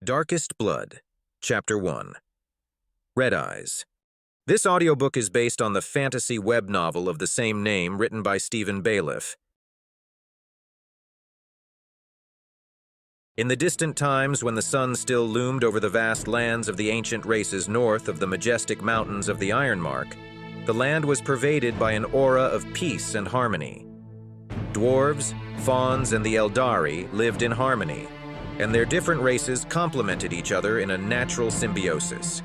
Darkest Blood, Chapter 1. Red Eyes. This audiobook is based on the fantasy web novel of the same name written by Steven Bailiff. In the distant times when the sun still loomed over the vast lands of the ancient races north of the majestic mountains of the Ironmark, the land was pervaded by an aura of peace and harmony. Dwarves, fauns, and the Eldari lived in harmony, and their different races complemented each other in a natural symbiosis.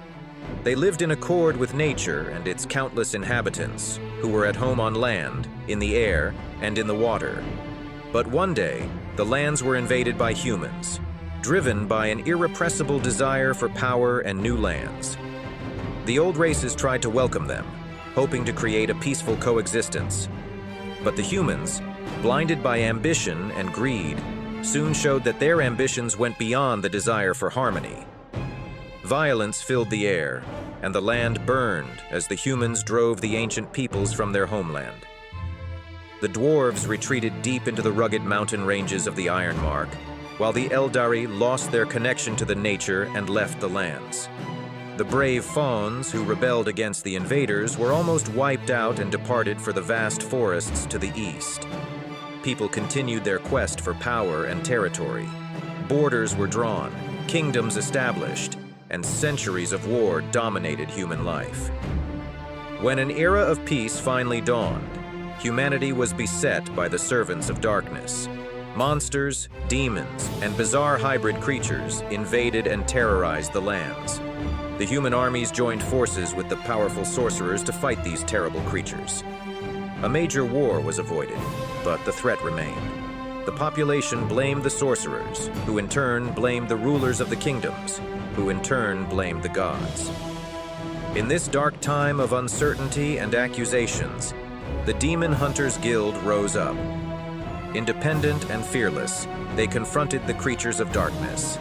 They lived in accord with nature and its countless inhabitants, who were at home on land, in the air, and in the water. But one day, the lands were invaded by humans, driven by an irrepressible desire for power and new lands. The old races tried to welcome them, hoping to create a peaceful coexistence. But the humans, blinded by ambition and greed, soon showed that their ambitions went beyond the desire for harmony. Violence filled the air, and the land burned as the humans drove the ancient peoples from their homeland. The dwarves retreated deep into the rugged mountain ranges of the Ironmark, while the Eldari lost their connection to the nature and left the lands. The brave fauns who rebelled against the invaders were almost wiped out and departed for the vast forests to the east. People continued their quest for power and territory. Borders were drawn, kingdoms established, and centuries of war dominated human life. When an era of peace finally dawned, humanity was beset by the servants of darkness. Monsters, demons, and bizarre hybrid creatures invaded and terrorized the lands. The human armies joined forces with the powerful sorcerers to fight these terrible creatures. A major war was avoided, but the threat remained. The population blamed the sorcerers, who in turn blamed the rulers of the kingdoms, who in turn blamed the gods. In this dark time of uncertainty and accusations, the Demon Hunters Guild rose up. Independent and fearless, they confronted the creatures of darkness.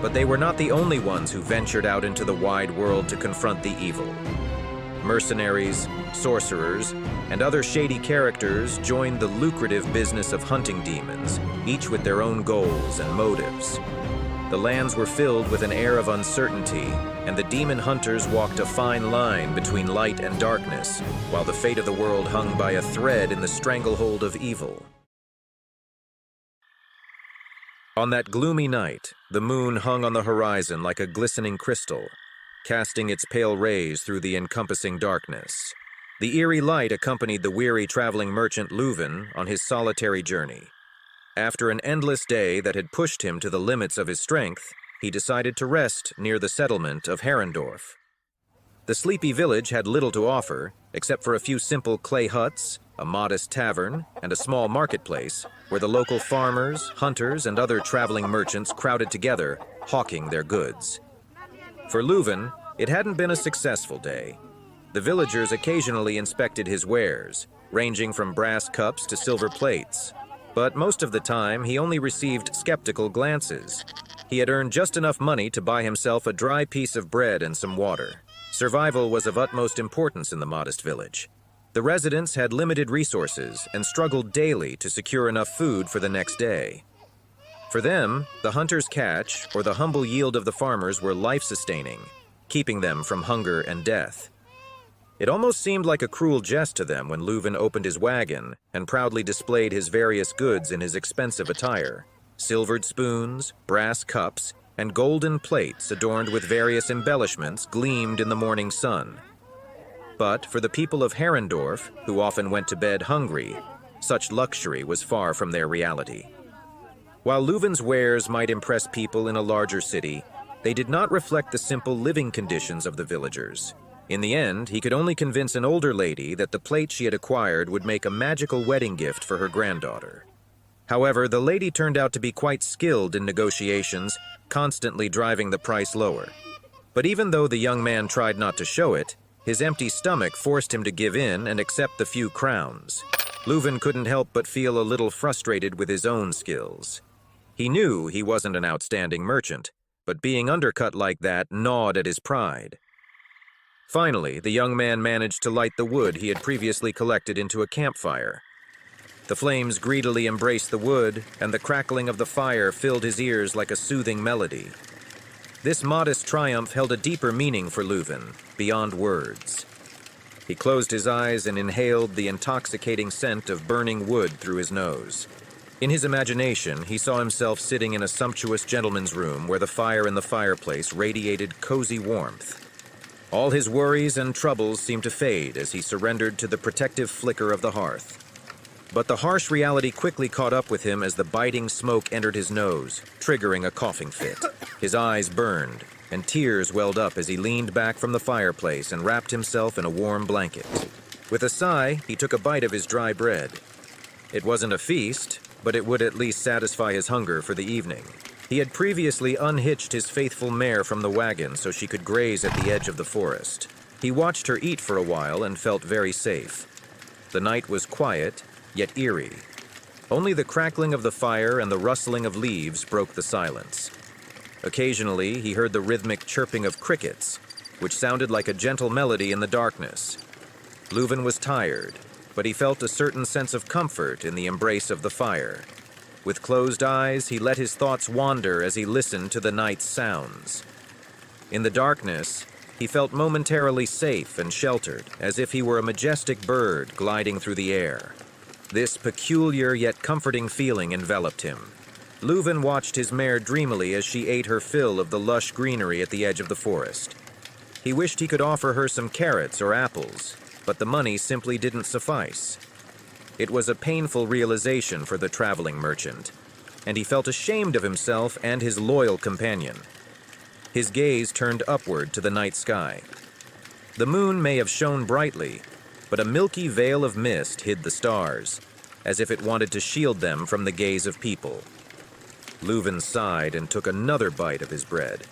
But they were not the only ones who ventured out into the wide world to confront the evil. Mercenaries, sorcerers, and other shady characters joined the lucrative business of hunting demons, each with their own goals and motives. The lands were filled with an air of uncertainty, and the demon hunters walked a fine line between light and darkness, while the fate of the world hung by a thread in the stranglehold of evil. On that gloomy night, the moon hung on the horizon like a glistening crystal, casting its pale rays through the encompassing darkness. The eerie light accompanied the weary traveling merchant Leuven on his solitary journey. After an endless day that had pushed him to the limits of his strength, he decided to rest near the settlement of Herrendorf. The sleepy village had little to offer, except for a few simple clay huts, a modest tavern, and a small marketplace where the local farmers, hunters, and other traveling merchants crowded together, hawking their goods. For Leuven, it hadn't been a successful day. The villagers occasionally inspected his wares, ranging from brass cups to silver plates. But most of the time, he only received skeptical glances. He had earned just enough money to buy himself a dry piece of bread and some water. Survival was of utmost importance in the modest village. The residents had limited resources and struggled daily to secure enough food for the next day. For them, the hunter's catch or the humble yield of the farmers were life-sustaining, keeping them from hunger and death. It almost seemed like a cruel jest to them when Leuven opened his wagon and proudly displayed his various goods in his expensive attire. Silvered spoons, brass cups, and golden plates adorned with various embellishments gleamed in the morning sun. But for the people of Herrendorf, who often went to bed hungry, such luxury was far from their reality. While Leuven's wares might impress people in a larger city, they did not reflect the simple living conditions of the villagers. In the end, he could only convince an older lady that the plate she had acquired would make a magical wedding gift for her granddaughter. However, the lady turned out to be quite skilled in negotiations, constantly driving the price lower. But even though the young man tried not to show it, his empty stomach forced him to give in and accept the few crowns. Leuven couldn't help but feel a little frustrated with his own skills. He knew he wasn't an outstanding merchant, but being undercut like that gnawed at his pride. Finally, the young man managed to light the wood he had previously collected into a campfire. The flames greedily embraced the wood, and the crackling of the fire filled his ears like a soothing melody. This modest triumph held a deeper meaning for Leuven, beyond words. He closed his eyes and inhaled the intoxicating scent of burning wood through his nose. In his imagination, he saw himself sitting in a sumptuous gentleman's room where the fire in the fireplace radiated cozy warmth. All his worries and troubles seemed to fade as he surrendered to the protective flicker of the hearth. But the harsh reality quickly caught up with him as the biting smoke entered his nose, triggering a coughing fit. His eyes burned, and tears welled up as he leaned back from the fireplace and wrapped himself in a warm blanket. With a sigh, he took a bite of his dry bread. It wasn't a feast, but it would at least satisfy his hunger for the evening. He had previously unhitched his faithful mare from the wagon so she could graze at the edge of the forest. He watched her eat for a while and felt very safe. The night was quiet, yet eerie. Only the crackling of the fire and the rustling of leaves broke the silence. Occasionally, he heard the rhythmic chirping of crickets, which sounded like a gentle melody in the darkness. Leuven was tired, but he felt a certain sense of comfort in the embrace of the fire. With closed eyes, he let his thoughts wander as he listened to the night's sounds. In the darkness, he felt momentarily safe and sheltered, as if he were a majestic bird gliding through the air. This peculiar yet comforting feeling enveloped him. Leuven watched his mare dreamily as she ate her fill of the lush greenery at the edge of the forest. He wished he could offer her some carrots or apples, but the money simply didn't suffice. It was a painful realization for the traveling merchant, and he felt ashamed of himself and his loyal companion. His gaze turned upward to the night sky. The moon may have shone brightly, but a milky veil of mist hid the stars, as if it wanted to shield them from the gaze of people. Leuven sighed and took another bite of his bread,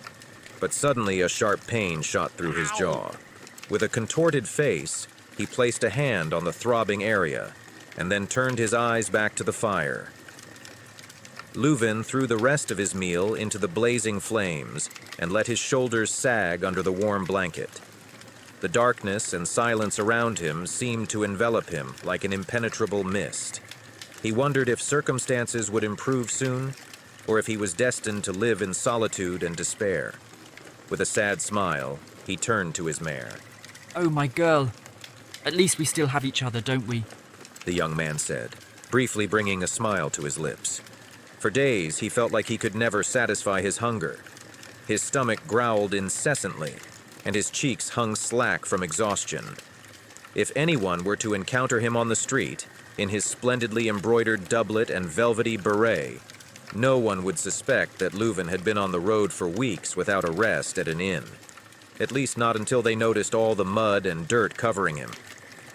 but suddenly a sharp pain shot through his jaw. With a contorted face, he placed a hand on the throbbing area, and then turned his eyes back to the fire. Leuven threw the rest of his meal into the blazing flames and let his shoulders sag under the warm blanket. The darkness and silence around him seemed to envelop him like an impenetrable mist. He wondered if circumstances would improve soon, or if he was destined to live in solitude and despair. With a sad smile, he turned to his mare. "Oh, my girl. At least we still have each other, don't we?" the young man said, briefly bringing a smile to his lips. For days, he felt like he could never satisfy his hunger. His stomach growled incessantly, and his cheeks hung slack from exhaustion. If anyone were to encounter him on the street, in his splendidly embroidered doublet and velvety beret, no one would suspect that Leuven had been on the road for weeks without a rest at an inn. At least not until they noticed all the mud and dirt covering him.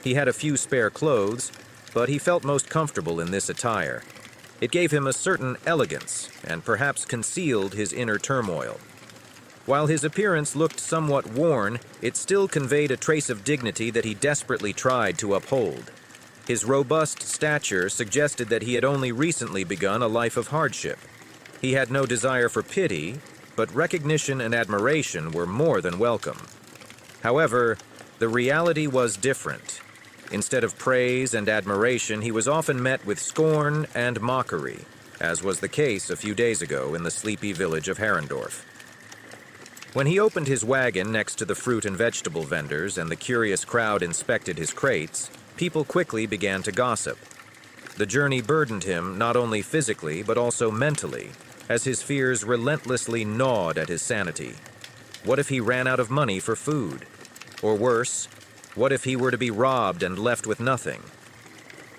He had a few spare clothes, but he felt most comfortable in this attire. It gave him a certain elegance and perhaps concealed his inner turmoil. While his appearance looked somewhat worn, it still conveyed a trace of dignity that he desperately tried to uphold. His robust stature suggested that he had only recently begun a life of hardship. He had no desire for pity, but recognition and admiration were more than welcome. However, the reality was different. Instead of praise and admiration, he was often met with scorn and mockery, as was the case a few days ago in the sleepy village of Herrendorf. When he opened his wagon next to the fruit and vegetable vendors and the curious crowd inspected his crates, people quickly began to gossip. The journey burdened him not only physically but also mentally, as his fears relentlessly gnawed at his sanity. What if he ran out of money for food? Or worse, what if he were to be robbed and left with nothing?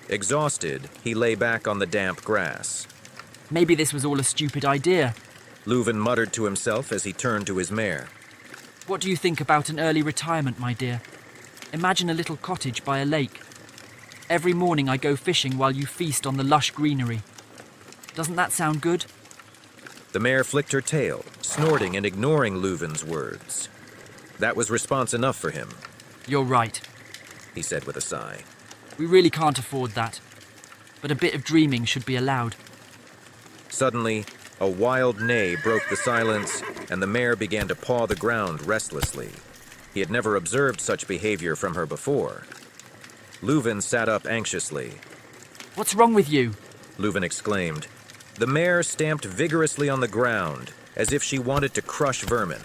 Exhausted, he lay back on the damp grass. "Maybe this was all a stupid idea." Leuven muttered to himself as he turned to his mare. "What do you think about an early retirement, my dear? Imagine a little cottage by a lake. Every morning I go fishing while you feast on the lush greenery. Doesn't that sound good?" The mare flicked her tail, snorting and ignoring Leuven's words. That was response enough for him. "You're right," he said with a sigh. "We really can't afford that. But a bit of dreaming should be allowed." Suddenly, a wild neigh broke the silence, and the mare began to paw the ground restlessly. He had never observed such behavior from her before. Leuven sat up anxiously. "What's wrong with you?" Leuven exclaimed. The mare stamped vigorously on the ground, as if she wanted to crush vermin.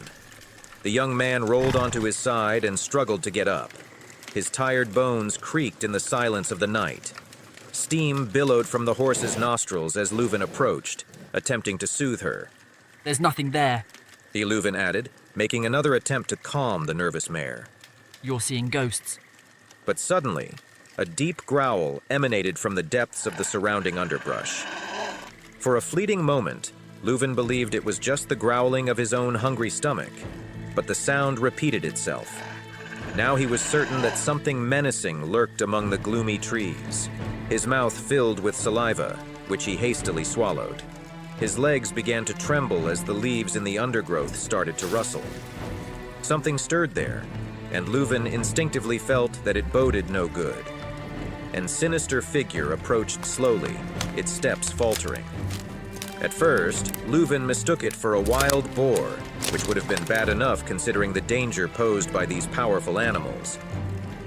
The young man rolled onto his side and struggled to get up. His tired bones creaked in the silence of the night. Steam billowed from the horse's nostrils as Leuven approached, attempting to soothe her. There's nothing there. Leuven added, making another attempt to calm the nervous mare. You're seeing ghosts. But suddenly, a deep growl emanated from the depths of the surrounding underbrush. For a fleeting moment, Leuven believed it was just the growling of his own hungry stomach, but the sound repeated itself. Now he was certain that something menacing lurked among the gloomy trees. His mouth filled with saliva, which he hastily swallowed. His legs began to tremble as the leaves in the undergrowth started to rustle. Something stirred there, and Leuven instinctively felt that it boded no good. An sinister figure approached slowly, its steps faltering. At first, Leuven mistook it for a wild boar, which would have been bad enough considering the danger posed by these powerful animals.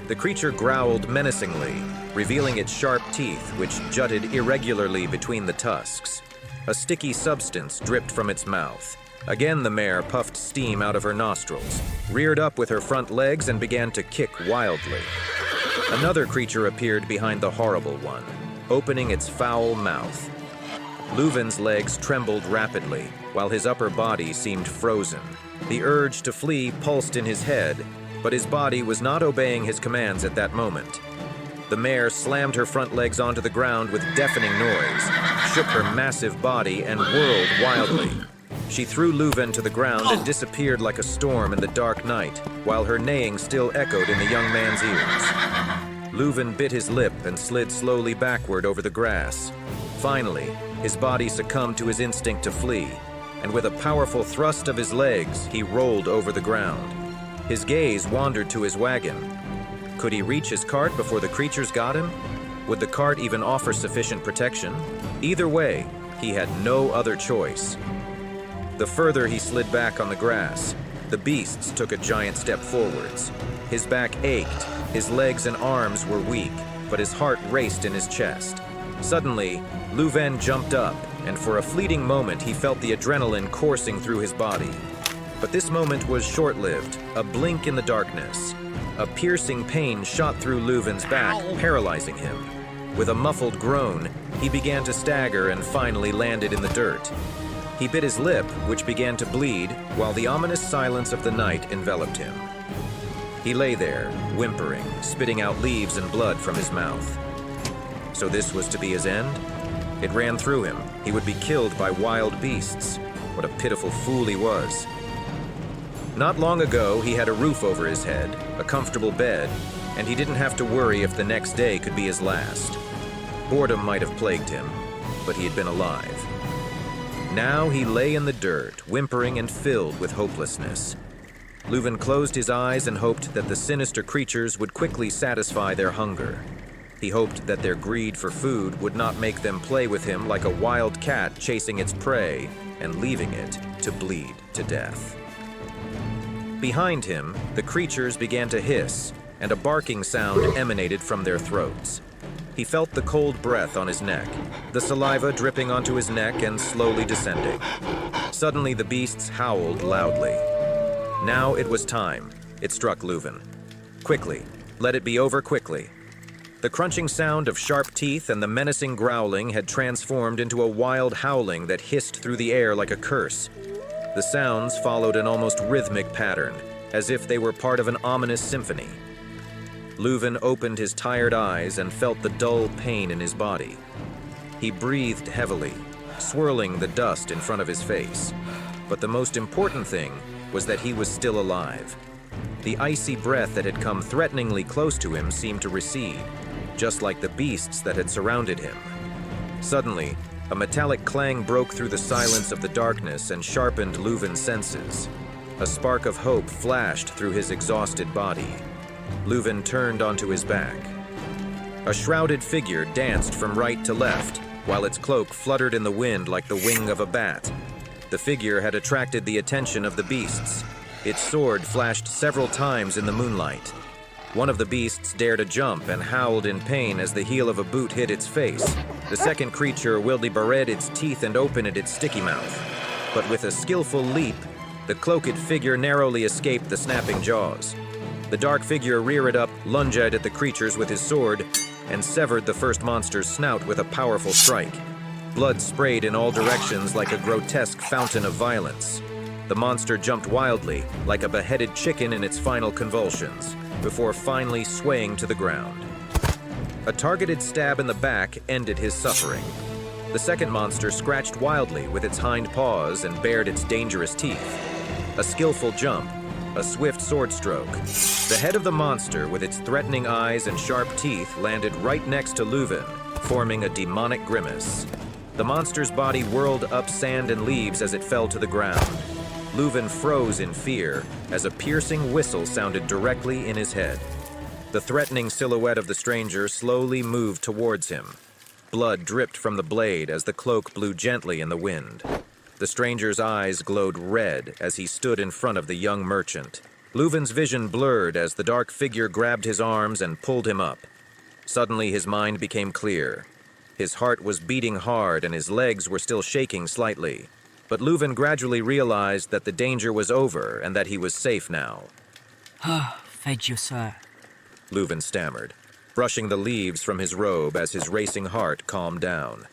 The creature growled menacingly, revealing its sharp teeth, which jutted irregularly between the tusks. A sticky substance dripped from its mouth. Again, the mare puffed steam out of her nostrils, reared up with her front legs, and began to kick wildly. Another creature appeared behind the horrible one, opening its foul mouth. Leuven's legs trembled rapidly, while his upper body seemed frozen. The urge to flee pulsed in his head, but his body was not obeying his commands at that moment. The mare slammed her front legs onto the ground with deafening noise, shook her massive body, and whirled wildly. She threw Leuven to the ground and disappeared like a storm in the dark night, while her neighing still echoed in the young man's ears. Leuven bit his lip and slid slowly backward over the grass. Finally, his body succumbed to his instinct to flee, and with a powerful thrust of his legs, he rolled over the ground. His gaze wandered to his wagon. Could he reach his cart before the creatures got him? Would the cart even offer sufficient protection? Either way, he had no other choice. The further he slid back on the grass, the beasts took a giant step forwards. His back ached, his legs and arms were weak, but his heart raced in his chest. Suddenly, Leuven jumped up, and for a fleeting moment he felt the adrenaline coursing through his body. But this moment was short-lived, a blink in the darkness. A piercing pain shot through Leuven's back, paralyzing him. With a muffled groan, he began to stagger and finally landed in the dirt. He bit his lip, which began to bleed, while the ominous silence of the night enveloped him. He lay there, whimpering, spitting out leaves and blood from his mouth. So this was to be his end? It ran through him. He would be killed by wild beasts. What a pitiful fool he was. Not long ago, he had a roof over his head, a comfortable bed, and he didn't have to worry if the next day could be his last. Boredom might have plagued him, but he had been alive. Now he lay in the dirt, whimpering and filled with hopelessness. Leuven closed his eyes and hoped that the sinister creatures would quickly satisfy their hunger. He hoped that their greed for food would not make them play with him like a wild cat chasing its prey and leaving it to bleed to death. Behind him, the creatures began to hiss, and a barking sound emanated from their throats. He felt the cold breath on his neck, the saliva dripping onto his neck and slowly descending. Suddenly, the beasts howled loudly. Now it was time. It struck Leuven. Quickly. Let it be over quickly. The crunching sound of sharp teeth and the menacing growling had transformed into a wild howling that hissed through the air like a curse. The sounds followed an almost rhythmic pattern, as if they were part of an ominous symphony. Leuven opened his tired eyes and felt the dull pain in his body. He breathed heavily, swirling the dust in front of his face. But the most important thing was that he was still alive. The icy breath that had come threateningly close to him seemed to recede, just like the beasts that had surrounded him. Suddenly, a metallic clang broke through the silence of the darkness and sharpened Leuven's senses. A spark of hope flashed through his exhausted body. Leuven turned onto his back. A shrouded figure danced from right to left, while its cloak fluttered in the wind like the wing of a bat. The figure had attracted the attention of the beasts. Its sword flashed several times in the moonlight. One of the beasts dared a jump and howled in pain as the heel of a boot hit its face. The second creature wildy-barred its teeth and opened its sticky mouth. But with a skillful leap, the cloaked figure narrowly escaped the snapping jaws. The dark figure reared up, lunged at the creatures with his sword, and severed the first monster's snout with a powerful strike. Blood sprayed in all directions like a grotesque fountain of violence. The monster jumped wildly, like a beheaded chicken in its final convulsions, before finally swaying to the ground. A targeted stab in the back ended his suffering. The second monster scratched wildly with its hind paws and bared its dangerous teeth. A skillful jump, a swift sword stroke. The head of the monster, with its threatening eyes and sharp teeth, landed right next to Leuven, forming a demonic grimace. The monster's body whirled up sand and leaves as it fell to the ground. Leuven froze in fear as a piercing whistle sounded directly in his head. The threatening silhouette of the stranger slowly moved towards him. Blood dripped from the blade as the cloak blew gently in the wind. The stranger's eyes glowed red as he stood in front of the young merchant. Leuven's vision blurred as the dark figure grabbed his arms and pulled him up. Suddenly his mind became clear. His heart was beating hard and his legs were still shaking slightly. But Leuven gradually realized that the danger was over and that he was safe now. Thank you, sir. Leuven stammered, brushing the leaves from his robe as his racing heart calmed down.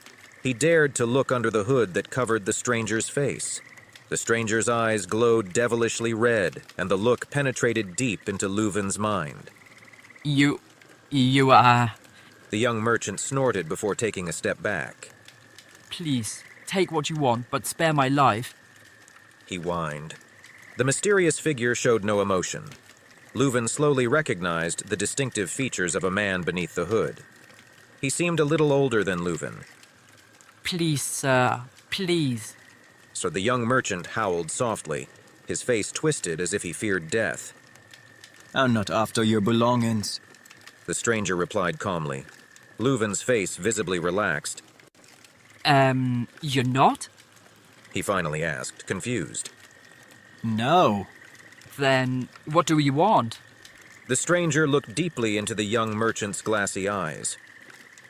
He dared to look under the hood that covered the stranger's face. The stranger's eyes glowed devilishly red, and the look penetrated deep into Leuven's mind. You are... The young merchant snorted before taking a step back. Please, take what you want, but spare my life. He whined. The mysterious figure showed no emotion. Leuven slowly recognized the distinctive features of a man beneath the hood. He seemed a little older than Leuven. Please, sir, please. So the young merchant howled softly, his face twisted as if he feared death. I'm not after your belongings. The stranger replied calmly. Leuven's face visibly relaxed. You're not? He finally asked, confused. No. Then what do you want? The stranger looked deeply into the young merchant's glassy eyes.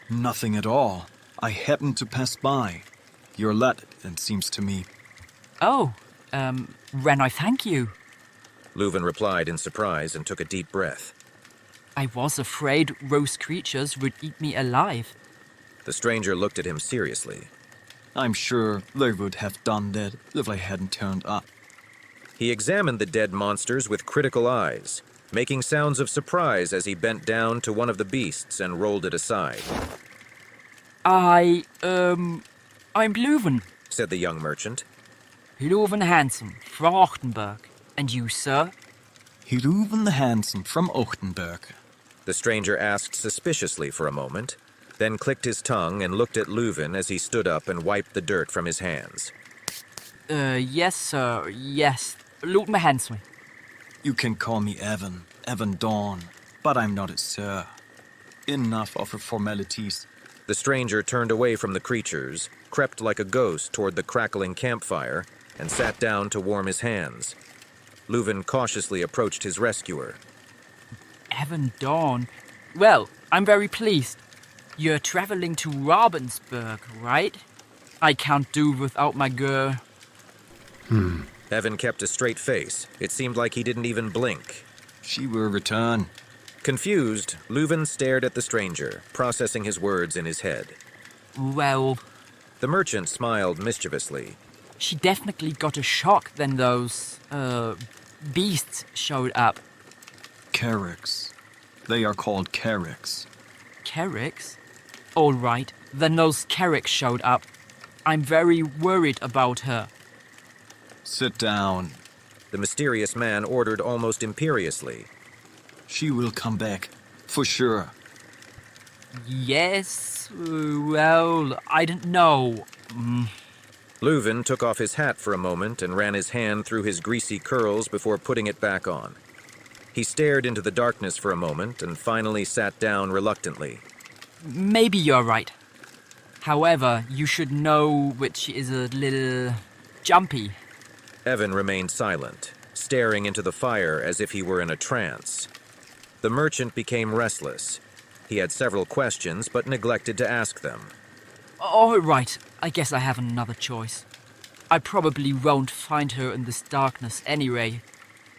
Nothing at all. I happened to pass by. You're lad, it seems to me. Oh, Ren, I thank you. Leuven replied in surprise and took a deep breath. I was afraid roast creatures would eat me alive. The stranger looked at him seriously. I'm sure they would have done that if I hadn't turned up. He examined the dead monsters with critical eyes, making sounds of surprise as he bent down to one of the beasts and rolled it aside. I'm Leuven. Said the young merchant. Leuven Handsome, from Ochtenberg. And you, sir? Leuven the Handsome from Ochtenberg. The stranger asked suspiciously for a moment, then clicked his tongue and looked at Leuven as he stood up and wiped the dirt from his hands. Yes, sir, yes. Leuven Handsome. You can call me Evan Dawn, but I'm not a sir. Enough of the formalities. The stranger turned away from the creatures, crept like a ghost toward the crackling campfire, and sat down to warm his hands. Leuven cautiously approached his rescuer. Evan Dawn. Well, I'm very pleased. You're traveling to Ravensburg, right? I can't do without my girl. Evan kept a straight face. It seemed like he didn't even blink. She will return. Confused, Leuven stared at the stranger, processing his words in his head. Well... The merchant smiled mischievously. She definitely got a shock when those, beasts showed up. Carricks. They are called carricks. Carricks? All right, then those carricks showed up. I'm very worried about her. Sit down. The mysterious man ordered almost imperiously. She will come back, for sure. Yes, well, I don't know. Leuven took off his hat for a moment and ran his hand through his greasy curls before putting it back on. He stared into the darkness for a moment and finally sat down reluctantly. Maybe you're right. However, you should know which is a little jumpy. Evan remained silent, staring into the fire as if he were in a trance. The merchant became restless. He had several questions, but neglected to ask them. All right, I guess I have another choice. I probably won't find her in this darkness anyway.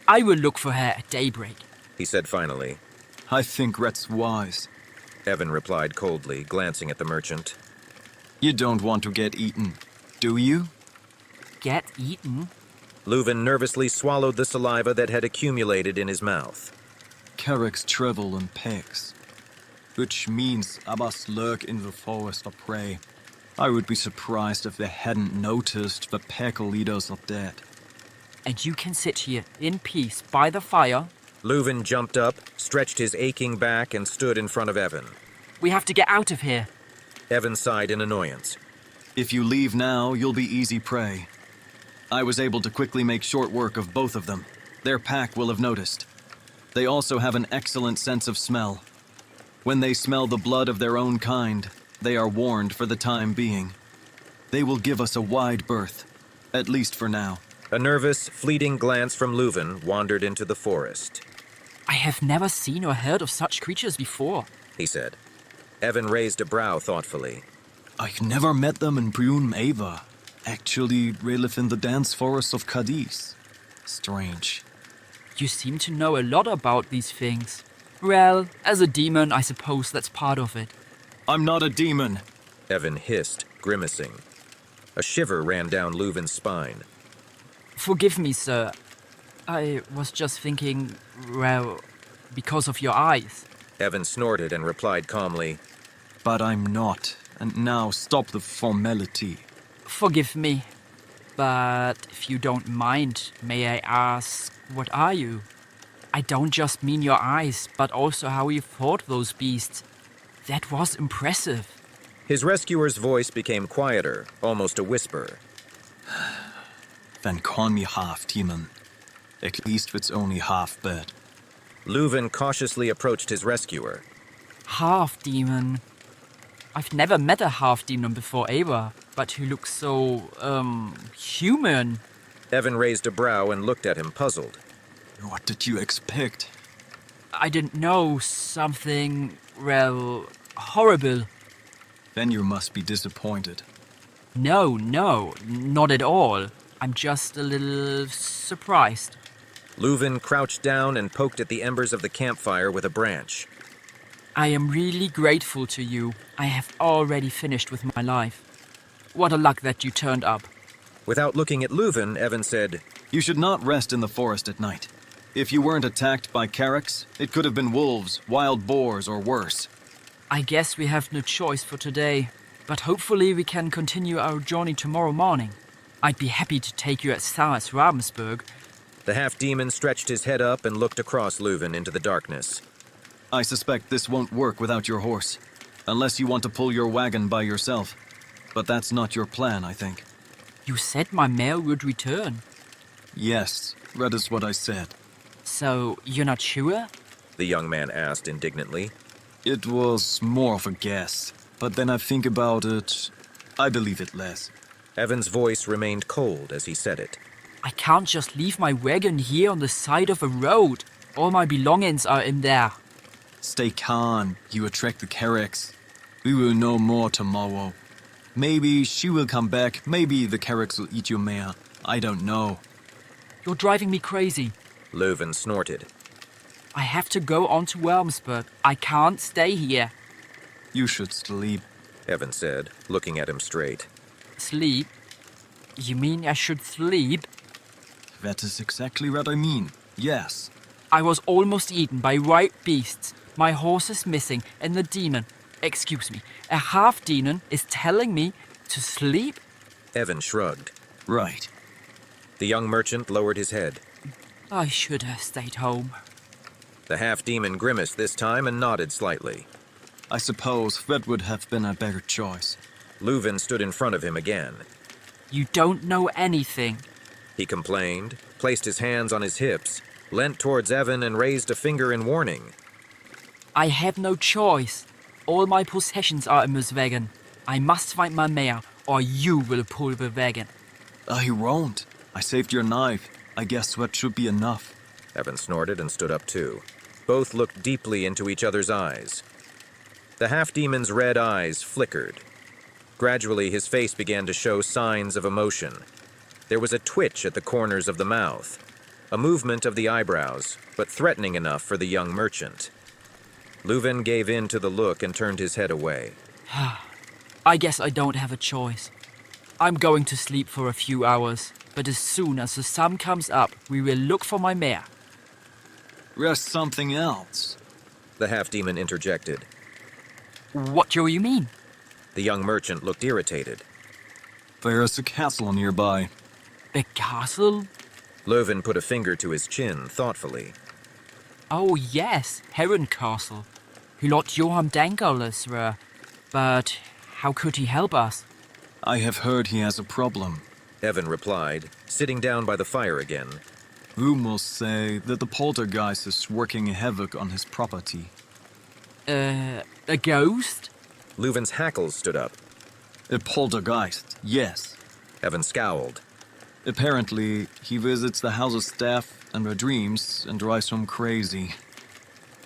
I will look for her at daybreak, he said finally. I think that's wise. Evan replied coldly, glancing at the merchant. You don't want to get eaten, do you? Get eaten? Leuven nervously swallowed the saliva that had accumulated in his mouth. Carracks travel in packs, which means I must lurk in the forest of prey. I would be surprised if they hadn't noticed the pack leaders are dead. And you can sit here in peace by the fire? Leuven jumped up, stretched his aching back, and stood in front of Evan. We have to get out of here. Evan sighed in annoyance. If you leave now, you'll be easy prey. I was able to quickly make short work of both of them. Their pack will have noticed. They also have an excellent sense of smell. When they smell the blood of their own kind, they are warned for the time being. They will give us a wide berth, at least for now. A nervous, fleeting glance from Leuven wandered into the forest. I have never seen or heard of such creatures before, he said. Evan raised a brow thoughtfully. I've never met them in Brune Ava. Actually, they live in the dense forests of Cadiz. Strange. You seem to know a lot about these things. Well, as a demon, I suppose that's part of it. I'm not a demon, Evan hissed, grimacing. A shiver ran down Leuven's spine. Forgive me, sir. I was just thinking, well, because of your eyes. Evan snorted and replied calmly. But I'm not. And now stop the formality. Forgive me. But if you don't mind, may I ask, what are you? I don't just mean your eyes, but also how you fought those beasts. That was impressive. His rescuer's voice became quieter, almost a whisper. Then call me half-demon. At least it's only half-bad. Leuven cautiously approached his rescuer. Half-demon. I've never met a half-demon before, Ava, but who looks so, human. Evan raised a brow and looked at him, puzzled. What did you expect? I didn't know something, well, horrible. Then you must be disappointed. No, not at all. I'm just a little surprised. Leuven crouched down and poked at the embers of the campfire with a branch. I am really grateful to you. I have already finished with my life. What a luck that you turned up. Without looking at Leuven, Evan said, You should not rest in the forest at night. If you weren't attacked by carracks, it could have been wolves, wild boars, or worse. I guess we have no choice for today, but hopefully we can continue our journey tomorrow morning. I'd be happy to take you as far as Ravensburg. The half-demon stretched his head up and looked across Leuven into the darkness. I suspect this won't work without your horse, unless you want to pull your wagon by yourself. But that's not your plan, I think. You said my mare would return. Yes, that is what I said. So, you're not sure? The young man asked indignantly. It was more of a guess, but then I think about it, I believe it less. Evan's voice remained cold as he said it. I can't just leave my wagon here on the side of a road. All my belongings are in there. Stay calm, you attract the carracks. We will know more tomorrow. Maybe she will come back, maybe the carracks will eat your mare. I don't know. You're driving me crazy. Leuven snorted. I have to go on to Wilmsburg. I can't stay here. You should sleep, Evan said, looking at him straight. Sleep? You mean I should sleep? That is exactly what I mean, yes. I was almost eaten by wild beasts. My horse is missing, and the demon, excuse me, a half-demon is telling me to sleep? Evan shrugged. Right. The young merchant lowered his head. I should have stayed home. The half-demon grimaced this time and nodded slightly. I suppose that would have been a better choice. Leuven stood in front of him again. You don't know anything. He complained, placed his hands on his hips, leant towards Evan and raised a finger in warning. I have no choice. All my possessions are in this wagon. I must find my mare, or you will pull the wagon. I won't. I saved your knife. I guess that should be enough. Evan snorted and stood up too. Both looked deeply into each other's eyes. The half-demon's red eyes flickered. Gradually, his face began to show signs of emotion. There was a twitch at the corners of the mouth, a movement of the eyebrows, but threatening enough for the young merchant. Leuven gave in to the look and turned his head away. I guess I don't have a choice. I'm going to sleep for a few hours, but as soon as the sun comes up, we will look for my mare. Rest something else. The half-demon interjected. What do you mean? The young merchant looked irritated. There's a castle nearby. The castle? Leuven put a finger to his chin thoughtfully. Oh yes, Heron Castle. Lord Johann Dangerous, but how could he help us? I have heard he has a problem. Evan replied, sitting down by the fire again. Rumors say that the poltergeist is working havoc on his property. A ghost? Leuven's hackles stood up. A poltergeist, yes. Evan scowled. Apparently, he visits the house's staff and their dreams and drives them crazy.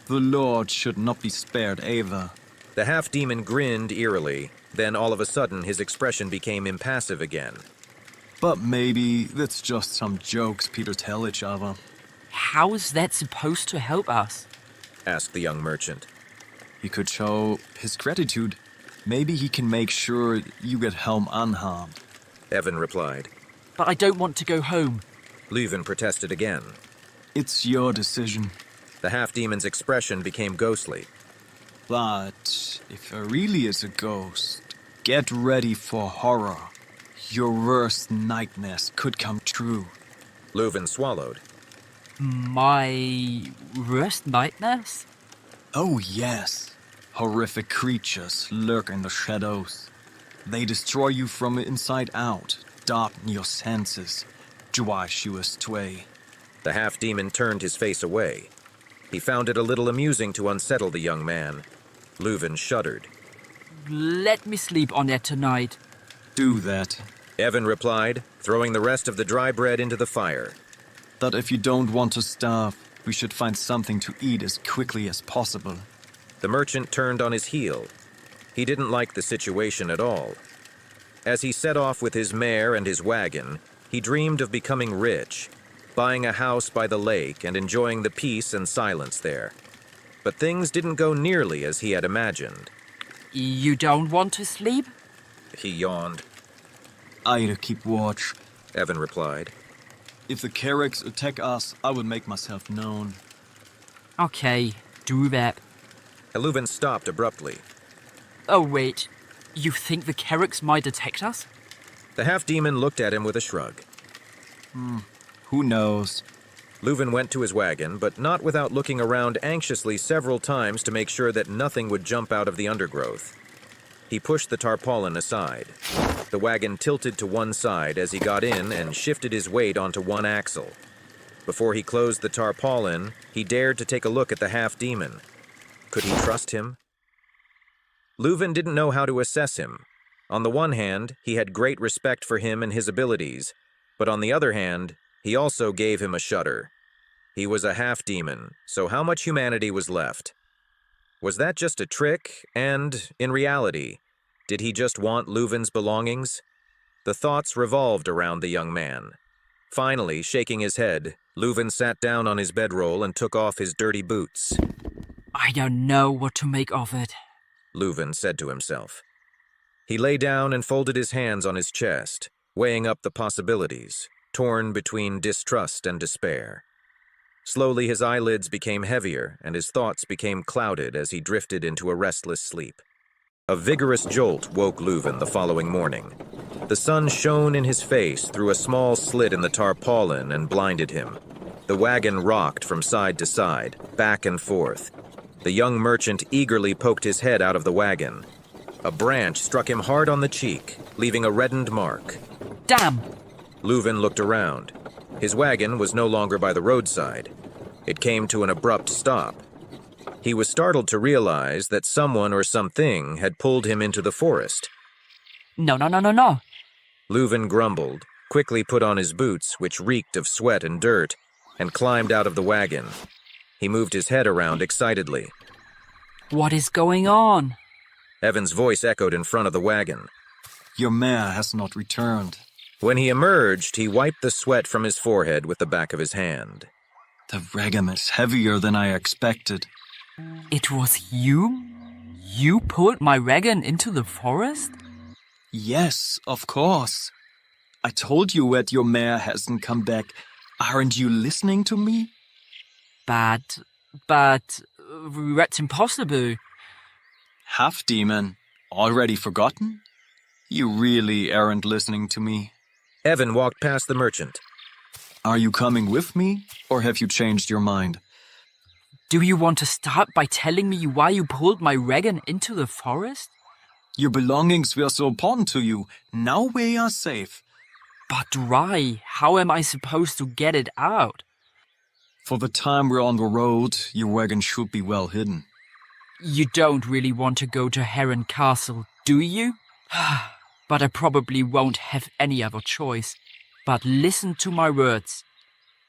The Lord should not be spared either. The half-demon grinned eerily, then all of a sudden his expression became impassive again. But maybe that's just some jokes people tell each other. How is that supposed to help us? Asked the young merchant. He could show his gratitude. Maybe he can make sure you get home unharmed. Evan replied. But I don't want to go home. Leuven protested again. It's your decision. The half-demon's expression became ghostly. But if there really is a ghost, get ready for horror. Your worst nightmares could come true. Leuven swallowed. My worst nightmares? Oh yes. Horrific creatures lurk in the shadows. They destroy you from the inside out, darken your senses, drive you astray. The half-demon turned his face away. He found it a little amusing to unsettle the young man. Leuven shuddered. Let me sleep on it tonight. Do that. Evan replied, throwing the rest of the dry bread into the fire. But if you don't want to starve, we should find something to eat as quickly as possible. The merchant turned on his heel. He didn't like the situation at all. As he set off with his mare and his wagon, he dreamed of becoming rich, buying a house by the lake and enjoying the peace and silence there. But things didn't go nearly as he had imagined. You don't want to sleep? He yawned. I'll keep watch. Evan replied. If the Carracks attack us, I will make myself known. Okay, do that. Leuven stopped abruptly. Oh wait, you think the Carracks might detect us? The half-demon looked at him with a shrug. Who knows? Leuven went to his wagon, but not without looking around anxiously several times to make sure that nothing would jump out of the undergrowth. He pushed the tarpaulin aside. The wagon tilted to one side as he got in and shifted his weight onto one axle. Before he closed the tarpaulin, he dared to take a look at the half-demon. Could he trust him? Leuven didn't know how to assess him. On the one hand, he had great respect for him and his abilities, but on the other hand, he also gave him a shudder. He was a half-demon, so how much humanity was left? Was that just a trick, and, in reality, did he just want Leuven's belongings? The thoughts revolved around the young man. Finally, shaking his head, Leuven sat down on his bedroll and took off his dirty boots. I don't know what to make of it, Leuven said to himself. He lay down and folded his hands on his chest, weighing up the possibilities, torn between distrust and despair. Slowly his eyelids became heavier and his thoughts became clouded as he drifted into a restless sleep. A vigorous jolt woke Leuven the following morning. The sun shone in his face through a small slit in the tarpaulin and blinded him. The wagon rocked from side to side, back and forth. The young merchant eagerly poked his head out of the wagon. A branch struck him hard on the cheek, leaving a reddened mark. Damn! Leuven looked around. His wagon was no longer by the roadside. It came to an abrupt stop. He was startled to realize that someone or something had pulled him into the forest. No. Leuven grumbled, quickly put on his boots, which reeked of sweat and dirt, and climbed out of the wagon. He moved his head around excitedly. What is going on? Evan's voice echoed in front of the wagon. Your mare has not returned. When he emerged, he wiped the sweat from his forehead with the back of his hand. The regum is heavier than I expected. It was you? You pulled my wagon into the forest? Yes, of course. I told you that your mare hasn't come back. Aren't you listening to me? But, that's impossible. Half-demon, already forgotten? You really aren't listening to me. Evan walked past the merchant. Are you coming with me, or have you changed your mind? Do you want to start by telling me why you pulled my wagon into the forest? Your belongings were so important to you. Now we are safe. But why? How am I supposed to get it out? For the time we're on the road, your wagon should be well hidden. You don't really want to go to Heron Castle, do you? But I probably won't have any other choice. But listen to my words.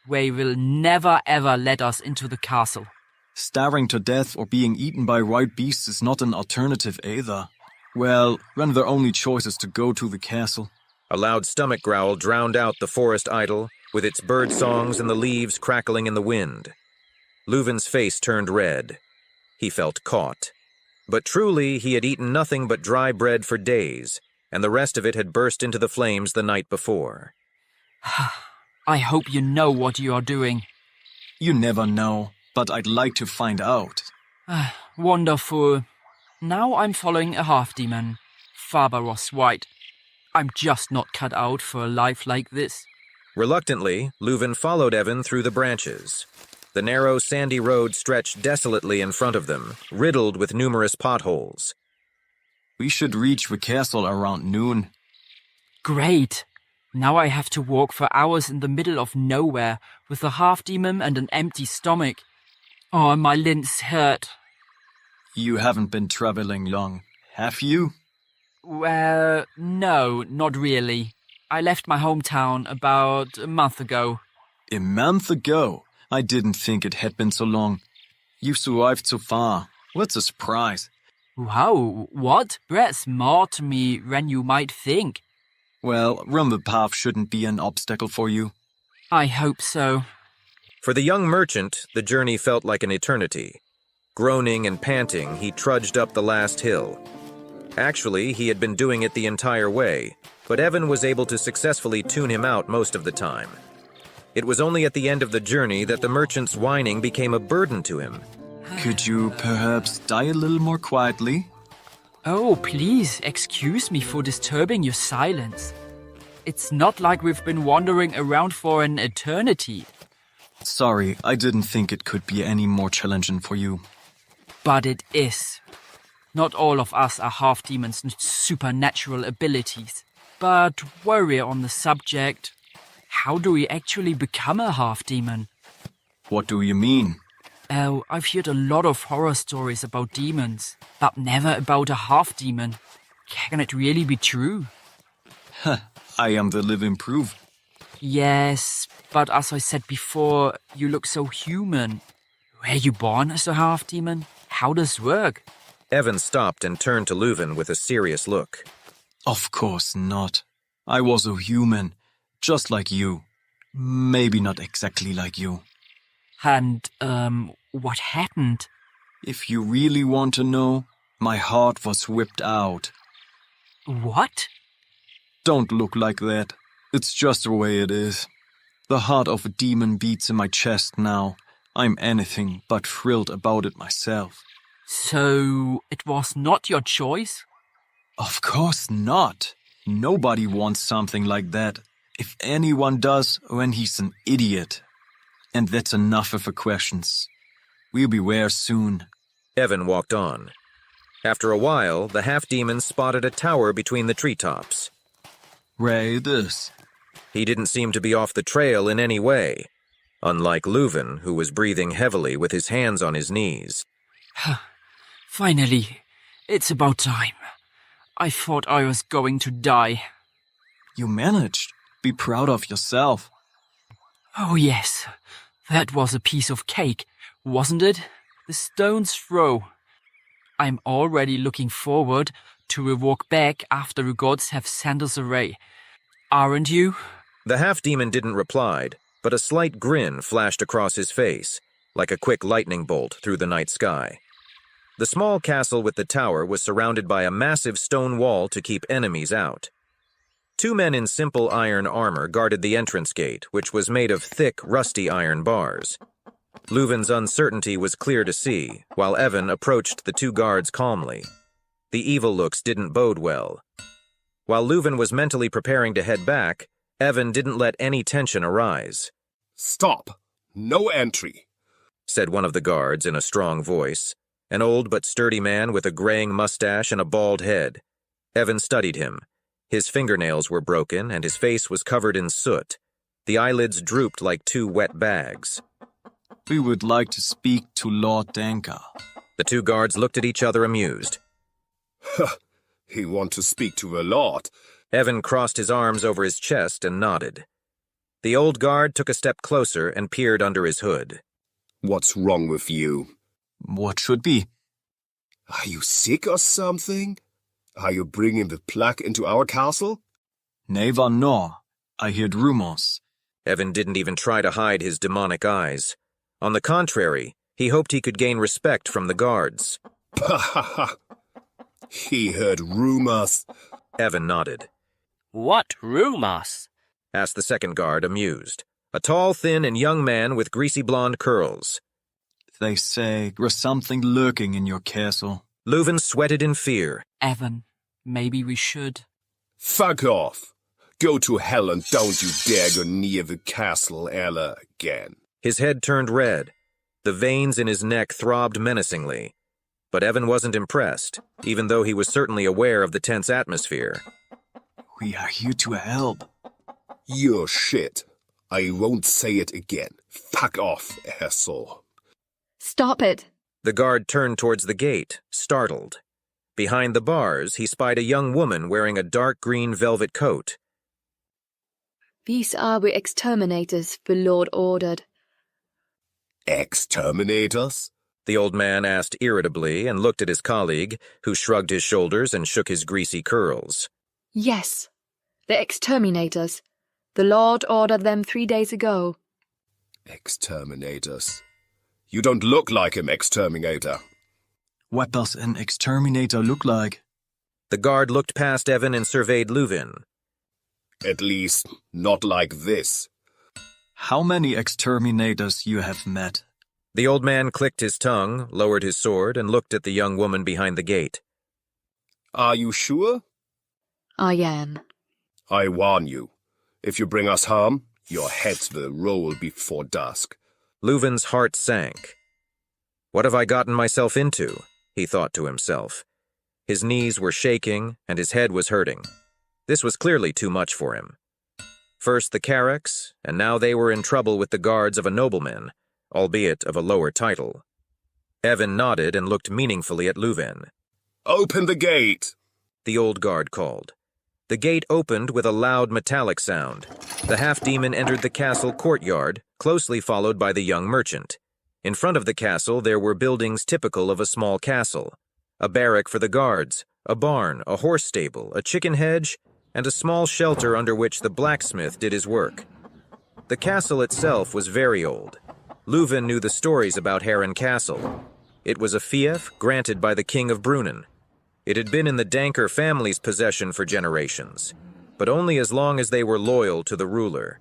They will never ever let us into the castle. Starving to death or being eaten by wild beasts is not an alternative either. Well, then their only choice is to go to the castle. A loud stomach growl drowned out the forest idyll, with its bird songs and the leaves crackling in the wind. Leuven's face turned red. He felt caught. But truly, he had eaten nothing but dry bread for days, and the rest of it had burst into the flames the night before. I hope you know what you are doing. You never know, but I'd like to find out. Wonderful. Now I'm following a half-demon. Father was right. I'm just not cut out for a life like this. Reluctantly, Leuven followed Evan through the branches. The narrow, sandy road stretched desolately in front of them, riddled with numerous potholes. We should reach the castle around noon. Great. Now I have to walk for hours in the middle of nowhere with a half-demon and an empty stomach. Oh, my limbs hurt. You haven't been traveling long, have you? Well, no, not really. I left my hometown about a month ago. A month ago? I didn't think it had been so long. You survived so far. What's a surprise? Wow, what? That's more to me than you might think. Well, run the path shouldn't be an obstacle for you. I hope so. For the young merchant, the journey felt like an eternity. Groaning and panting, he trudged up the last hill. Actually, he had been doing it the entire way, but Evan was able to successfully tune him out most of the time. It was only at the end of the journey that the merchant's whining became a burden to him. Could you perhaps die a little more quietly? Oh, please, excuse me for disturbing your silence. It's not like we've been wandering around for an eternity. Sorry, I didn't think it could be any more challenging for you. But it is. Not all of us are half-demons with supernatural abilities. But while we're on the subject, how do we actually become a half-demon? What do you mean? Oh, I've heard a lot of horror stories about demons, but never about a half-demon. Can it really be true? I am the living proof. Yes, but as I said before, you look so human. Were you born as a half-demon? How does it work? Evan stopped and turned to Leuven with a serious look. Of course not. I was a human, just like you. Maybe not exactly like you. And, what happened? If you really want to know, my heart was whipped out. What? Don't look like that. It's just the way it is. The heart of a demon beats in my chest now. I'm anything but thrilled about it myself. So, it was not your choice? Of course not. Nobody wants something like that. If anyone does, then he's an idiot. And that's enough of the questions. We'll be there soon. Evan walked on. After a while, the half-demon spotted a tower between the treetops. Ray, this. He didn't seem to be off the trail in any way, unlike Leuven, who was breathing heavily with his hands on his knees. Finally, it's about time. I thought I was going to die. You managed. Be proud of yourself. Oh yes, that was a piece of cake, wasn't it? The stone's throw. I'm already looking forward to a walk back after the gods have sent us away. Aren't you? The half-demon didn't reply, but a slight grin flashed across his face, like a quick lightning bolt through the night sky. The small castle with the tower was surrounded by a massive stone wall to keep enemies out. 2 men in simple iron armor guarded the entrance gate, which was made of thick, rusty iron bars. Leuven's uncertainty was clear to see, while Evan approached the 2 guards calmly. The evil looks didn't bode well. While Leuven was mentally preparing to head back, Evan didn't let any tension arise. "Stop! No entry!" said one of the guards in a strong voice, an old but sturdy man with a graying mustache and a bald head. Evan studied him. His fingernails were broken and his face was covered in soot. The eyelids drooped like 2 wet bags. We would like to speak to Lord Danka. The 2 guards looked at each other amused. He want to speak to a lord. Evan crossed his arms over his chest and nodded. The old guard took a step closer and peered under his hood. What's wrong with you? What should be? Are you sick or something? Are you bringing the plague into our castle? Never no. I heard rumors. Evan didn't even try to hide his demonic eyes. On the contrary, he hoped he could gain respect from the guards. He heard rumors. Evan nodded. What rumors? Asked the second guard, amused. A tall, thin, and young man with greasy blonde curls. They say there's something lurking in your castle. Leuven sweated in fear. Evan, maybe we should. Fuck off. Go to hell and don't you dare go near the castle ever again. His head turned red. The veins in his neck throbbed menacingly. But Evan wasn't impressed, even though he was certainly aware of the tense atmosphere. We are here to help. You're shit. I won't say it again. Fuck off, asshole. Stop it. The guard turned towards the gate, startled. Behind the bars, he spied a young woman wearing a dark green velvet coat. These are the exterminators the Lord ordered. Exterminators? The old man asked irritably and looked at his colleague, who shrugged his shoulders and shook his greasy curls. Yes, the exterminators. The Lord ordered them 3 days ago. Exterminators. You don't look like him, exterminator. What does an exterminator look like? The guard looked past Evan and surveyed Leuven. At least, not like this. How many exterminators you have met? The old man clicked his tongue, lowered his sword, and looked at the young woman behind the gate. Are you sure? I am. I warn you. If you bring us harm, your heads will roll before dusk. Leuven's heart sank. What have I gotten myself into? He thought to himself. His knees were shaking, and his head was hurting. This was clearly too much for him. First the Carracks, and now they were in trouble with the guards of a nobleman, albeit of a lower title. Evan nodded and looked meaningfully at Leuven. Open the gate! The old guard called. The gate opened with a loud metallic sound. The half-demon entered the castle courtyard, closely followed by the young merchant. In front of the castle there were buildings typical of a small castle. A barrack for the guards, a barn, a horse stable, a chicken hedge, and a small shelter under which the blacksmith did his work. The castle itself was very old. Leuven knew the stories about Heron Castle. It was a fief granted by the King of Brunnen. It had been in the Danker family's possession for generations, but only as long as they were loyal to the ruler.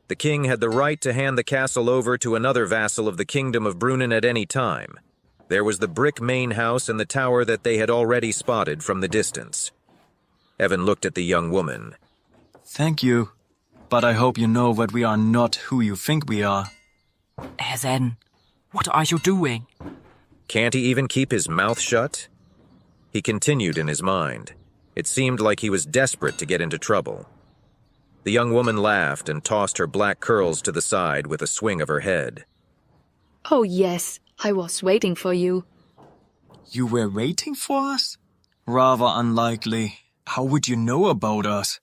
The king had the right to hand the castle over to another vassal of the Kingdom of Brunnen at any time. There was the brick main house and the tower that they had already spotted from the distance. Evan looked at the young woman. Thank you, but I hope you know that we are not who you think we are. Ezen, what are you doing? Can't he even keep his mouth shut? He continued in his mind. It seemed like he was desperate to get into trouble. The young woman laughed and tossed her black curls to the side with a swing of her head. Oh yes, I was waiting for you. You were waiting for us? Rather unlikely. How would you know about us?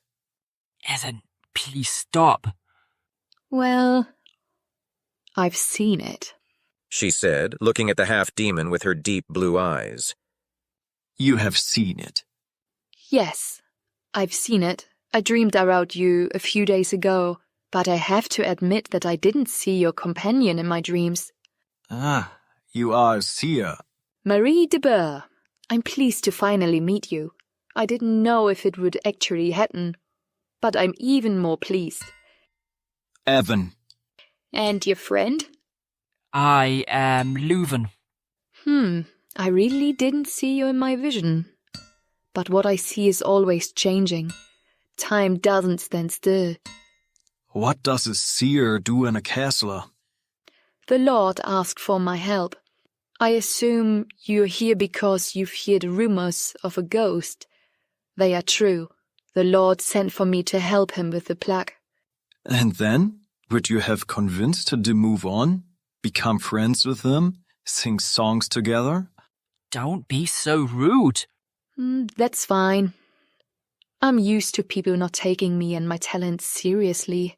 Ezen, please stop. Well, I've seen it. She said, looking at the half-demon with her deep blue eyes. You have seen it. Yes, I've seen it, I dreamed about you a few days ago, but I have to admit that I didn't see your companion in my dreams. Ah, you are a seer. Marie de Boer, I'm pleased to finally meet you. I didn't know if it would actually happen, but I'm even more pleased. Evan. And your friend? I am Leuven. I really didn't see you in my vision. But what I see is always changing. Time doesn't stand still. What does a seer do in a castle? The Lord asked for my help. I assume you're here because you've heard rumors of a ghost. They are true. The Lord sent for me to help him with the plague. And then? Would you have convinced her to move on? Become friends with him? Sing songs together? Don't be so rude. That's fine. I'm used to people not taking me and my talents seriously.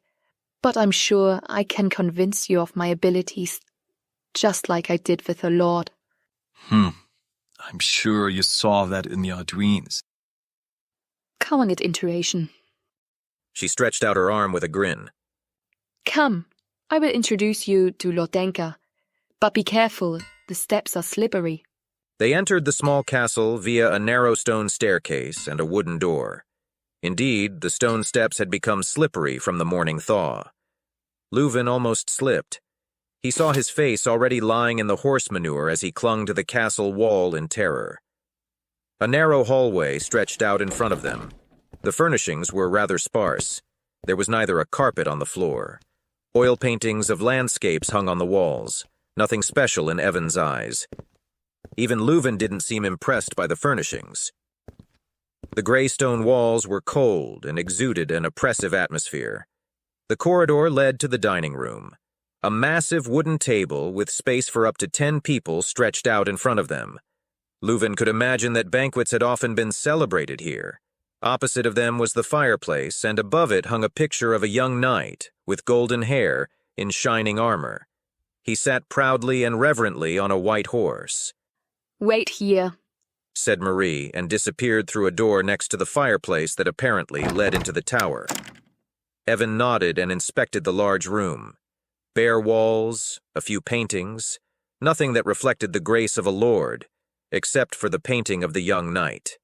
But I'm sure I can convince you of my abilities, just like I did with the Lord. I'm sure you saw that in your dreams. Come on, it intuition. She stretched out her arm with a grin. Come, I will introduce you to Lord Denker. But be careful, the steps are slippery. They entered the small castle via a narrow stone staircase and a wooden door. Indeed, the stone steps had become slippery from the morning thaw. Leuven almost slipped. He saw his face already lying in the horse manure as he clung to the castle wall in terror. A narrow hallway stretched out in front of them. The furnishings were rather sparse. There was neither a carpet on the floor. Oil paintings of landscapes hung on the walls. Nothing special in Evan's eyes. Even Leuven didn't seem impressed by the furnishings. The gray stone walls were cold and exuded an oppressive atmosphere. The corridor led to the dining room. A massive wooden table with space for up to 10 people stretched out in front of them. Leuven could imagine that banquets had often been celebrated here. Opposite of them was the fireplace, and above it hung a picture of a young knight with golden hair in shining armor. He sat proudly and reverently on a white horse. Wait here, said Marie, and disappeared through a door next to the fireplace that apparently led into the tower. Evan nodded and inspected the large room. Bare walls, a few paintings, nothing that reflected the grace of a lord, except for the painting of the young knight.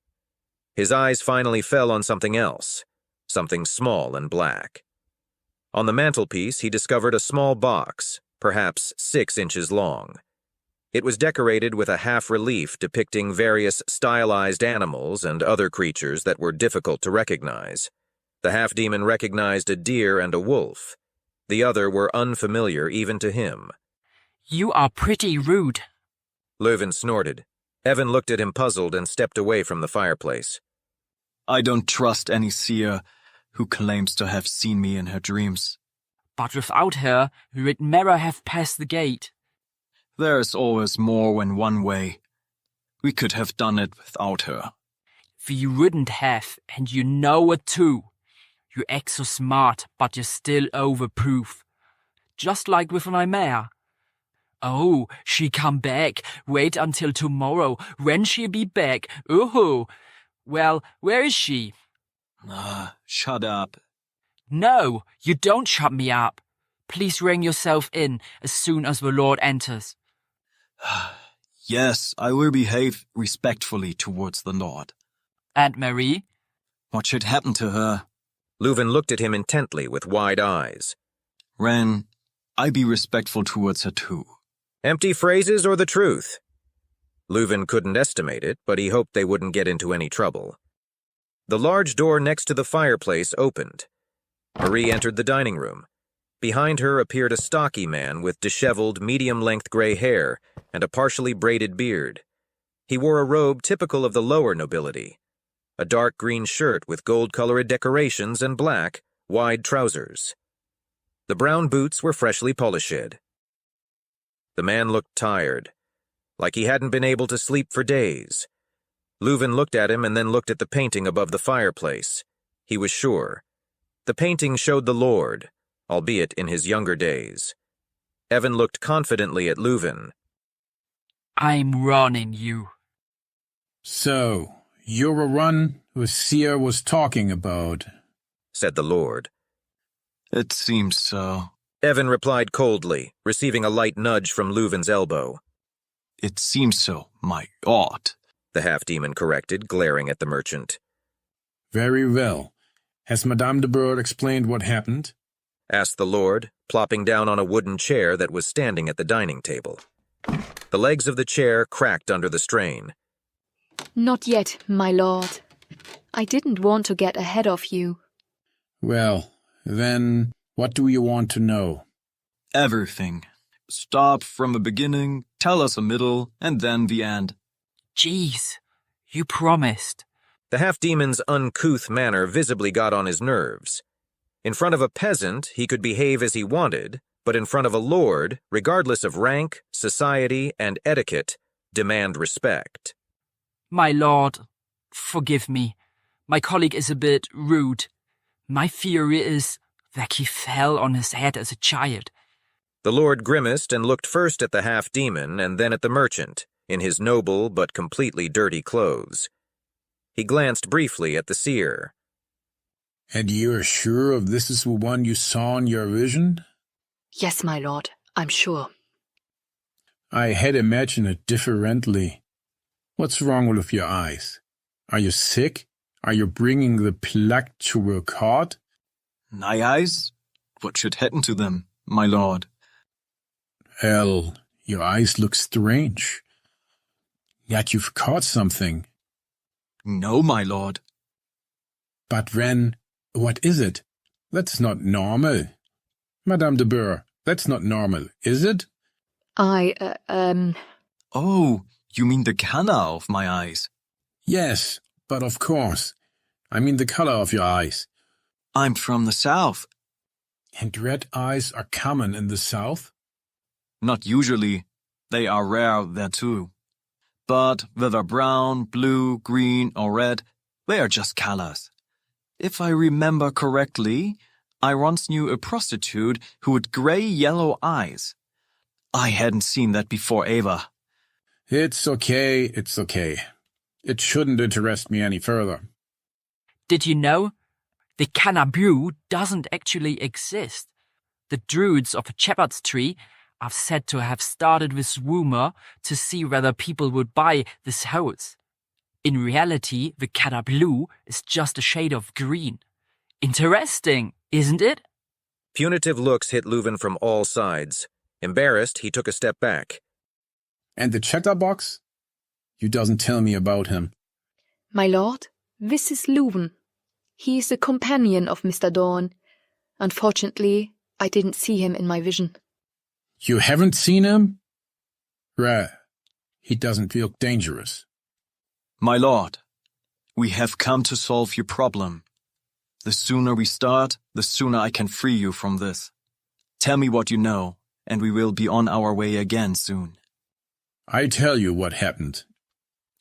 His eyes finally fell on something else, something small and black. On the mantelpiece, he discovered a small box, perhaps 6 inches long. It was decorated with a half-relief depicting various stylized animals and other creatures that were difficult to recognize. The half-demon recognized a deer and a wolf. The other were unfamiliar even to him. You are pretty rude. Leuven snorted. Evan looked at him puzzled and stepped away from the fireplace. I don't trust any seer who claims to have seen me in her dreams. But without her, we'd never have passed the gate. There's always more when one way. We could have done it without her. We wouldn't have, and you know it too. You act so smart, but you're still overproof. Just like with my mare. Oh, she come back. Wait until tomorrow. When she'll be back? Oh, well, where is she? Shut up. No, you don't shut me up. Please ring yourself in as soon as the Lord enters. Yes, I will behave respectfully towards the Lord. And Marie? What should happen to her? Leuven looked at him intently with wide eyes. Ren, I be respectful towards her too. Empty phrases or the truth? Leuven couldn't estimate it, but he hoped they wouldn't get into any trouble. The large door next to the fireplace opened. Marie entered the dining room. Behind her appeared a stocky man with disheveled, medium-length gray hair and a partially braided beard. He wore a robe typical of the lower nobility, a dark green shirt with gold-colored decorations and black, wide trousers. The brown boots were freshly polished. The man looked tired, like he hadn't been able to sleep for days. Leuven looked at him and then looked at the painting above the fireplace. He was sure. The painting showed the Lord, albeit in his younger days. Evan looked confidently at Leuven. I'm running you. So, you're a run who Seer was talking about. said the Lord. It seems so. Evan replied coldly, receiving a light nudge from Leuven's elbow. It seems so, my God, the half-demon corrected, glaring at the merchant. Very well. Has Madame de Bourg explained what happened? Asked the Lord, plopping down on a wooden chair that was standing at the dining table. The legs of the chair cracked under the strain. Not yet, my lord. I didn't want to get ahead of you. Well, then, what do you want to know? Everything. Start from the beginning, tell us a middle, and then the end. Jeez, you promised. The half-demon's uncouth manner visibly got on his nerves. In front of a peasant, he could behave as he wanted, but in front of a lord, regardless of rank, society, and etiquette, demand respect. My lord, forgive me. My colleague is a bit rude. My theory is that he fell on his head as a child. The lord grimaced and looked first at the half-demon and then at the merchant, in his noble but completely dirty clothes. He glanced briefly at the seer. And you are sure of this is the one you saw in your vision? Yes, my lord, I'm sure. I had imagined it differently. What's wrong with your eyes? Are you sick? Are you bringing the plague to a court? My eyes? What should happen to them, my lord? Well, your eyes look strange. Yet you've caught something. No, my lord. But then, what is it? That's not normal. Madame de Bourg, that's not normal, is it? Oh, you mean the color of my eyes? Yes, but of course. I mean the color of your eyes. I'm from the south. And red eyes are common in the south? Not usually. They are rare there too. But whether brown, blue, green, or red, they are just colors. If I remember correctly, I once knew a prostitute who had gray-yellow eyes. I hadn't seen that before ever. It's okay, it's okay. It shouldn't interest me any further. Did you know? The cannabis doesn't actually exist. The druids of a shepherd's tree are said to have started this rumor to see whether people would buy this house. In reality, the cannabis is just a shade of green. Interesting, isn't it? Punitive looks hit Leuven from all sides. Embarrassed, he took a step back. And the chatterbox? You doesn't tell me about him. My lord, this is Leuven. He is a companion of Mr. Dawn. Unfortunately, I didn't see him in my vision. You haven't seen him? Right. He doesn't look dangerous. My lord, we have come to solve your problem. The sooner we start, the sooner I can free you from this. Tell me what you know, and we will be on our way again soon. I tell you what happened.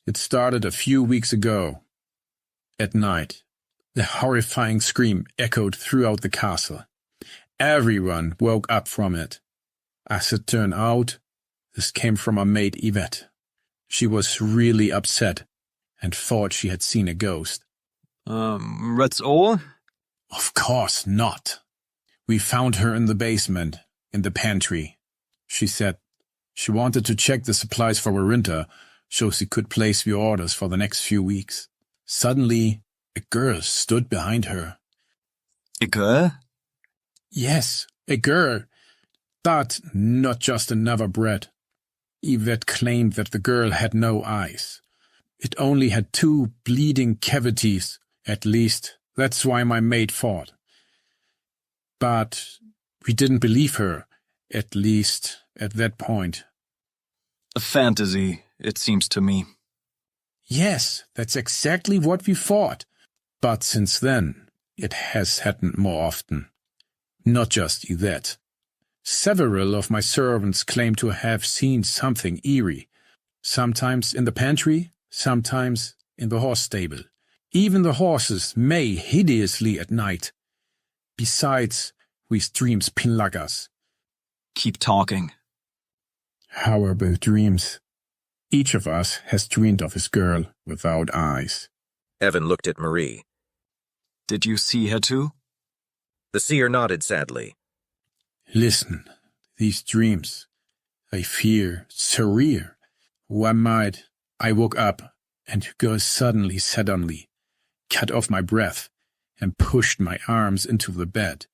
It started a few weeks ago. At night, the horrifying scream echoed throughout the castle. Everyone woke up from it. As it turned out, this came from our maid Yvette. She was really upset and thought she had seen a ghost. That's all? Of course not. We found her in the basement, in the pantry. She said she wanted to check the supplies for winter so she could place the orders for the next few weeks. Suddenly, a girl stood behind her. A girl? Yes, a girl. But not just another brat. Yvette claimed that the girl had no eyes. It only had 2 bleeding cavities, at least. That's why my maid fought. But we didn't believe her, at least at that point. A fantasy, it seems to me. Yes, that's exactly what we thought. But since then, it has happened more often. Not just Yvette. Several of my servants claim to have seen something eerie, sometimes in the pantry, sometimes in the horse stable. Even the horses neigh hideously at night. Besides, these dreams plague us. Keep talking. How about dreams? Each of us has dreamed of his girl without eyes. Evan looked at Marie. Did you see her too? The seer nodded sadly. Listen, these dreams, I fear surreal. One night, I woke up and you girl suddenly, cut off my breath and pushed my arms into the bed.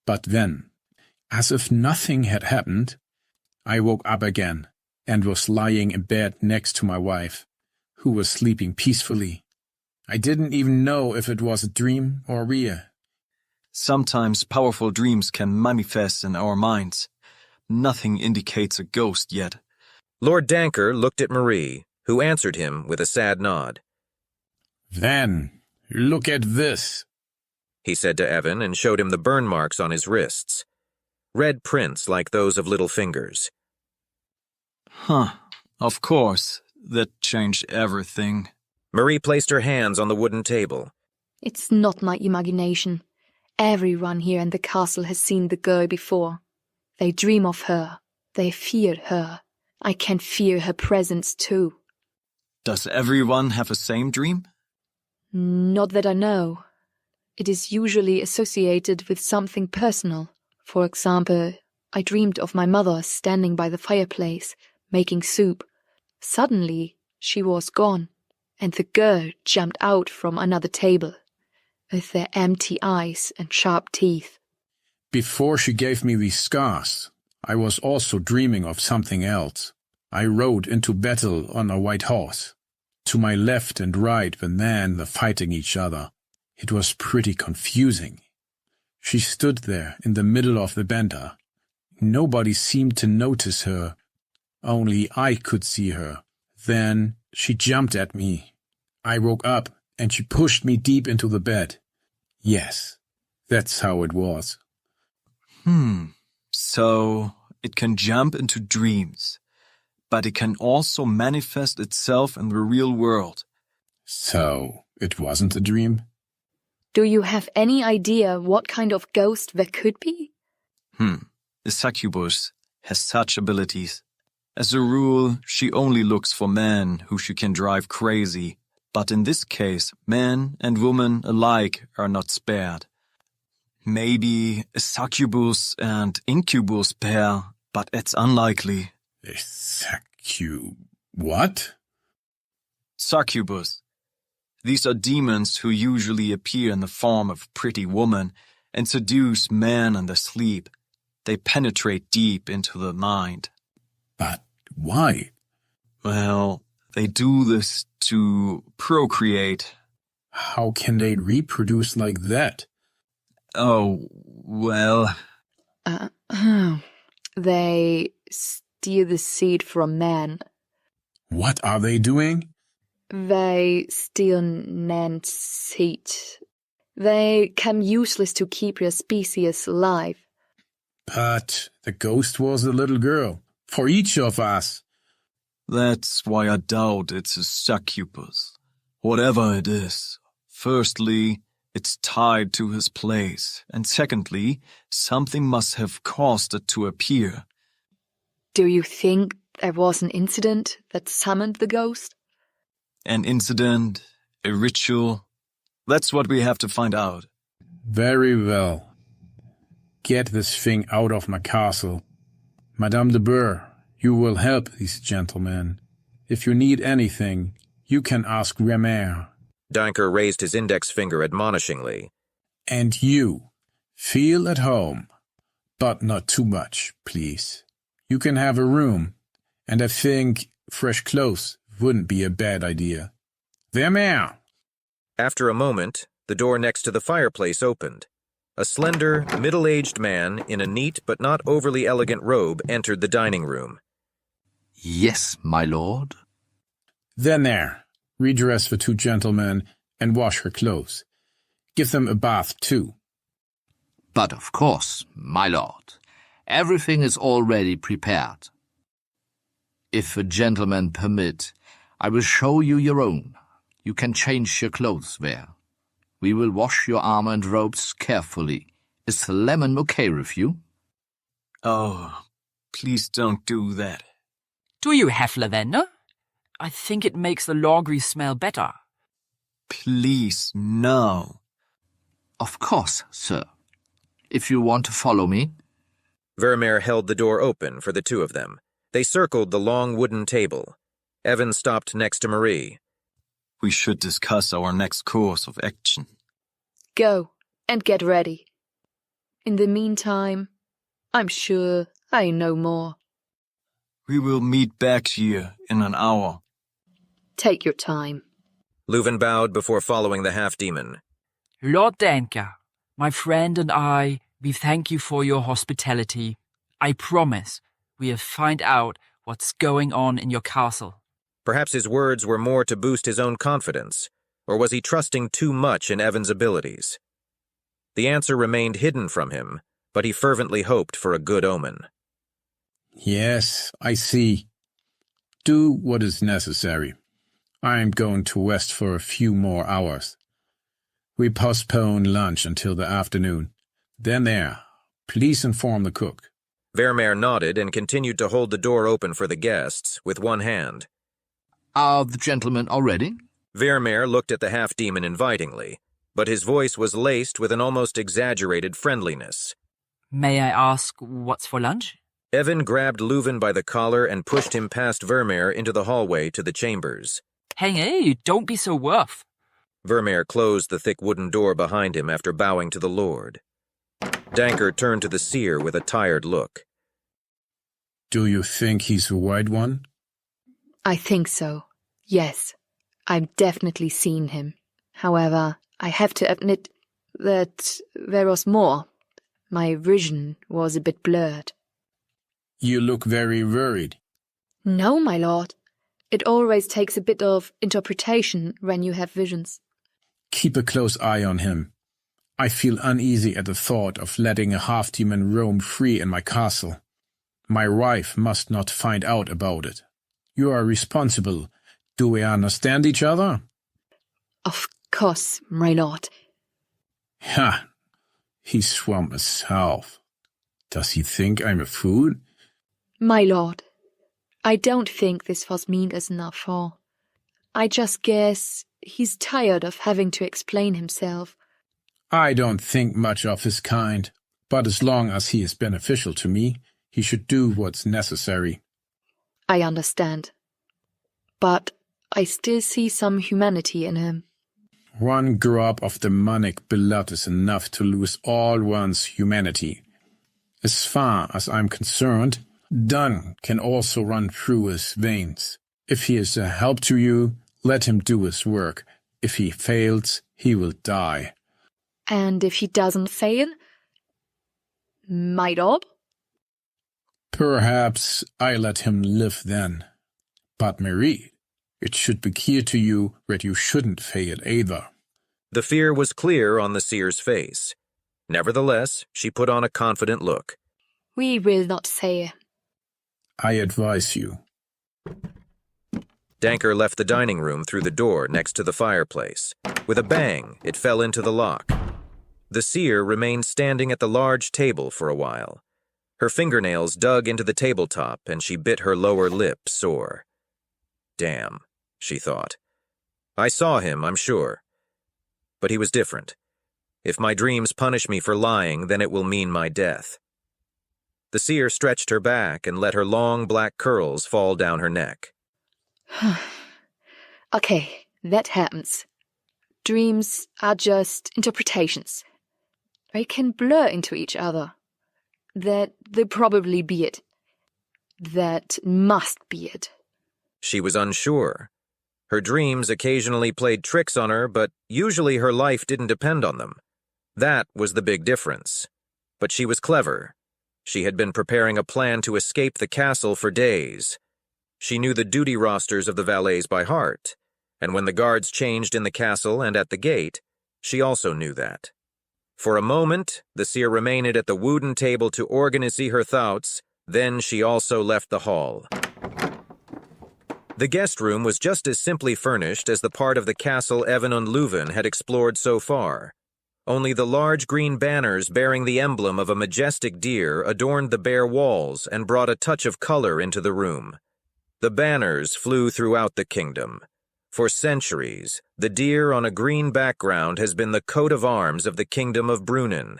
But then, as if nothing had happened, I woke up again and was lying in bed next to my wife, who was sleeping peacefully. I didn't even know if it was a dream or real. Sometimes powerful dreams can manifest in our minds. Nothing indicates a ghost yet. Lord Danker looked at Marie, who answered him with a sad nod. Then, look at this, he said to Evan and showed him the burn marks on his wrists. Red prints like those of little fingers. Huh, of course. That changed everything. Marie placed her hands on the wooden table. It's not my imagination. Everyone here in the castle has seen the girl before. They dream of her. They fear her. I can fear her presence too. Does everyone have the same dream? Not that I know. It is usually associated with something personal. For example, I dreamed of my mother standing by the fireplace, making soup. Suddenly, she was gone, and the girl jumped out from another table, with their empty eyes and sharp teeth. Before she gave me these scars, I was also dreaming of something else. I rode into battle on a white horse. To my left and right were men fighting each other. It was pretty confusing. She stood there in the middle of the banter. Nobody seemed to notice her. Only I could see her. Then she jumped at me. I woke up and she pushed me deep into the bed. Yes, that's how it was. So it can jump into dreams, but it can also manifest itself in the real world. So it wasn't a dream? Do you have any idea what kind of ghost there could be? The succubus has such abilities. As a rule, she only looks for men who she can drive crazy, but in this case, men and women alike are not spared. Maybe a succubus and incubus pair, but it's unlikely. What? Succubus. These are demons who usually appear in the form of pretty women and seduce men in their sleep. They penetrate deep into the mind. But why? Well, they do this to procreate. How can they reproduce like that? Oh, well... They steal the seed from man. What are they doing? They steal man's seed. They come useless to keep your species alive. But the ghost was a little girl. For each of us. That's why I doubt it's a succubus. Whatever it is, firstly, it's tied to his place, and secondly, something must have caused it to appear. Do you think there was an incident that summoned the ghost? An incident, a ritual, that's what we have to find out. Very well. Get this thing out of my castle. Madame de Bourg, you will help these gentlemen. If you need anything, you can ask Remer. Danker raised his index finger admonishingly. And you, feel at home, but not too much, please. You can have a room, and I think fresh clothes wouldn't be a bad idea. Remer! After a moment, the door next to the fireplace opened. A slender, middle-aged man in a neat but not overly elegant robe entered the dining room. Yes, my lord. Then there, redress the two gentlemen and wash her clothes. Give them a bath, too. But of course, my lord. Everything is already prepared. If a gentleman permit, I will show you your own. You can change your clothes there. We will wash your armor and robes carefully. Is the lemon okay with you? Oh, please don't do that. Do you have lavender? I think it makes the laundry smell better. Please, no. Of course, sir. if you want to follow me. Vermeer held the door open for the two of them. They circled the long wooden table. Evan stopped next to Marie. We should discuss our next course of action. Go and get ready. In the meantime, I'm sure I know more. We will meet back here in an hour. Take your time. Leuven bowed before following the half-demon. Lord Danker, my friend and I, we thank you for your hospitality. I promise we'll find out what's going on in your castle. Perhaps his words were more to boost his own confidence, or was he trusting too much in Evan's abilities? The answer remained hidden from him, but he fervently hoped for a good omen. Yes, I see. Do what is necessary. I am going to rest for a few more hours. We postpone lunch until the afternoon. Then there, please inform the cook. Vermeer nodded and continued to hold the door open for the guests with one hand. Are the gentlemen all ready? Vermeer looked at the half-demon invitingly, but his voice was laced with an almost exaggerated friendliness. May I ask what's for lunch? Evan grabbed Leuven by the collar and pushed him past Vermeer into the hallway to the chambers. Hey, don't be so rough. Vermeer closed the thick wooden door behind him after bowing to the Lord. Danker turned to the seer with a tired look. Do you think he's the right one? I think so. Yes, I've definitely seen him. However, I have to admit that there was more. My vision was a bit blurred. You look very worried. No, my lord. It always takes a bit of interpretation when you have visions. Keep a close eye on him. I feel uneasy at the thought of letting a half-demon roam free in my castle. My wife must not find out about it. You are responsible. Do we understand each other? Of course, my lord. Ha! He swam himself. Does he think I'm a fool? My lord, I don't think this was mean as enough for. I just guess he's tired of having to explain himself. I don't think much of his kind, but as long as he is beneficial to me, he should do what's necessary. I understand. But I still see some humanity in him. One drop of demonic blood is enough to lose all one's humanity. As far as I'm concerned, Dunn can also run through his veins. If he is a help to you, let him do his work. If he fails, he will die. And if he doesn't fail? My lord? Perhaps I let him live then. But Marie, it should be clear to you that you shouldn't fail either. The fear was clear on the seer's face. Nevertheless, she put on a confident look. We will not fail. I advise you. Danker left the dining room through the door next to the fireplace. With a bang, it fell into the lock. The seer remained standing at the large table for a while. Her fingernails dug into the tabletop, and she bit her lower lip sore. Damn, she thought. I saw him, I'm sure. But he was different. If my dreams punish me for lying, then it will mean my death. The seer stretched her back and let her long black curls fall down her neck. Okay, that happens. Dreams are just interpretations. They can blur into each other. That they probably be it. That must be it. She was unsure. Her dreams occasionally played tricks on her, but usually her life didn't depend on them. That was the big difference. But she was clever. She had been preparing a plan to escape the castle for days. She knew the duty rosters of the valets by heart, and when the guards changed in the castle and at the gate, she also knew that. For a moment, the seer remained at the wooden table to organize her thoughts, then she also left the hall. The guest room was just as simply furnished as the part of the castle Evan and Leuven had explored so far. Only the large green banners bearing the emblem of a majestic deer adorned the bare walls and brought a touch of color into the room. The banners flew throughout the kingdom. For centuries, the deer on a green background has been the coat of arms of the kingdom of Brunnen.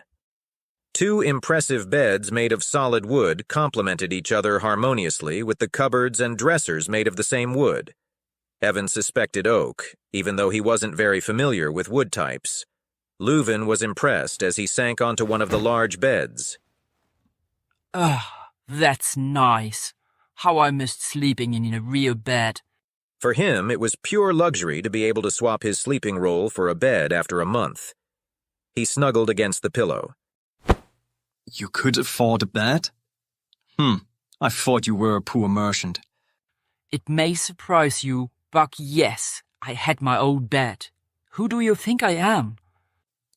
Two impressive beds made of solid wood complemented each other harmoniously with the cupboards and dressers made of the same wood. Evan suspected oak, even though he wasn't very familiar with wood types. Leuven was impressed as he sank onto one of the large beds. That's nice. How I missed sleeping in a real bed. For him, it was pure luxury to be able to swap his sleeping roll for a bed after a month. He snuggled against the pillow. You could afford a bed? I thought you were a poor merchant. It may surprise you, but yes, I had my own bed. Who do you think I am?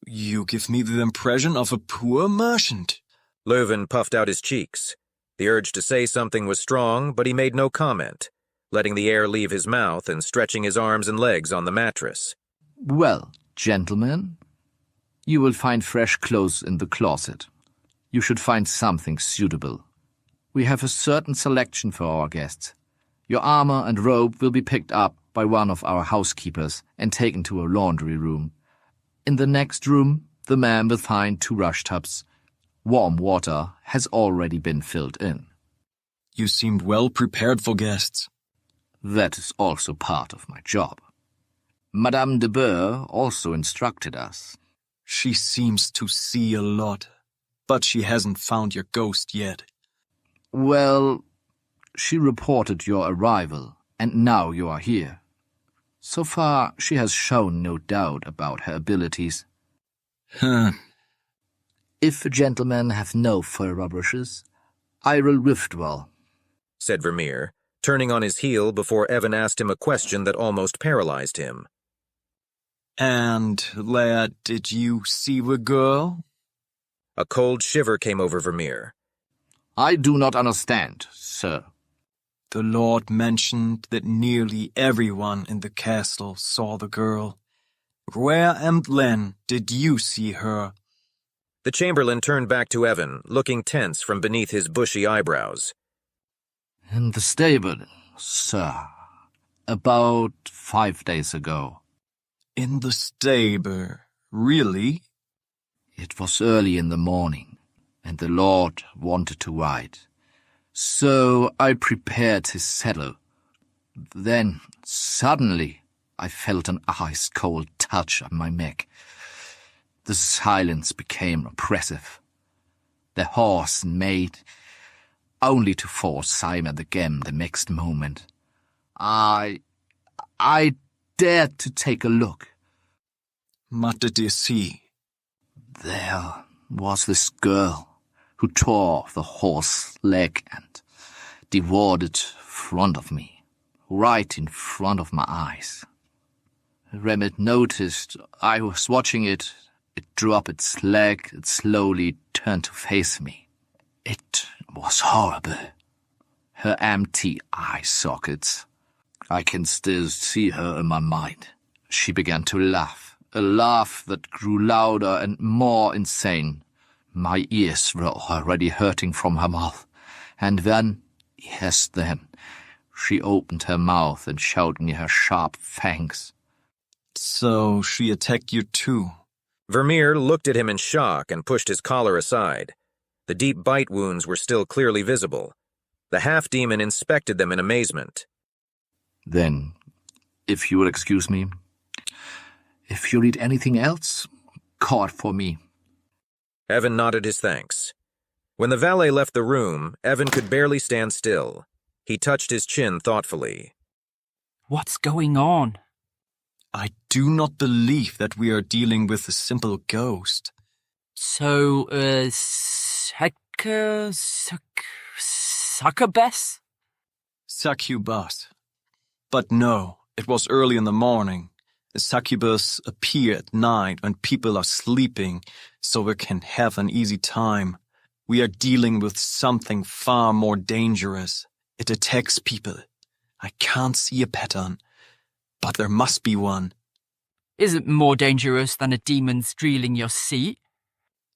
You give me the impression of a poor merchant. Leuven puffed out his cheeks. The urge to say something was strong, but he made no comment, letting the air leave his mouth and stretching his arms and legs on the mattress. Well, gentlemen, you will find fresh clothes in the closet. You should find something suitable. We have a certain selection for our guests. Your armor and robe will be picked up by one of our housekeepers and taken to a laundry room. In the next room, the man will find 2 rush tubs. Warm water has already been filled in. You seemed well prepared for guests. That is also part of my job. Madame de Boer also instructed us. She seems to see a lot, but she hasn't found your ghost yet. Well, she reported your arrival, and now you are here. So far, she has shown no doubt about her abilities. If the gentlemen have no further wishes, I will withdraw, said Vermeer, turning on his heel before Evan asked him a question that almost paralyzed him. And, lad, did you see the girl? A cold shiver came over Vermeer. I do not understand, sir. The Lord mentioned that nearly everyone in the castle saw the girl. Where and when did you see her? The chamberlain turned back to Evan, looking tense from beneath his bushy eyebrows. In the stable, sir. About 5 days ago. In the stable? Really? It was early in the morning, and the Lord wanted to ride. So I prepared his saddle. Then, suddenly, I felt an ice-cold touch on my neck. The silence became oppressive. The horse neighed, only to fall silent again the next moment. I dared to take a look. What did you see? There was this girl who tore the horse's leg and devoured it in front of me, right in front of my eyes. When it noticed I was watching it, it dropped its leg and slowly turned to face me. It was horrible. Her empty eye sockets. I can still see her in my mind. She began to laugh, a laugh that grew louder and more insane. My ears were already hurting from her mouth. And then, yes then, she opened her mouth and showed me her sharp fangs. So she attacked you too? Vermeer looked at him in shock and pushed his collar aside. The deep bite wounds were still clearly visible. The half-demon inspected them in amazement. Then, if you will excuse me, if you need anything else, call for me. Evan nodded his thanks. When the valet left the room, Evan could barely stand still. He touched his chin thoughtfully. What's going on? I do not believe that we are dealing with a simple ghost. So, succubus? Succubus. But no, it was early in the morning. A succubus appear at night when people are sleeping, so we can have an easy time. We are dealing with something far more dangerous. It attacks people. I can't see a pattern, but there must be one. Is it more dangerous than a demon stealing your seat?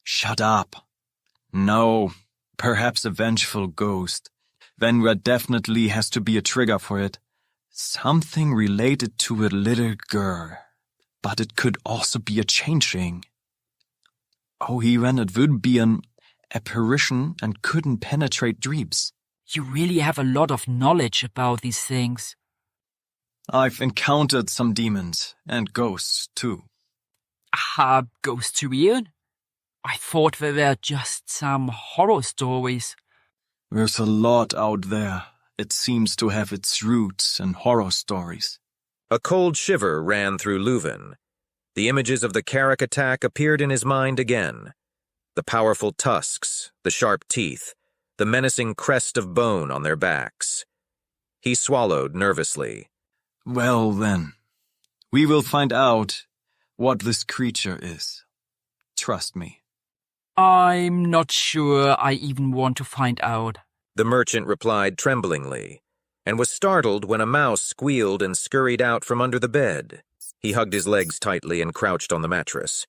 Shut up. No, perhaps a vengeful ghost. Then there definitely has to be a trigger for it. Something related to a little girl. But it could also be a changeling. Oh, even it would be an apparition and couldn't penetrate dreams. You really have a lot of knowledge about these things. I've encountered some demons and ghosts too. Are ghosts real? I thought they were just some horror stories. There's a lot out there. It seems to have its roots in horror stories. A cold shiver ran through Leuven. The images of the Carrick attack appeared in his mind again. The powerful tusks, the sharp teeth, the menacing crest of bone on their backs. He swallowed nervously. Well then, we will find out what this creature is. Trust me. I'm not sure I even want to find out. The merchant replied tremblingly, and was startled when a mouse squealed and scurried out from under the bed. He hugged his legs tightly and crouched on the mattress.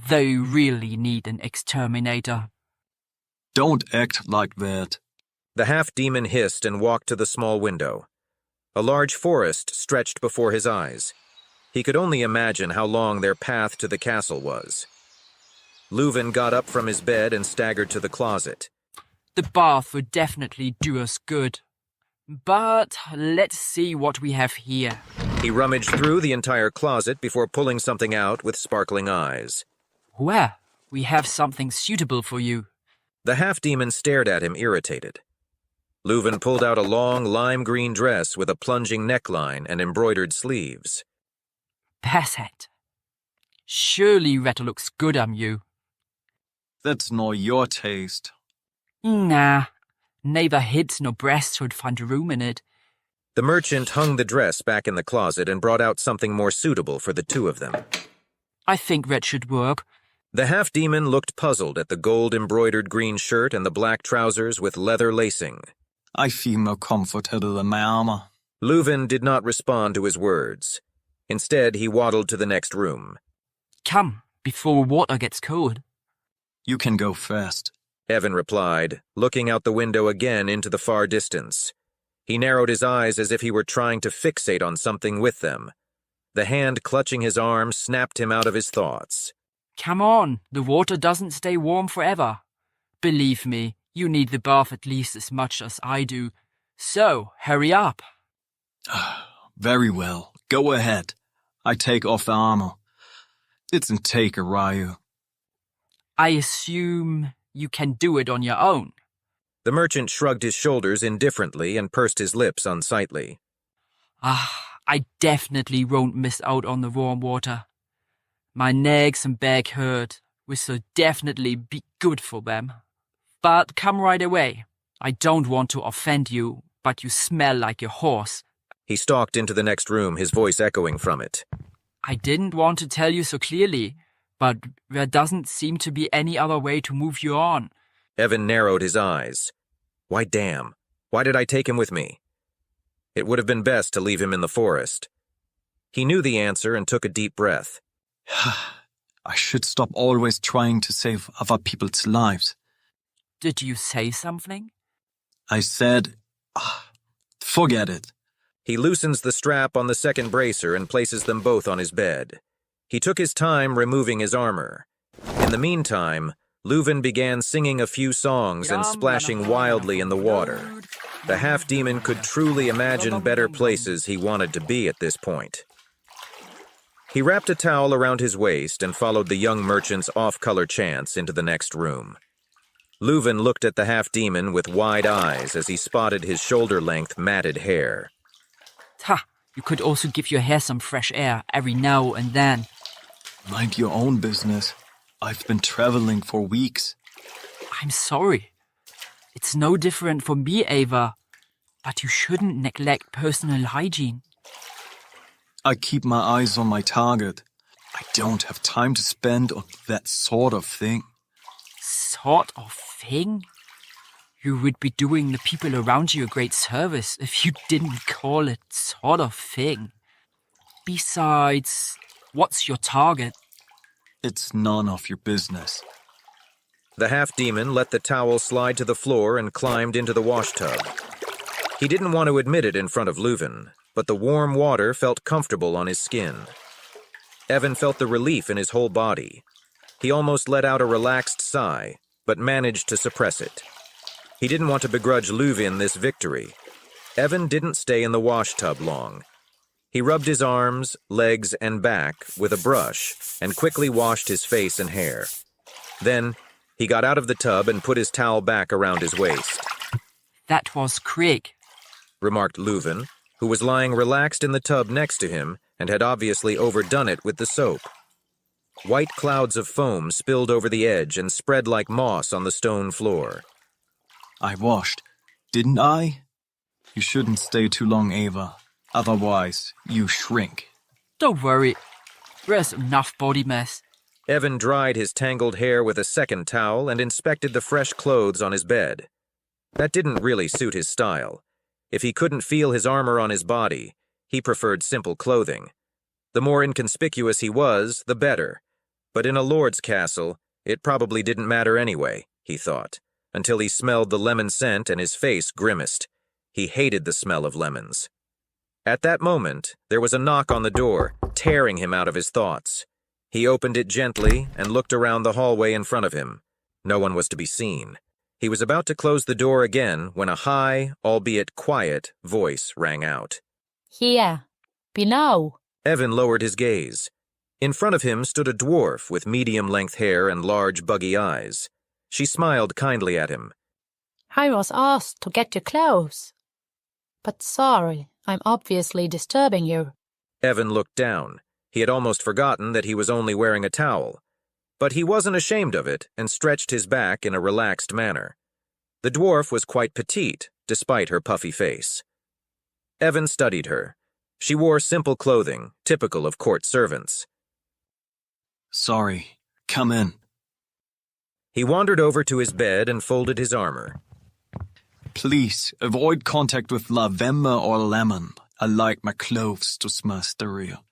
They really need an exterminator. Don't act like that. The half-demon hissed and walked to the small window. A large forest stretched before his eyes. He could only imagine how long their path to the castle was. Leuven got up from his bed and staggered to the closet. The bath would definitely do us good. But let's see what we have here. He rummaged through the entire closet before pulling something out with sparkling eyes. Well, we have something suitable for you. The half-demon stared at him, irritated. Leuven pulled out a long lime-green dress with a plunging neckline and embroidered sleeves. Bassett. Surely that looks good on you. That's not your taste. Nah, neither hips nor breasts would find room in it. The merchant hung the dress back in the closet and brought out something more suitable for the two of them. I think that should work. The half-demon looked puzzled at the gold-embroidered green shirt and the black trousers with leather lacing. I feel more comfortable in my armor. Leuven did not respond to his words. Instead, he waddled to the next room. Come, before water gets cold. You can go first. Evan replied, looking out the window again into the far distance. He narrowed his eyes as if he were trying to fixate on something with them. The hand clutching his arm snapped him out of his thoughts. Come on, the water doesn't stay warm forever. Believe me, you need the bath at least as much as I do. So, hurry up. Very well. Go ahead. I take off the armor. Didn't take a while. I assume you can do it on your own. The merchant shrugged his shoulders indifferently and pursed his lips unsightly. I definitely won't miss out on the warm water. My legs and back hurt, which will definitely be good for them. But come right away. I don't want to offend you, but you smell like a horse. He stalked into the next room, his voice echoing from it. I didn't want to tell you so clearly, but there doesn't seem to be any other way to move you on. Evan narrowed his eyes. Why damn, why did I take him with me? It would have been best to leave him in the forest. He knew the answer and took a deep breath. I should stop always trying to save other people's lives. Did you say something? I said, forget it. He loosens the strap on the second bracer and places them both on his bed. He took his time removing his armor. In the meantime, Leuven began singing a few songs and splashing wildly in the water. The half-demon could truly imagine better places he wanted to be at this point. He wrapped a towel around his waist and followed the young merchant's off-color chants into the next room. Leuven looked at the half-demon with wide eyes as he spotted his shoulder-length matted hair. Ha! You could also give your hair some fresh air every now and then. Mind your own business. I've been traveling for weeks. I'm sorry. It's no different for me, Ava. But you shouldn't neglect personal hygiene. I keep my eyes on my target. I don't have time to spend on that sort of thing. Sort of thing? You would be doing the people around you a great service if you didn't call it sort of thing. Besides, what's your target? It's none of your business. The half-demon let the towel slide to the floor and climbed into the washtub. He didn't want to admit it in front of Leuven, but the warm water felt comfortable on his skin. Evan felt the relief in his whole body. He almost let out a relaxed sigh, but managed to suppress it. He didn't want to begrudge Luvin this victory. Evan didn't stay in the wash tub long. He rubbed his arms, legs, and back with a brush and quickly washed his face and hair. Then, he got out of the tub and put his towel back around his waist. That was Craig, remarked Leuven, who was lying relaxed in the tub next to him and had obviously overdone it with the soap. White clouds of foam spilled over the edge and spread like moss on the stone floor. I washed, didn't I? You shouldn't stay too long, Ava. Otherwise, you shrink. Don't worry. There's enough body mess. Evan dried his tangled hair with a second towel and inspected the fresh clothes on his bed. That didn't really suit his style. If he couldn't feel his armor on his body, he preferred simple clothing. The more inconspicuous he was, the better. But in a lord's castle, it probably didn't matter anyway, he thought, until he smelled the lemon scent and his face grimaced. He hated the smell of lemons. At that moment, there was a knock on the door, tearing him out of his thoughts. He opened it gently and looked around the hallway in front of him. No one was to be seen. He was about to close the door again when a high, albeit quiet, voice rang out. Here, below. Evan lowered his gaze. In front of him stood a dwarf with medium-length hair and large, buggy eyes. She smiled kindly at him. I was asked to get you clothes. But sorry, I'm obviously disturbing you. Evan looked down. He had almost forgotten that he was only wearing a towel. But he wasn't ashamed of it and stretched his back in a relaxed manner. The dwarf was quite petite, despite her puffy face. Evan studied her. She wore simple clothing, typical of court servants. Sorry, come in. He wandered over to his bed and folded his armor. Please, avoid contact with lavender or lemon. I like my clothes to smell sterile.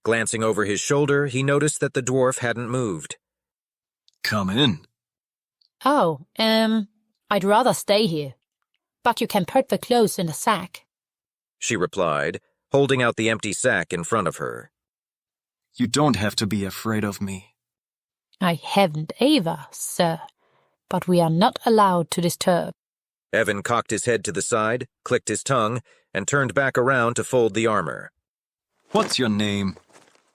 Glancing over his shoulder, he noticed that the dwarf hadn't moved. Come in. Oh, I'd rather stay here. But you can put the clothes in a sack. She replied, holding out the empty sack in front of her. You don't have to be afraid of me. I haven't either, sir. But we are not allowed to disturb. Evan cocked his head to the side, clicked his tongue, and turned back around to fold the armor. What's your name?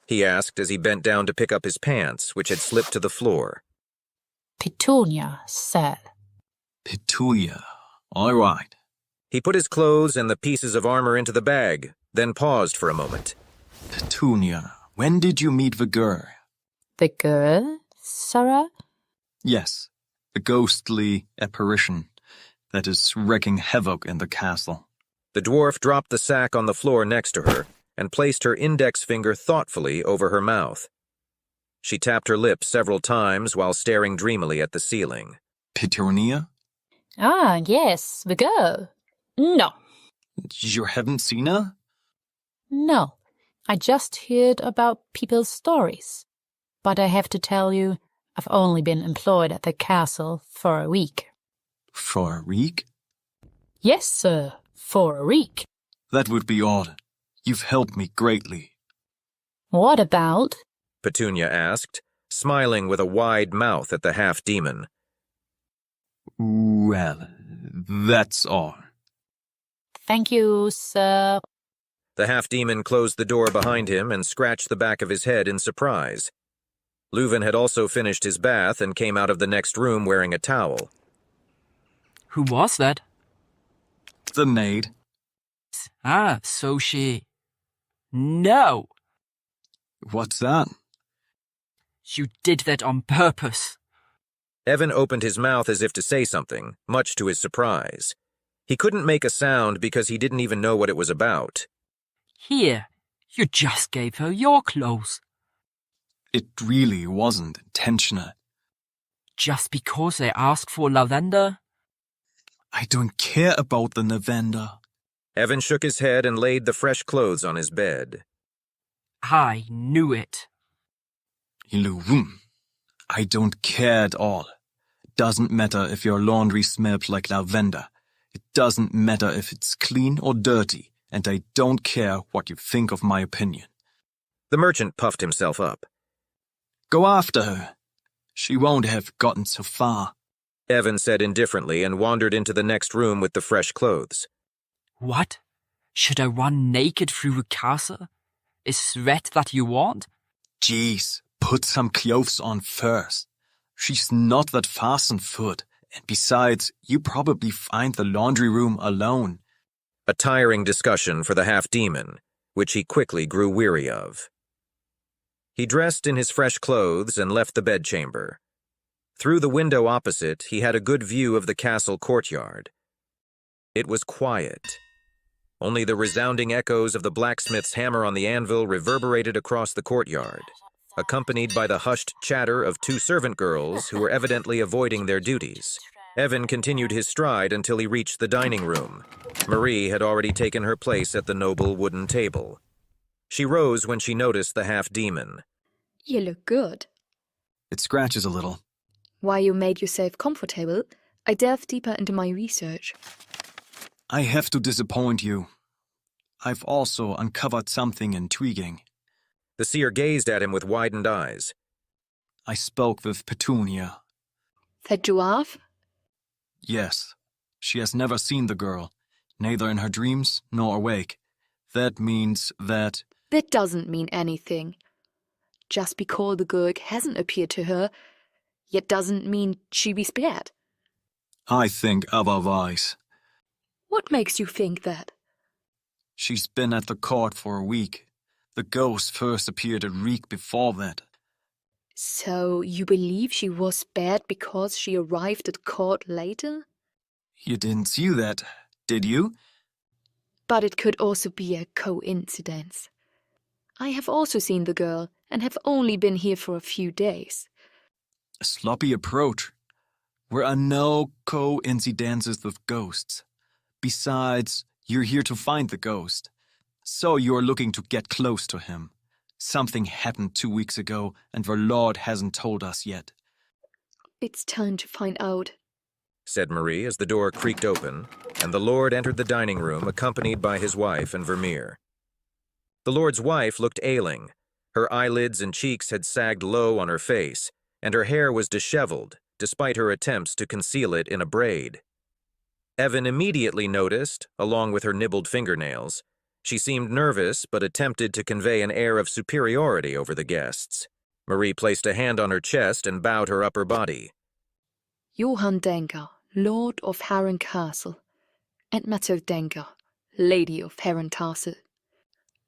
He asked as he bent down to pick up his pants, which had slipped to the floor. Petunia, sir. Petunia. All right. He put his clothes and the pieces of armor into the bag, then paused for a moment. Petunia, when did you meet the girl? The girl, sir? Yes, the ghostly apparition that is wreaking havoc in the castle. The dwarf dropped the sack on the floor next to her and placed her index finger thoughtfully over her mouth. She tapped her lips several times while staring dreamily at the ceiling. Petunia? Ah, yes, the girl. No. You haven't seen her? No. I just heard about people's stories. But I have to tell you, I've only been employed at the castle for a week. For a week? Yes, sir, for a week. That would be odd. You've helped me greatly. What about? Petunia asked, smiling with a wide mouth at the half-demon. Well, that's all. Thank you, sir. The half-demon closed the door behind him and scratched the back of his head in surprise. Leuven had also finished his bath and came out of the next room wearing a towel. Who was that? The maid. Ah, so she... No! What's that? You did that on purpose. Evan opened his mouth as if to say something, much to his surprise. He couldn't make a sound because he didn't even know what it was about. Here, you just gave her your clothes. It really wasn't intentional. Just because they asked for lavender? I don't care about the lavender. Evan shook his head and laid the fresh clothes on his bed. I knew it. Leuven, I don't care at all. It doesn't matter if your laundry smells like lavender. It doesn't matter if it's clean or dirty, and I don't care what you think of my opinion. The merchant puffed himself up. Go after her. She won't have gotten so far. Evan said indifferently and wandered into the next room with the fresh clothes. What? Should I run naked through a castle? Is that what you want? Jeez, put some clothes on first. She's not that fast on foot, and besides, you probably find the laundry room alone. A tiring discussion for the half-demon, which he quickly grew weary of. He dressed in his fresh clothes and left the bedchamber. Through the window opposite, he had a good view of the castle courtyard. It was quiet. Only the resounding echoes of the blacksmith's hammer on the anvil reverberated across the courtyard, accompanied by the hushed chatter of two servant girls who were evidently avoiding their duties. Evan continued his stride until he reached the dining room. Marie had already taken her place at the noble wooden table. She rose when she noticed the half-demon. You look good. It scratches a little. While you made yourself comfortable, I delved deeper into my research. I have to disappoint you. I've also uncovered something intriguing. The seer gazed at him with widened eyes. I spoke with Petunia. That dwarf? Yes. She has never seen the girl, neither in her dreams nor awake. That means that... That doesn't mean anything. Just because the girl hasn't appeared to her, yet doesn't mean she be spared. I think otherwise. What makes you think that? She's been at the court for a week. The ghost first appeared a week before that. So you believe she was spared because she arrived at court later? You didn't see that, did you? But it could also be a coincidence. I have also seen the girl and have only been here for a few days. A sloppy approach. There are no coincidences with ghosts. Besides, you're here to find the ghost. So you're looking to get close to him. Something happened 2 weeks ago, and the Lord hasn't told us yet. It's time to find out, said Marie as the door creaked open, and the Lord entered the dining room accompanied by his wife and Vermeer. The Lord's wife looked ailing. Her eyelids and cheeks had sagged low on her face, and her hair was disheveled, despite her attempts to conceal it in a braid. Evan immediately noticed, along with her nibbled fingernails, she seemed nervous but attempted to convey an air of superiority over the guests. Marie placed a hand on her chest and bowed her upper body. Johann Denker, Lord of Heron Castle, and Mathilde Denker, Lady of Heron Castle.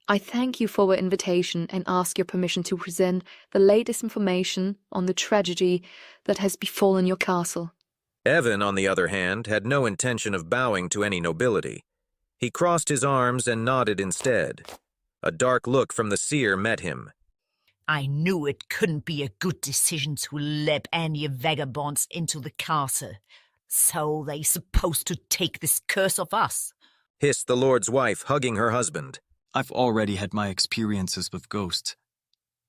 I thank you for your invitation and ask your permission to present the latest information on the tragedy that has befallen your castle. Evan, on the other hand, had no intention of bowing to any nobility. He crossed his arms and nodded instead. A dark look from the seer met him. I knew it couldn't be a good decision to let any vagabonds into the castle. So they supposed to take this curse of us, hissed the Lord's wife, hugging her husband. I've already had my experiences with ghosts.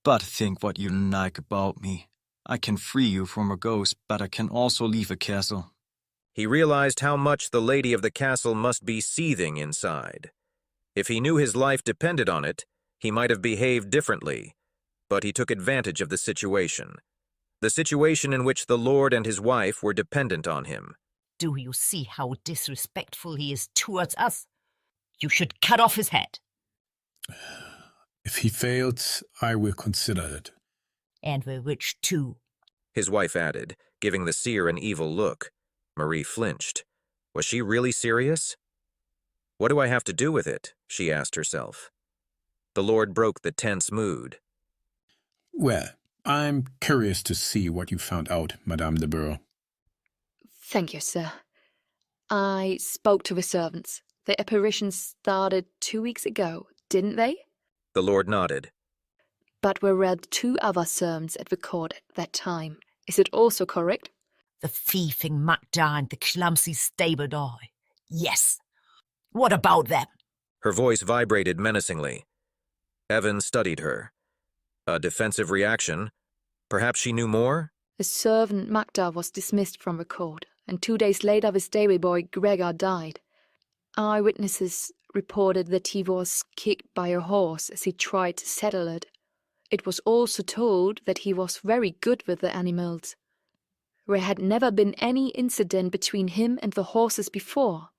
But think what you like about me. I can free you from a ghost, but I can also leave a castle. He realized how much the lady of the castle must be seething inside. If he knew his life depended on it, he might have behaved differently. But he took advantage of the situation in which the Lord and his wife were dependent on him. Do you see how disrespectful he is towards us? You should cut off his head. If he fails, I will consider it. And we're rich too, his wife added, giving the seer an evil look. Marie flinched. Was she really serious? What do I have to do with it? She asked herself. The Lord broke the tense mood. Well, I'm curious to see what you found out, Madame de Bourg. Thank you, sir. I spoke to the servants. The apparition started 2 weeks ago, didn't they? The Lord nodded. But we read 2 other servants at the court at that time. Is it also correct? The thieving Magda and the clumsy stable dog. Yes. What about them? Her voice vibrated menacingly. Evan studied her. A defensive reaction? Perhaps she knew more? The servant Magda was dismissed from the court, and 2 days later the stable boy Gregor died. Eyewitnesses reported that he was kicked by a horse as he tried to settle it. It was also told that he was very good with the animals. There had never been any incident between him and the horses before.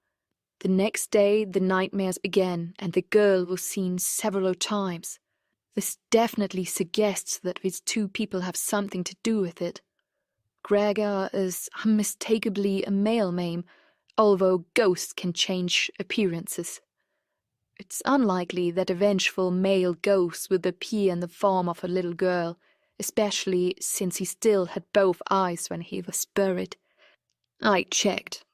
The next day the nightmares began, and the girl was seen several times. This definitely suggests that these two people have something to do with it. Gregor is unmistakably a male name, although ghosts can change appearances. It's unlikely that a vengeful male ghost would appear in the form of a little girl, especially since he still had both eyes when he was buried. I checked.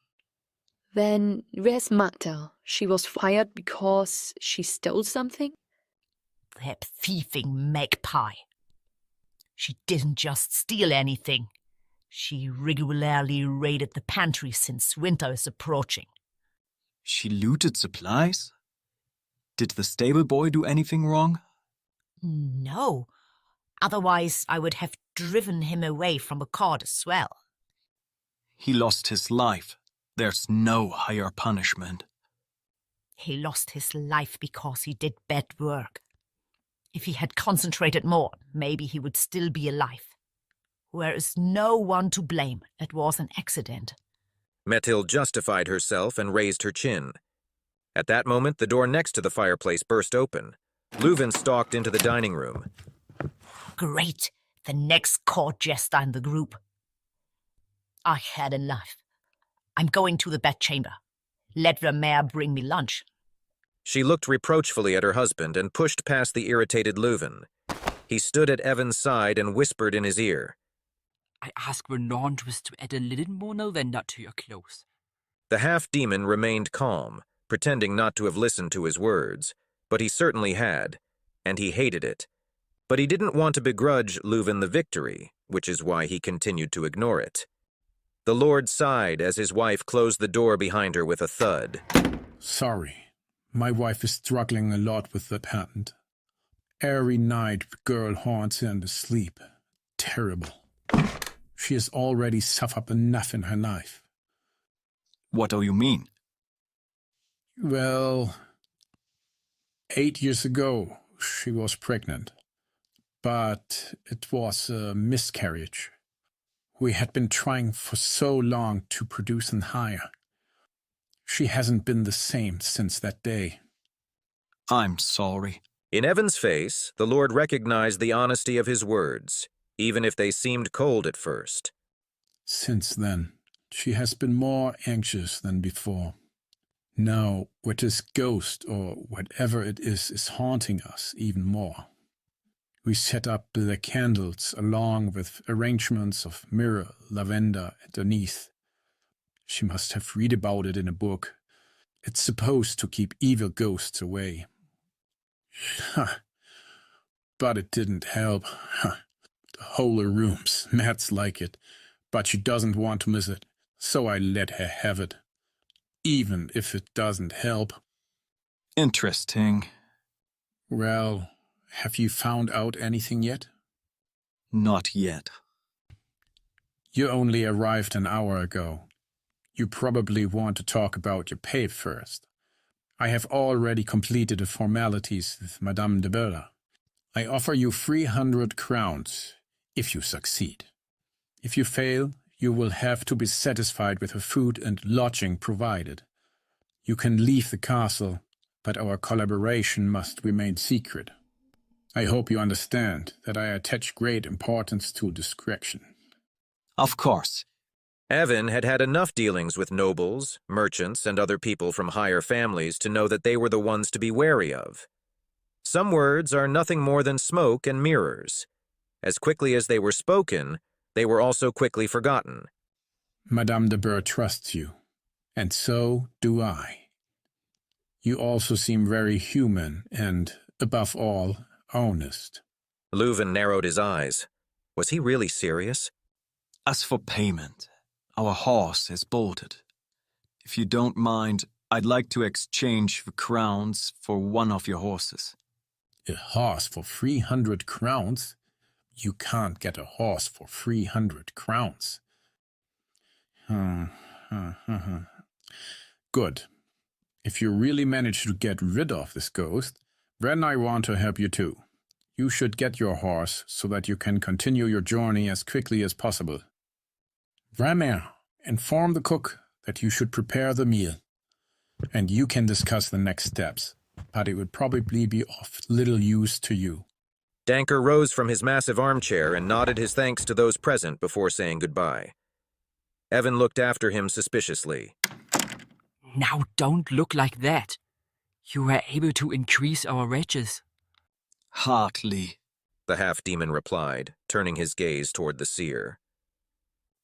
Then where's Magda? She was fired because she stole something? That thieving magpie. She didn't just steal anything. She regularly raided the pantry since winter is approaching. She looted supplies? Did the stable boy do anything wrong? No. Otherwise, I would have driven him away from the court as well. He lost his life. There's no higher punishment. He lost his life because he did bad work. If he had concentrated more, maybe he would still be alive. There is no one to blame. It was an accident. Methil justified herself and raised her chin. At that moment, the door next to the fireplace burst open. Leuven stalked into the dining room. Great. The next court jester in the group. I had enough. I'm going to the bedchamber. Let the mayor bring me lunch. She looked reproachfully at her husband and pushed past the irritated Leuven. He stood at Evan's side and whispered in his ear. I ask Renan to add a little more November to your clothes. The half-demon remained calm, pretending not to have listened to his words, but he certainly had, and he hated it. But he didn't want to begrudge Leuven the victory, which is why he continued to ignore it. The Lord sighed as his wife closed the door behind her with a thud. Sorry, my wife is struggling a lot with the patent. Every night the girl haunts her in the sleep. Terrible. She has already suffered enough in her life. What do you mean? Well, 8 years ago she was pregnant, but it was a miscarriage. We had been trying for so long to produce an hire. She hasn't been the same since that day. I'm sorry. In Evan's face, the Lord recognized the honesty of his words, even if they seemed cold at first. Since then, she has been more anxious than before. Now, what this ghost, or whatever it is haunting us even more. We set up the candles along with arrangements of myrrh, lavender underneath. She must have read about it in a book. It's supposed to keep evil ghosts away. But it didn't help. The whole room smells like it, but she doesn't want to miss it, so I let her have it. Even if it doesn't help. Interesting. Well, have you found out anything yet? Not yet. You only arrived an hour ago. You probably want to talk about your pay first. I have already completed the formalities with Madame de Bella. I offer you 300 crowns if you succeed. If you fail, you will have to be satisfied with the food and lodging provided. You can leave the castle, but our collaboration must remain secret. I hope you understand that I attach great importance to discretion. Of course. Evan had had enough dealings with nobles, merchants, and other people from higher families to know that they were the ones to be wary of. Some words are nothing more than smoke and mirrors. As quickly as they were spoken, they were also quickly forgotten. Madame de Bourgh trusts you, and so do I. You also seem very human and, above all, honest. Leuven narrowed his eyes. Was he really serious? As for payment, our horse has bolted. If you don't mind, I'd like to exchange the crowns for one of your horses. A horse for 300 crowns? You can't get a horse for 300 crowns. Good. If you really manage to get rid of this ghost, then I want to help you too. You should get your horse so that you can continue your journey as quickly as possible. Vramer, inform the cook that you should prepare the meal, and you can discuss the next steps, but it would probably be of little use to you. Danker rose from his massive armchair and nodded his thanks to those present before saying goodbye. Evan looked after him suspiciously. Now don't look like that. You were able to increase our wages. Hardly, The half-demon replied, turning his gaze toward the seer.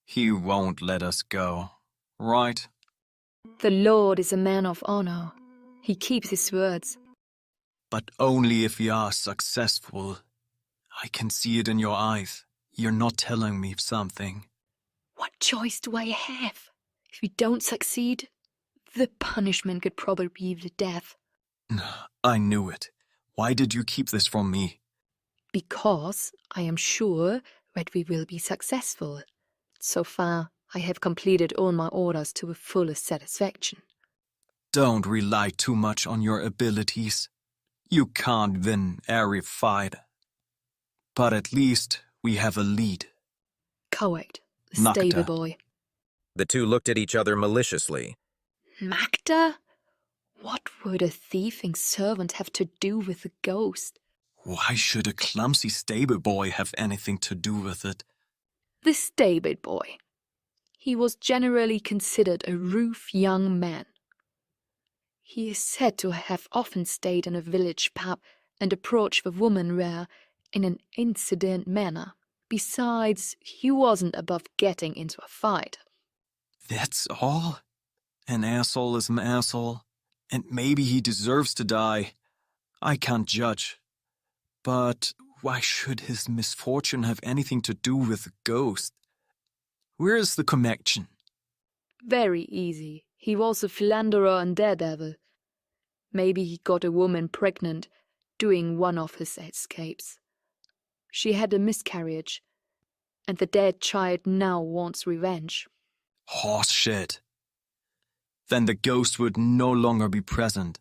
he won't let us go, right? The Lord is a man of honor. He keeps his words. But only if we are successful. I can see it in your eyes. You're not telling me something. What choice do I have? If we don't succeed, the punishment could probably be the death. I knew it. Why did you keep this from me? Because I am sure that we will be successful. So far, I have completed all my orders to the fullest satisfaction. Don't rely too much on your abilities. You can't win every fight. But at least we have a lead. Correct. The Magda. stable boy. The two looked at each other maliciously. Magda? What would a thieving servant have to do with a ghost? Why should a clumsy stable boy have anything to do with it? The stable boy. He was generally considered a rough young man. He is said to have often stayed in a village pub and approached the woman there in an incident manner. Besides, he wasn't above getting into a fight. That's all? An asshole is an asshole, and maybe he deserves to die. I can't judge. But why should his misfortune have anything to do with a ghost? Where is the connection? Very easy. He was a philanderer and daredevil. Maybe he got a woman pregnant doing one of his escapes. She had a miscarriage, and the dead child now wants revenge. Horse shit. Then the ghost would no longer be present.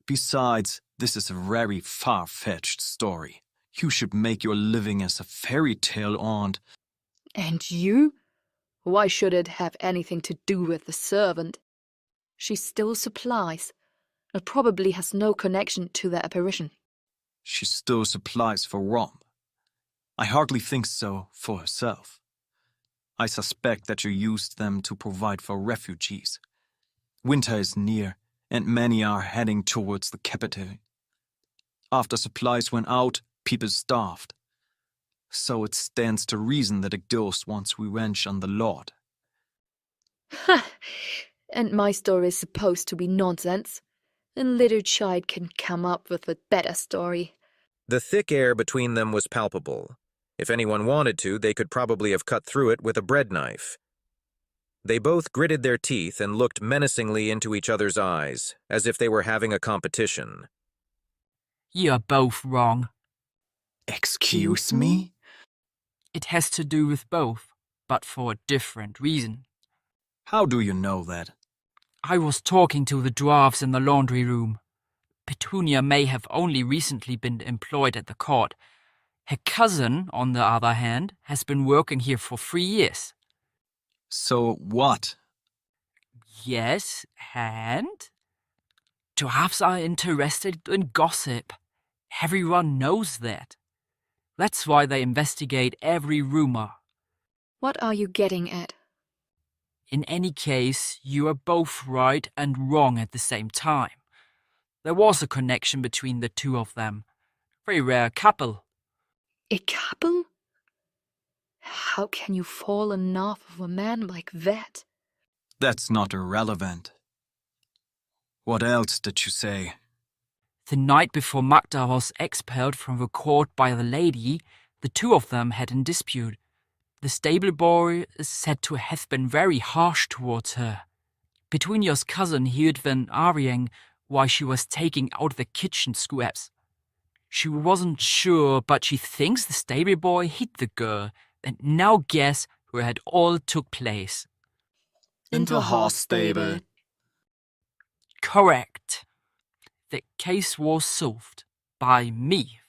Besides, this is a very far-fetched story. You should make your living as a fairy tale aunt. And you? Why should it have anything to do with the servant? She still supplies. It probably has no connection to the apparition. She still supplies for Rom. I hardly think so for herself. I suspect that you used them to provide for refugees. Winter is near, and many are heading towards the capital. After supplies went out, people starved. So it stands to reason that a ghost wants revenge on the Lord. Ha! And my story is supposed to be nonsense. A little child can come up with a better story. The thick air between them was palpable. If anyone wanted to, they could probably have cut through it with a bread knife. They both gritted their teeth and looked menacingly into each other's eyes, as if they were having a competition. You're both wrong. Excuse me? It has to do with both, but for a different reason. How do you know that? I was talking to the dwarves in the laundry room. Petunia may have only recently been employed at the court. Her cousin, on the other hand, has been working here for 3 years. So what? Yes, and? Dwarves are interested in gossip. Everyone knows that. That's why they investigate every rumor. What are you getting at? In any case, you are both right and wrong at the same time. There was a connection between the two of them. Very rare couple. A couple? How can you fall in love with a man like that? That's not irrelevant. What else did you say? The night before Magda was expelled from the court by the lady, the two of them had a dispute. The stable boy is said to have been very harsh towards her. Petunia's cousin heard them arguing why she was taking out the kitchen scraps. She wasn't sure, but she thinks the stable boy hit the girl, and now guess where it all took place. In the horse stable. Correct. The case was solved by me.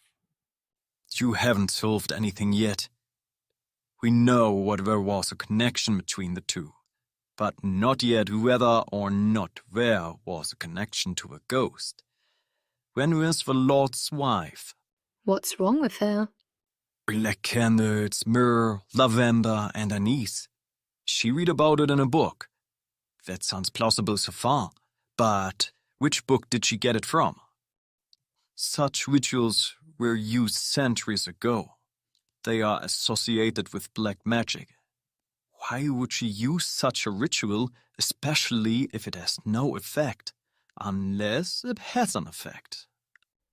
You haven't solved anything yet. We know what there was a connection between the two, but not yet whether or not there was a connection to a ghost. When was the Lord's wife? What's wrong with her? Black candles, myrrh, lavender, and anise. She read about it in a book. That sounds plausible so far, but which book did she get it from? Such rituals were used centuries ago. They are associated with black magic. Why would she use such a ritual, especially if it has no effect, unless it has an effect?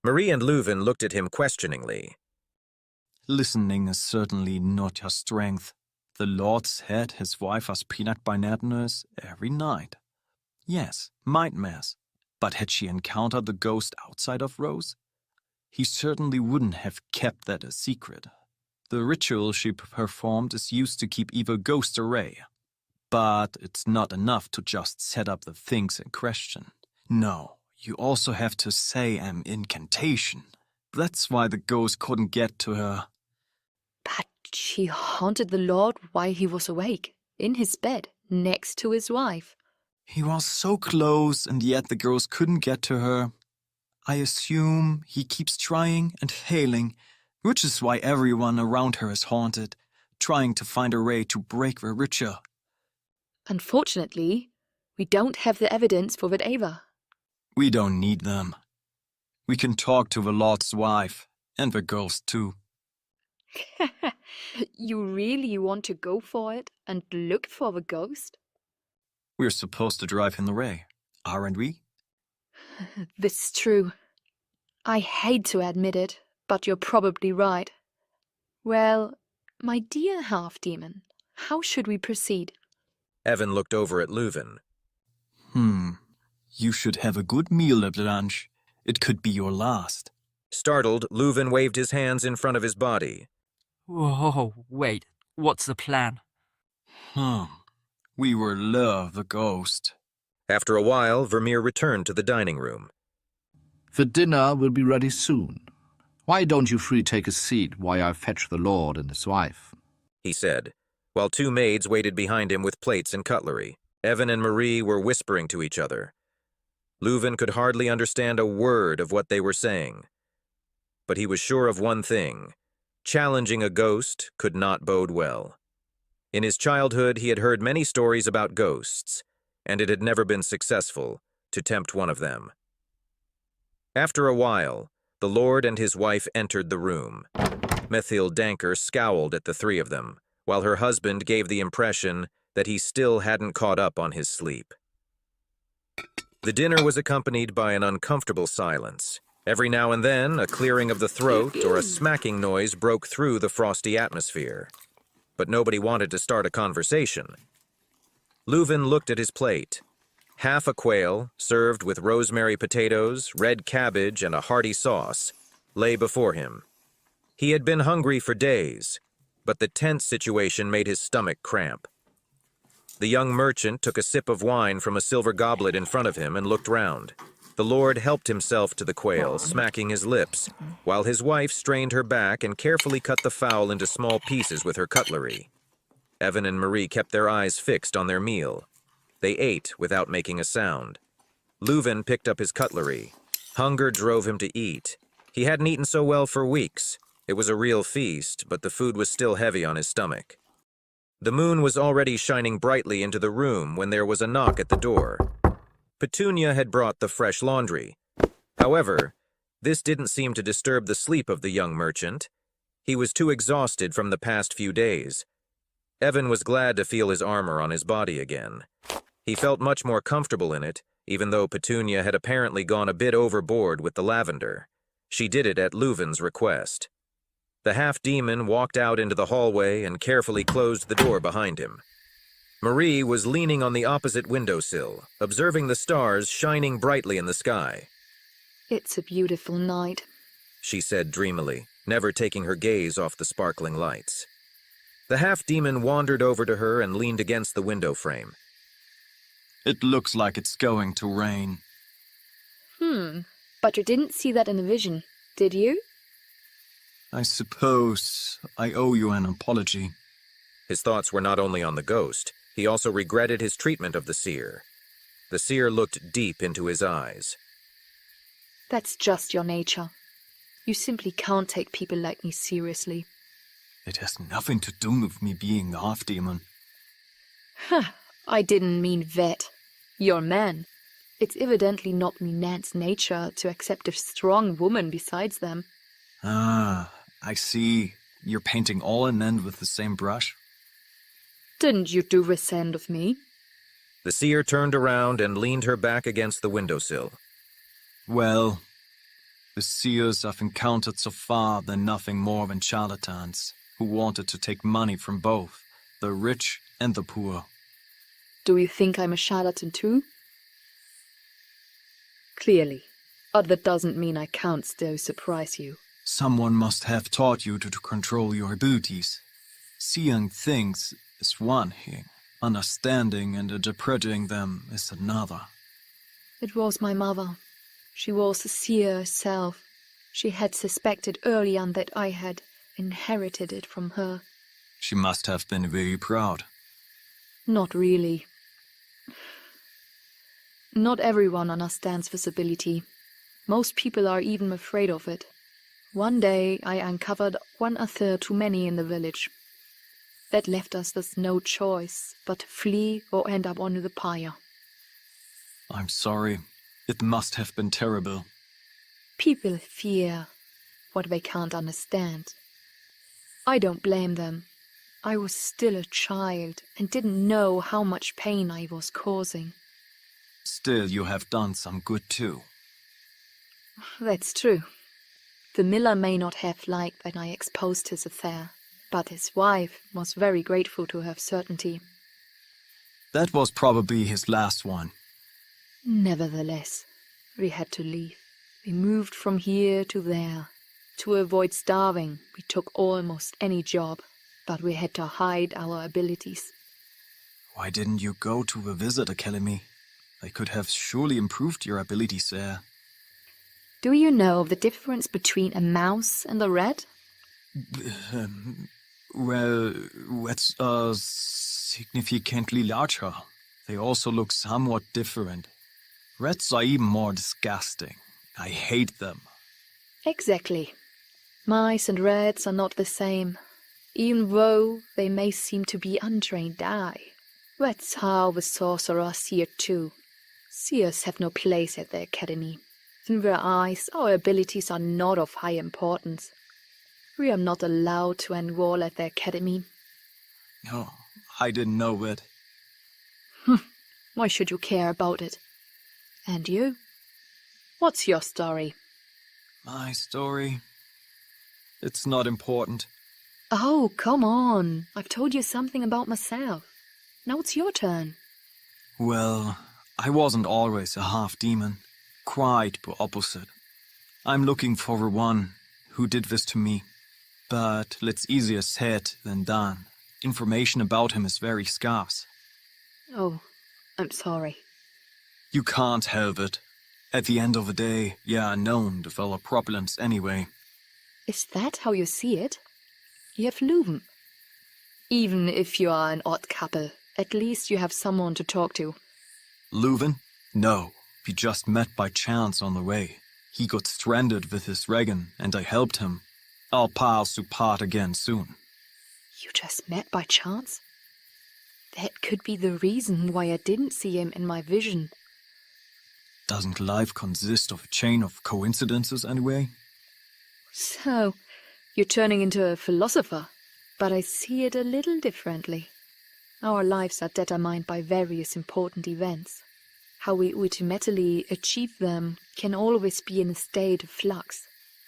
Marie and Leuven looked at him questioningly. Listening is certainly not your strength. The Lord said his wife was peanut by nurse every night. Yes, nightmares. But had she encountered the ghost outside of Rose? He certainly wouldn't have kept that a secret. The ritual she performed is used to keep evil ghosts away. But it's not enough to just set up the things in question. No, you also have to say an incantation. That's why the ghost couldn't get to her. But she haunted the Lord while he was awake, in his bed, next to his wife. He was so close, and yet the ghost couldn't get to her. I assume he keeps trying and failing, which is why everyone around her is haunted, trying to find a way to break the ritual. Unfortunately, we don't have the evidence for that either. We don't need them. We can talk to the Lord's wife, and the ghost too. You really want to go for it and look for the ghost? We're supposed to drive in the rain, aren't we? This is true. I hate to admit it, but you're probably right. Well, my dear half-demon, how should we proceed? Evan looked over at Leuven. You should have a good meal at lunch. It could be your last. Startled, Leuven waved his hands in front of his body. Whoa, wait, what's the plan? We will lure the ghost. After a while, Vermeer returned to the dining room. The dinner will be ready soon. Why don't you three take a seat while I fetch the Lord and his wife? He said, while two maids waited behind him with plates and cutlery. Evan and Marie were whispering to each other. Leuven could hardly understand a word of what they were saying. But he was sure of one thing. Challenging a ghost could not bode well. In his childhood, he had heard many stories about ghosts, and it had never been successful to tempt one of them. After a while, the Lord and his wife entered the room. Methyl Danker scowled at the three of them, while her husband gave the impression that he still hadn't caught up on his sleep. The dinner was accompanied by an uncomfortable silence. Every now and then, a clearing of the throat or a smacking noise broke through the frosty atmosphere. But nobody wanted to start a conversation. Leuven looked at his plate. Half a quail, served with rosemary potatoes, red cabbage, and a hearty sauce, lay before him. He had been hungry for days, but the tense situation made his stomach cramp. The young merchant took a sip of wine from a silver goblet in front of him and looked round. The Lord helped himself to the quail, smacking his lips, while his wife strained her back and carefully cut the fowl into small pieces with her cutlery. Evan and Marie kept their eyes fixed on their meal. They ate without making a sound. Leuven picked up his cutlery. Hunger drove him to eat. He hadn't eaten so well for weeks. It was a real feast, but the food was still heavy on his stomach. The moon was already shining brightly into the room when there was a knock at the door. Petunia had brought the fresh laundry. However, this didn't seem to disturb the sleep of the young merchant. He was too exhausted from the past few days. Evan was glad to feel his armor on his body again. He felt much more comfortable in it, even though Petunia had apparently gone a bit overboard with the lavender. She did it at Leuven's request. The half-demon walked out into the hallway and carefully closed the door behind him. Marie was leaning on the opposite windowsill, observing the stars shining brightly in the sky. It's a beautiful night, she said dreamily, never taking her gaze off the sparkling lights. The half-demon wandered over to her and leaned against the window frame. It looks like it's going to rain. But you didn't see that in a vision, did you? I suppose I owe you an apology. His thoughts were not only on the ghost, he also regretted his treatment of the seer. The seer looked deep into his eyes. That's just your nature. You simply can't take people like me seriously. It has nothing to do with me being the half-demon. I didn't mean that. You're a man. It's evidently not men's nature to accept a strong woman besides them. Ah, I see. You're painting all in end with the same brush? Didn't you do the same of me? The seer turned around and leaned her back against the windowsill. Well, the seers I've encountered so far, they're nothing more than charlatans who wanted to take money from both the rich and the poor. Do you think I'm a charlatan too? Clearly. But that doesn't mean I can't still surprise you. Someone must have taught you to control your abilities. Seeing things is one thing, understanding and interpreting them is another. It was my mother. She was a seer herself. She had suspected early on that I had inherited it from her. She must have been very proud. Not really. Not everyone understands this ability. Most people are even afraid of it. One day I uncovered one affair too many in the village. That left us with no choice but to flee or end up on the pyre. I'm sorry. It must have been terrible. People fear what they can't understand. I don't blame them. I was still a child and didn't know how much pain I was causing. Still, you have done some good too. That's true. The miller may not have liked that I exposed his affair, but his wife was very grateful to have certainty. That was probably his last one. Nevertheless, we had to leave. We moved from here to there. To avoid starving, we took almost any job, but we had to hide our abilities. Why didn't you go to the Wizard Academy? They could have surely improved your abilities there. Do you know the difference between a mouse and a rat? Well, rats are significantly larger. They also look somewhat different. Rats are even more disgusting. I hate them. Exactly. Mice and rats are not the same, even though they may seem to be untrained eye. That's how the sorcerers see it too. Seers have no place at the academy. In their eyes, our abilities are not of high importance. We are not allowed to enroll at the academy. Oh, I didn't know it. Why should you care about it? And you? What's your story? My story? It's not important. Oh, come on. I've told you something about myself. Now it's your turn. Well, I wasn't always a half-demon. Quite the opposite. I'm looking for the one who did this to me. But it's easier said than done. Information about him is very scarce. Oh, I'm sorry. You can't help it. At the end of the day, you are known to develop problems anyway. Is that how you see it? You have Leuven. Even if you are an odd couple, at least you have someone to talk to. Leuven? No, we just met by chance on the way. He got stranded with his dragon, and I helped him. Our paths will part again soon. You just met by chance? That could be the reason why I didn't see him in my vision. Doesn't life consist of a chain of coincidences anyway? So, you're turning into a philosopher, but I see it a little differently. Our lives are determined by various important events. How we ultimately achieve them can always be in a state of flux.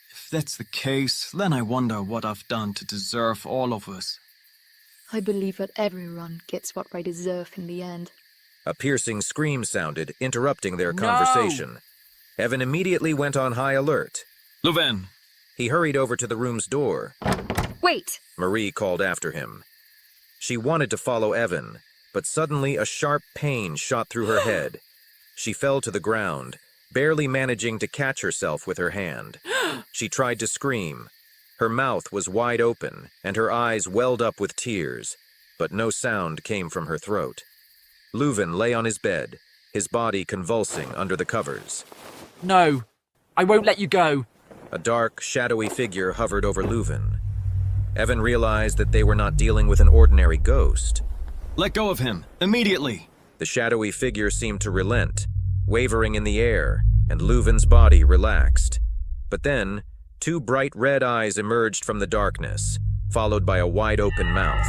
If that's the case, then I wonder what I've done to deserve all of this. I believe that everyone gets what they deserve in the end. A piercing scream sounded, interrupting their conversation. Evan immediately went on high alert. Leuven! He hurried over to the room's door. Wait! Marie called after him. She wanted to follow Evan, but suddenly a sharp pain shot through her head. She fell to the ground, barely managing to catch herself with her hand. She tried to scream. Her mouth was wide open, and her eyes welled up with tears. but no sound came from her throat. Leuven lay on his bed, his body convulsing under the covers. No, I won't let you go. A dark, shadowy figure hovered over Leuven. Evan realized that they were not dealing with an ordinary ghost. Let go of him, immediately! The shadowy figure seemed to relent, wavering in the air, and Leuven's body relaxed. But then, two bright red eyes emerged from the darkness, followed by a wide-open mouth.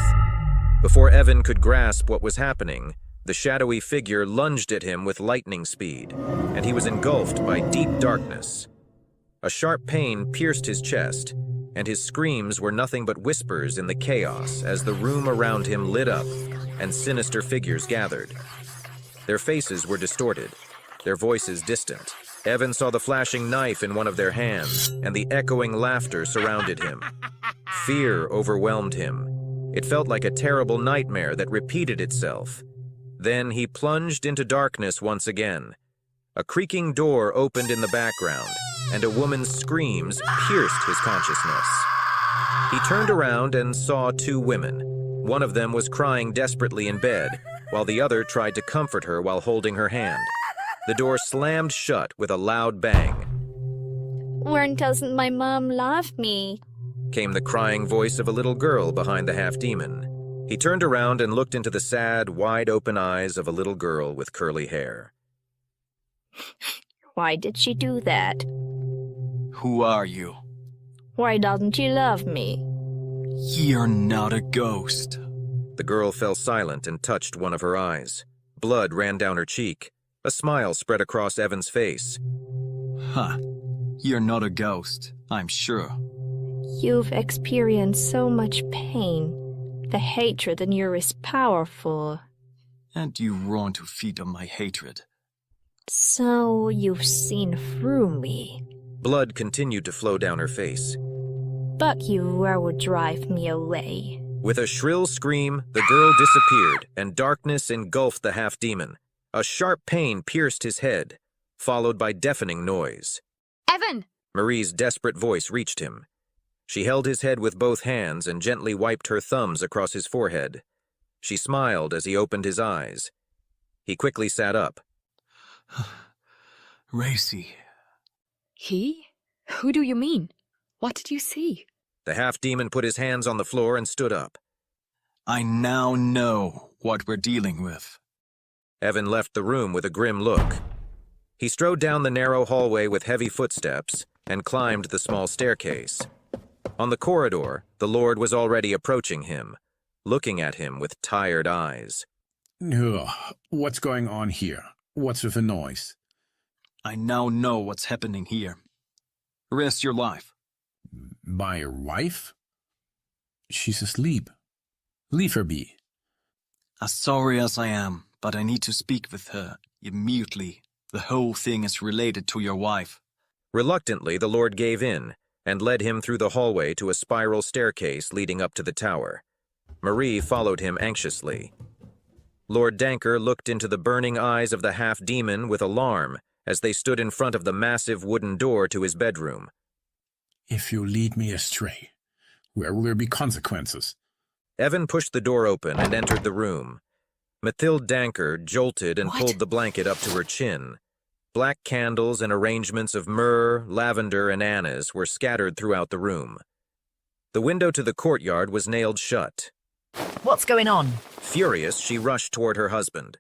Before Evan could grasp what was happening, the shadowy figure lunged at him with lightning speed, and he was engulfed by deep darkness. A sharp pain pierced his chest, and his screams were nothing but whispers in the chaos as the room around him lit up and sinister figures gathered. Their faces were distorted, their voices distant. Evan saw the flashing knife in one of their hands, and the echoing laughter surrounded him. Fear overwhelmed him. It felt like a terrible nightmare that repeated itself. Then he plunged into darkness once again. A creaking door opened in the background, and a woman's screams pierced his consciousness. He turned around and saw two women. One of them was crying desperately in bed, while the other tried to comfort her while holding her hand. The door slammed shut with a loud bang. Why doesn't my mom love me? Came the crying voice of a little girl behind the half-demon. He turned around and looked into the sad, wide-open eyes of a little girl with curly hair. Why did she do that? Who are you? Why doesn't she love me? You're not a ghost. The girl fell silent and touched one of her eyes. Blood ran down her cheek. A smile spread across Evan's face. Huh. You're not a ghost, I'm sure. You've experienced so much pain. The hatred in you is powerful. And you want to feed on my hatred. So you've seen through me. Blood continued to flow down her face. But you would drive me away. With a shrill scream, the girl disappeared, and darkness engulfed the half-demon. A sharp pain pierced his head, followed by deafening noise. Evan! Marie's desperate voice reached him. She held his head with both hands and gently wiped her thumbs across his forehead. She smiled as he opened his eyes. He quickly sat up. Racy. He? Who do you mean? What did you see? The half-demon put his hands on the floor and stood up. I now know what we're dealing with. Evan left the room with a grim look. He strode down the narrow hallway with heavy footsteps and climbed the small staircase. On the corridor, the Lord was already approaching him, looking at him with tired eyes. Ugh, what's going on here? What's with the noise? I now know what's happening here. Risk your life. My wife? She's asleep. Leave her be. As sorry as I am, but I need to speak with her immediately. The whole thing is related to your wife. Reluctantly, the Lord gave in and led him through the hallway to a spiral staircase leading up to the tower. Marie followed him anxiously. Lord Danker looked into the burning eyes of the half-demon with alarm as they stood in front of the massive wooden door to his bedroom. If you lead me astray, where will there be consequences? Evan pushed the door open and entered the room. Mathilde Danker jolted and pulled the blanket up to her chin. Black candles and arrangements of myrrh, lavender, and anise were scattered throughout the room. The window to the courtyard was nailed shut. What's going on? Furious, she rushed toward her husband.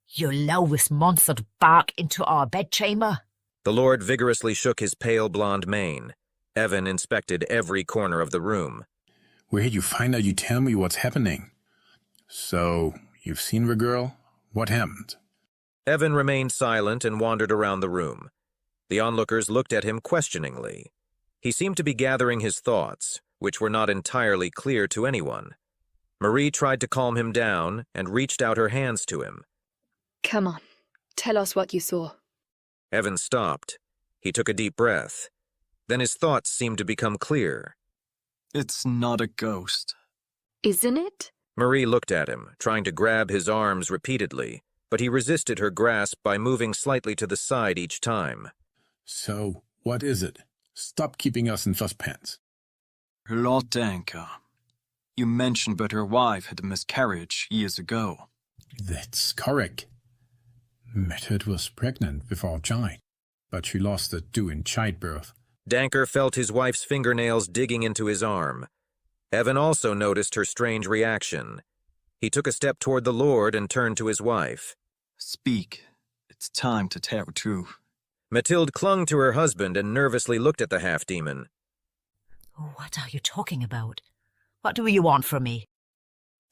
You allow this monster to bark into our bedchamber? The Lord vigorously shook his pale blonde mane. Evan inspected every corner of the room. Where did you find out you tell me what's happening? So, you've seen the girl? What happened? Evan remained silent and wandered around the room. The onlookers looked at him questioningly. He seemed to be gathering his thoughts, which were not entirely clear to anyone. Marie tried to calm him down and reached out her hands to him. Come on, tell us what you saw. Evan stopped. He took a deep breath. Then his thoughts seemed to become clear. It's not a ghost. Isn't it? Marie looked at him, trying to grab his arms repeatedly, but he resisted her grasp by moving slightly to the side each time. So, what is it? Stop keeping us in suspense. Lord Danker, You mentioned that your wife had a miscarriage years ago. That's correct. Method was pregnant with our child, but she lost it during childbirth. Danker felt his wife's fingernails digging into his arm. Evan also noticed her strange reaction. He took a step toward the Lord and turned to his wife. Speak. It's time to tell the truth. Mathilde clung to her husband and nervously looked at the half-demon. What are you talking about? What do you want from me?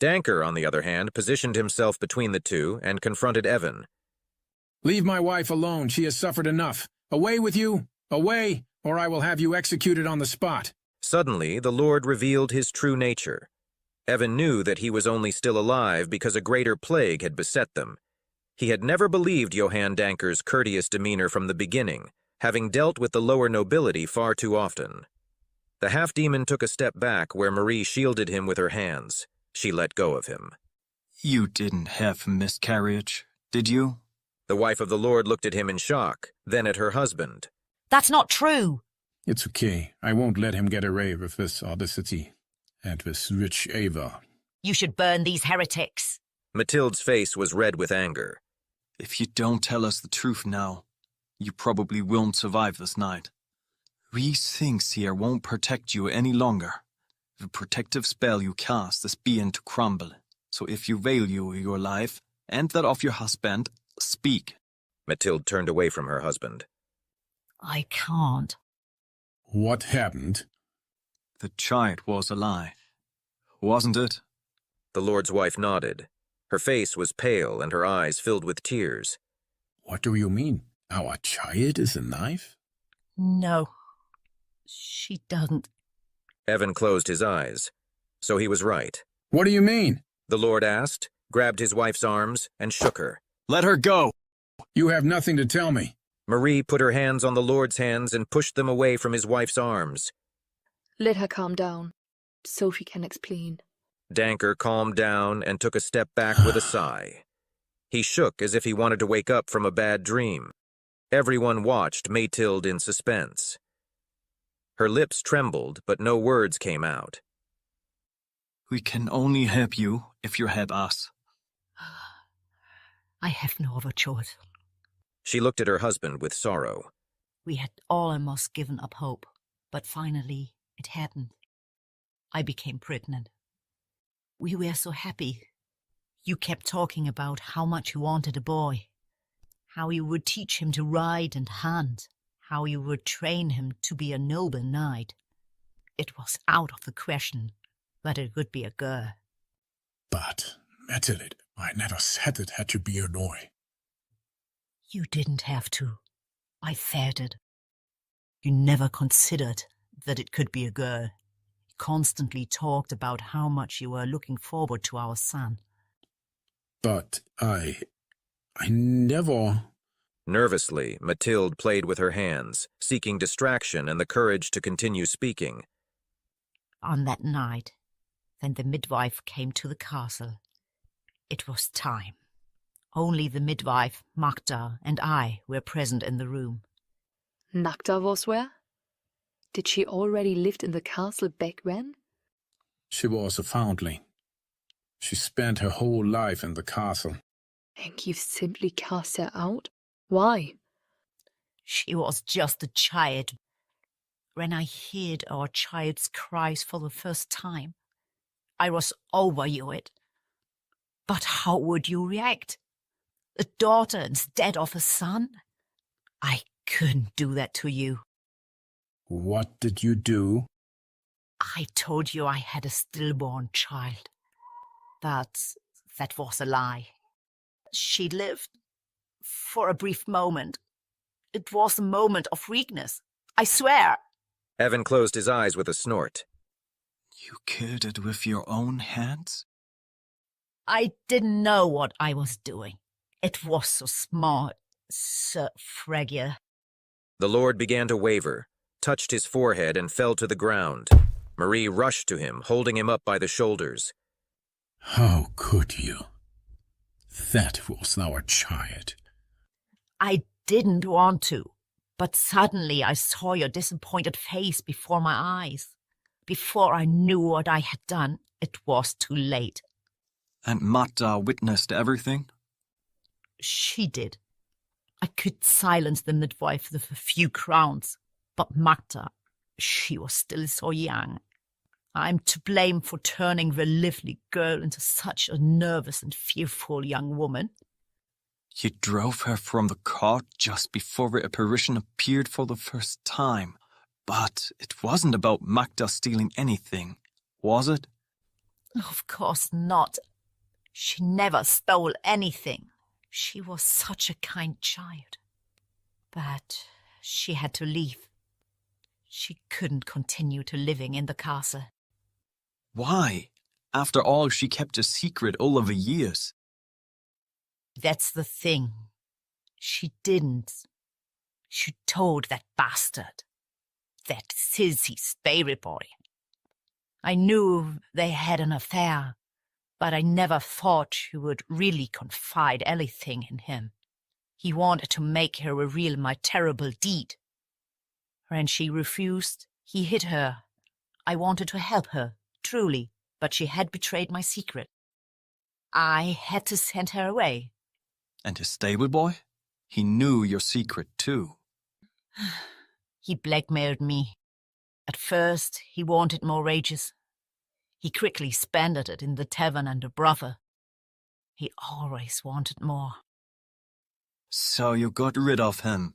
Danker, on the other hand, positioned himself between the two and confronted Evan. Leave my wife alone. She has suffered enough. Away with you. Away, or I will have you executed on the spot. Suddenly, the Lord revealed his true nature. Evan knew that he was only still alive because a greater plague had beset them. He had never believed Johann Danker's courteous demeanor from the beginning, having dealt with the lower nobility far too often. The half-demon took a step back where Marie shielded him with her hands. She let go of him. You didn't have a miscarriage, did you? The wife of the Lord looked at him in shock, then at her husband. That's not true. It's okay. I won't let him get away with this audacity and this rich Ava. You should burn these heretics. Mathilde's face was red with anger. If you don't tell us the truth now, you probably won't survive this night. These things here won't protect you any longer. The protective spell you cast is beginning to crumble. So if you value your life and that of your husband, speak. Mathilde turned away from her husband. I can't. What happened? The child was a lie, wasn't it? The Lord's wife nodded. Her face was pale and her eyes filled with tears. What do you mean? Our child is alive? No, she doesn't. Evan closed his eyes. So he was right. What do you mean? The Lord asked, grabbed his wife's arms, and shook her. Let her go! You have nothing to tell me. Marie put her hands on the Lord's hands and pushed them away from his wife's arms. Let her calm down. Sophie can explain. Danker calmed down and took a step back with a sigh. He shook as if he wanted to wake up from a bad dream. Everyone watched Mathilde in suspense. Her lips trembled, but no words came out. We can only help you if you help us. I have no other choice. She looked at her husband with sorrow. We had almost given up hope, but finally it happened. I became pregnant. We were so happy. You kept talking about how much you wanted a boy, how you would teach him to ride and hunt, how you would train him to be a noble knight. It was out of the question that it would be a girl. But, Mathilde, I never said it had to be a boy. You didn't have to. I felt it. You never considered that it could be a girl. You constantly talked about how much you were looking forward to our son. But I never... Nervously, Mathilde played with her hands, seeking distraction and the courage to continue speaking. On that night, then the midwife came to the castle. It was time. Only the midwife, Magda, and I were present in the room. Magda was where? Did she already lived in the castle back when? She was a foundling. She spent her whole life in the castle. And you've simply cast her out? Why? She was just a child. When I heard our child's cries for the first time, I was overjoyed. But how would you react? A daughter instead of a son? I couldn't do that to you. What did you do? I told you I had a stillborn child. But that was a lie. She lived for a brief moment. It was a moment of weakness. I swear. Evan closed his eyes with a snort. You killed it with your own hands? I didn't know what I was doing. It was so small, so fragile. The Lord began to waver, touched his forehead, and fell to the ground. Marie rushed to him, holding him up by the shoulders. How could you? That was our child. I didn't want to, but suddenly I saw your disappointed face before my eyes. Before I knew what I had done, it was too late. And Magda witnessed everything? She did. I could silence the midwife with a few crowns, but Magda, she was still so young. I'm to blame for turning the lively girl into such a nervous and fearful young woman. You drove her from the cart just before the apparition appeared for the first time. But it wasn't about Magda stealing anything, was it? Of course not. She never stole anything. She was such a kind child. But she had to leave. She couldn't continue to living in the castle. Why? After all, she kept a secret all of the years. That's the thing. She didn't. She told that bastard. That silly stable boy. I knew they had an affair, but I never thought she would really confide anything in him. He wanted to make her reveal my terrible deed. When she refused, he hid her. I wanted to help her, truly, but she had betrayed my secret. I had to send her away. And his stable boy? He knew your secret too. He blackmailed me. At first, he wanted more wages. He quickly spent it in the tavern and a brother. He always wanted more. So you got rid of him?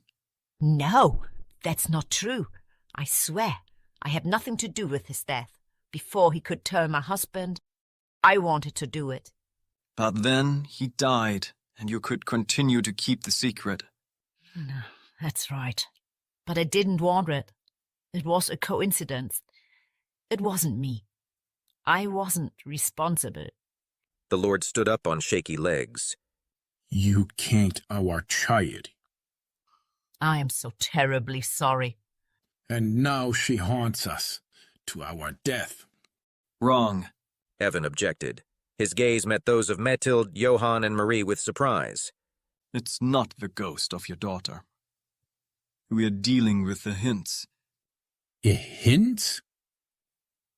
No, that's not true. I swear, I had nothing to do with his death. Before he could turn my husband, I wanted to do it. But then he died, and you could continue to keep the secret. No, that's right. But I didn't want it. It was a coincidence. It wasn't me. I wasn't responsible. The Lord stood up on shaky legs. You killed our child. I am so terribly sorry. And now she haunts us, to our death. Wrong. Evan objected. His gaze met those of Methilde, Johann, and Marie with surprise. It's not the ghost of your daughter. We are dealing with the hints. A hint?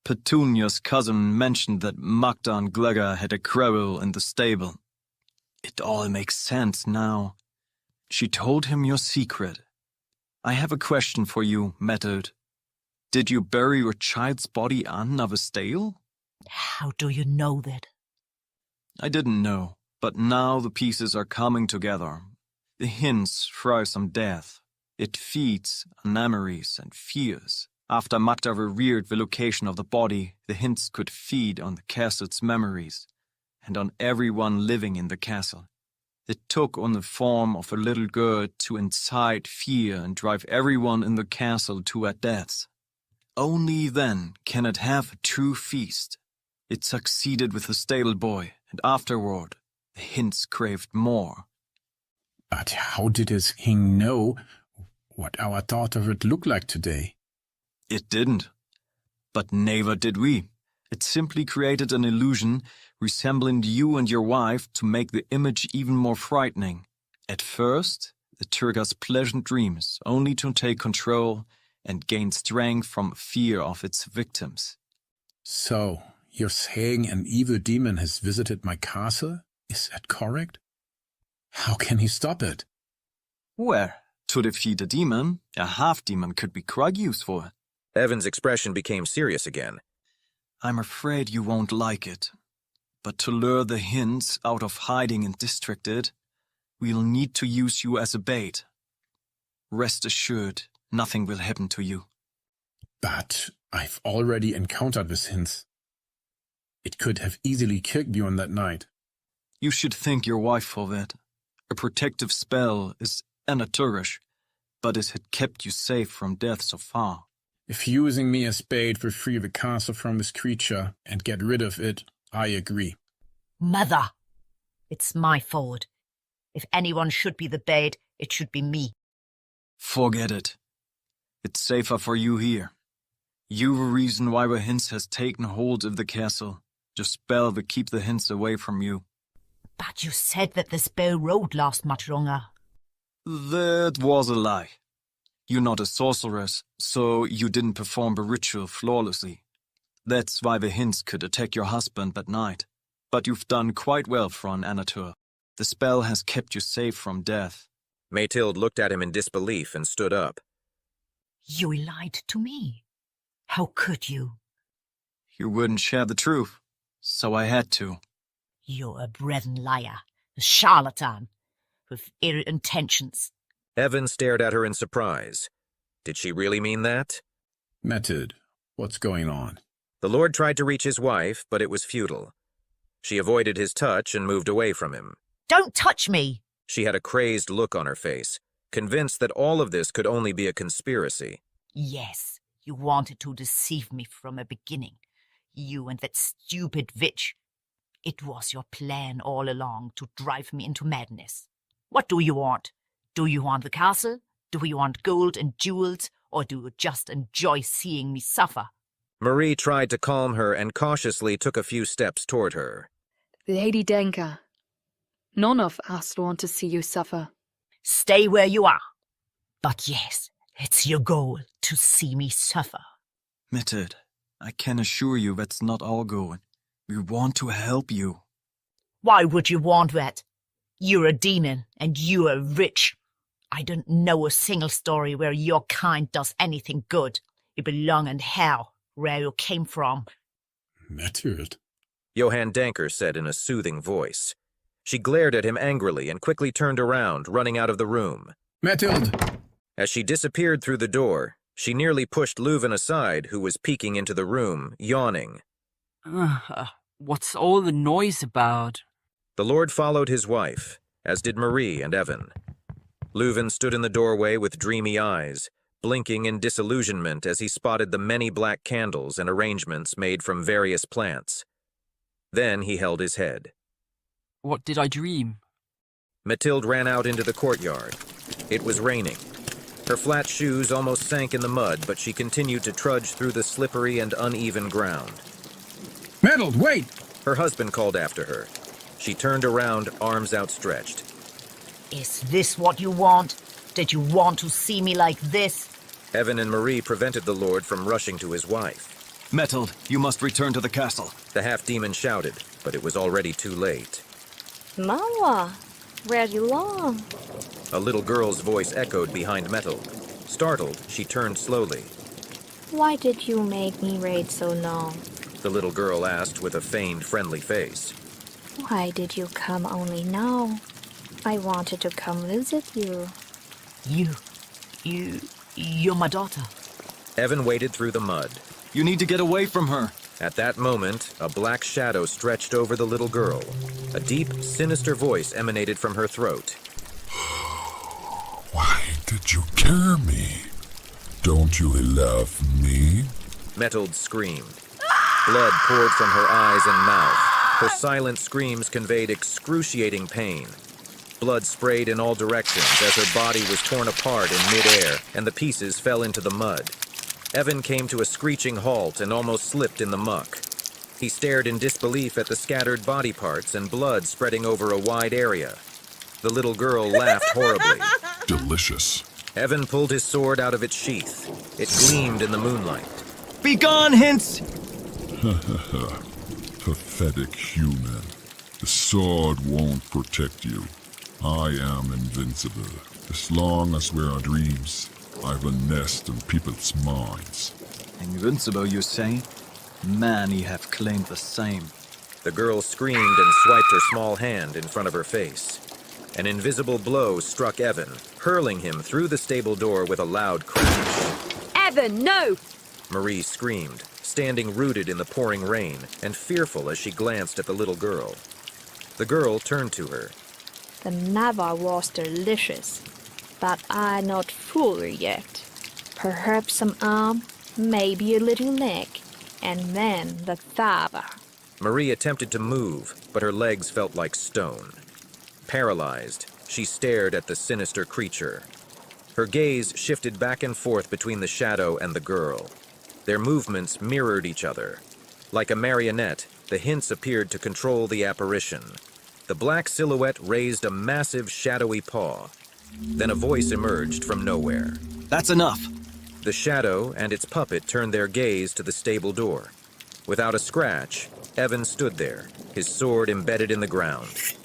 Petunia's cousin mentioned that Magda and Glegor had a quarrel in the stable. It all makes sense now. She told him your secret. I have a question for you, Methilde. Did you bury your child's body under the stale? How do you know that? I didn't know, but now the pieces are coming together. The hints thrive on death. It feeds on memories and fears. After Magda revered the location of the body, the hints could feed on the castle's memories and on everyone living in the castle. It took on the form of a little girl to incite fear and drive everyone in the castle to their deaths. Only then can it have a true feast. It succeeded with the stable boy, and afterward, the hints craved more. But how did his king know what our daughter would look like today? It didn't. But neither did we. It simply created an illusion resembling you and your wife to make the image even more frightening. At first, it triggers pleasant dreams, only to take control and gain strength from fear of its victims. So, you're saying an evil demon has visited my castle? Is that correct? How can he stop it? Where? To defeat a demon, a half-demon could be quite useful. Evan's expression became serious again. I'm afraid you won't like it. But to lure the hints out of hiding and distracted, we'll need to use you as a bait. Rest assured, nothing will happen to you. But I've already encountered these hints. It could have easily killed you on that night. You should thank your wife for that. A protective spell is amateurish, but it had kept you safe from death so far. If using me as bait will free the castle from this creature and get rid of it, I agree. Mother! It's my fault. If anyone should be the bait, it should be me. Forget it. It's safer for you here. You're the reason why the hints has taken hold of the castle. Your spell will keep the hints away from you. But you said that the spell won't last much longer. That was a lie. You're not a sorceress, so you didn't perform the ritual flawlessly. That's why the hints could attack your husband at night. But you've done quite well for an amateur. The spell has kept you safe from death. Mathilde looked at him in disbelief and stood up. You lied to me. How could you? You wouldn't share the truth, so I had to. You're a brethren liar, a charlatan, with ill intentions. Evan stared at her in surprise. Did she really mean that? Mathilde, what's going on? The Lord tried to reach his wife, but it was futile. She avoided his touch and moved away from him. Don't touch me! She had a crazed look on her face, convinced that all of this could only be a conspiracy. Yes, you wanted to deceive me from the beginning. You and that stupid witch. It was your plan all along to drive me into madness. What do you want? Do you want the castle? Do you want gold and jewels? Or do you just enjoy seeing me suffer? Marie tried to calm her and cautiously took a few steps toward her. Lady Denker, none of us want to see you suffer. Stay where you are. But yes, it's your goal to see me suffer. Mathilde, I can assure you that's not our goal. We want to help you. Why would you want that? You're a demon and you are rich. I don't know a single story where your kind does anything good. You belong in hell, where you came from. Mathilde. Johann Danker said in a soothing voice. She glared at him angrily and quickly turned around, running out of the room. Mathilde! As she disappeared through the door, she nearly pushed Leuven aside, who was peeking into the room, yawning. What's all the noise about? The Lord followed his wife, as did Marie and Evan. Leuven stood in the doorway with dreamy eyes, blinking in disillusionment as he spotted the many black candles and arrangements made from various plants. Then he held his head. What did I dream? Mathilde ran out into the courtyard. It was raining. Her flat shoes almost sank in the mud, but she continued to trudge through the slippery and uneven ground. Mathilde, wait! Her husband called after her. She turned around, arms outstretched. Is this what you want? Did you want to see me like this? Evan and Marie prevented the Lord from rushing to his wife. Mathilde, you must return to the castle. The half-demon shouted, but it was already too late. Mama, where you long? A little girl's voice echoed behind Mathilde. Startled, she turned slowly. Why did you make me wait so long? The little girl asked with a feigned friendly face. Why did you come only now? I wanted to come visit you. You're my daughter. Evan waded through the mud. You need to get away from her. At that moment, a black shadow stretched over the little girl. A deep, sinister voice emanated from her throat. Why did you kill me? Don't you love me? Mathilde screamed. Blood poured from her eyes and mouth. Her silent screams conveyed excruciating pain. Blood sprayed in all directions as her body was torn apart in midair and the pieces fell into the mud. Evan came to a screeching halt and almost slipped in the muck. He stared in disbelief at the scattered body parts and blood spreading over a wide area. The little girl laughed horribly. Delicious. Evan pulled his sword out of its sheath. It gleamed in the moonlight. Be gone, hence! Pathetic human. The sword won't protect you. I am invincible. As long as we're in dreams, I've a nest in people's minds. Invincible, you say? Many have claimed the same. The girl screamed and swiped her small hand in front of her face. An invisible blow struck Evan, hurling him through the stable door with a loud crash. Evan, no! Marie screamed, standing rooted in the pouring rain and fearful as she glanced at the little girl. The girl turned to her. The Nava was delicious, but I'm not full yet. Perhaps some arm, maybe a little leg, and then the Thava. Marie attempted to move, but her legs felt like stone. Paralyzed, she stared at the sinister creature. Her gaze shifted back and forth between the shadow and the girl. Their movements mirrored each other. Like a marionette, the hints appeared to control the apparition. The black silhouette raised a massive, shadowy paw. Then a voice emerged from nowhere. That's enough. The shadow and its puppet turned their gaze to the stable door. Without a scratch, Evan stood there, his sword embedded in the ground.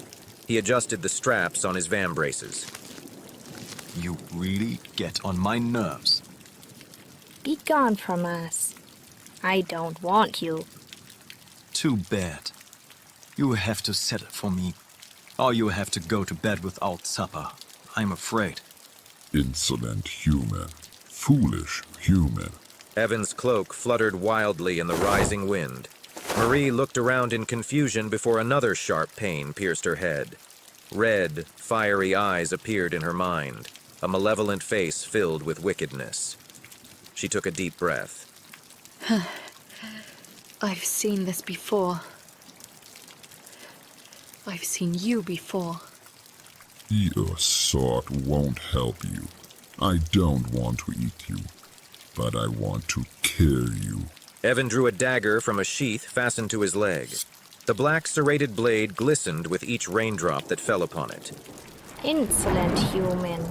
He adjusted the straps on his vambraces. You really get on my nerves. Be gone from us. I don't want you. Too bad. You have to settle for me, or you have to go to bed without supper. I'm afraid. Insolent human. Foolish human. Evan's cloak fluttered wildly in the rising wind. Marie looked around in confusion before another sharp pain pierced her head. Red, fiery eyes appeared in her mind, a malevolent face filled with wickedness. She took a deep breath. I've seen this before. I've seen you before. Your sword won't help you. I don't want to eat you, but I want to kill you. Evan drew a dagger from a sheath fastened to his leg. The black serrated blade glistened with each raindrop that fell upon it. Insolent human.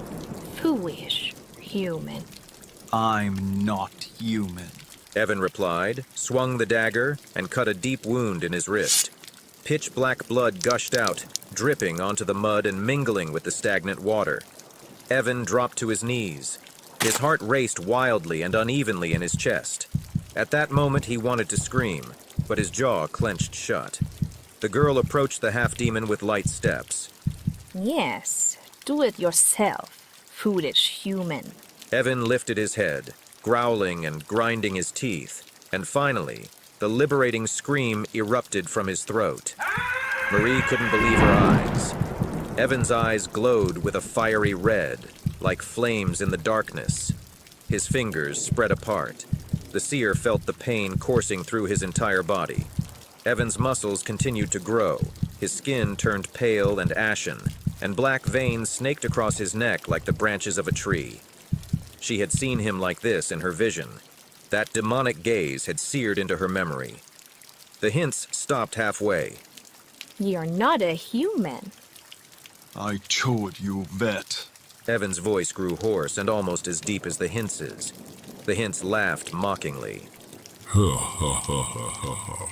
Foolish human. I'm not human. Evan replied, swung the dagger, and cut a deep wound in his wrist. Pitch black blood gushed out, dripping onto the mud and mingling with the stagnant water. Evan dropped to his knees. His heart raced wildly and unevenly in his chest. At that moment he wanted to scream, but his jaw clenched shut. The girl approached the half-demon with light steps. Yes, do it yourself, foolish human. Evan lifted his head, growling and grinding his teeth, and finally, the liberating scream erupted from his throat. Marie couldn't believe her eyes. Evan's eyes glowed with a fiery red, like flames in the darkness. His fingers spread apart. The seer felt the pain coursing through his entire body. Evan's muscles continued to grow. His skin turned pale and ashen, and black veins snaked across his neck like the branches of a tree. She had seen him like this in her vision. That demonic gaze had seared into her memory. The hints stopped halfway. You're not a human. I told you that. Evan's voice grew hoarse and almost as deep as the hints'. The hints laughed mockingly. Ha ha ha ha ha ha.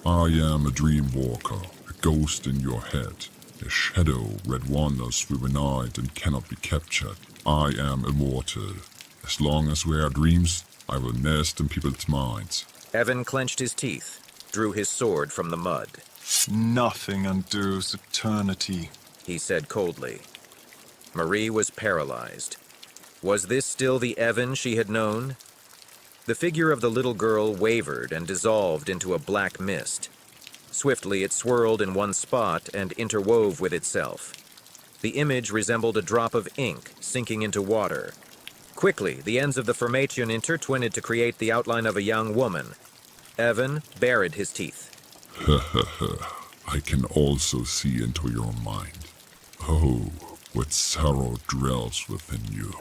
I am a dream walker, a ghost in your head, a shadow that wanders through the night and cannot be captured. I am immortal. As long as we are dreams, I will nest in people's minds. Evan clenched his teeth, drew his sword from the mud. Nothing endures eternity, he said coldly. Marie was paralyzed. Was this still the Evan she had known? The figure of the little girl wavered and dissolved into a black mist. Swiftly it swirled in one spot and interwove with itself. The image resembled a drop of ink sinking into water. Quickly, the ends of the formation intertwined to create the outline of a young woman. Evan bared his teeth. Ha ha ha. I can also see into your mind. Oh, what sorrow dwells within you.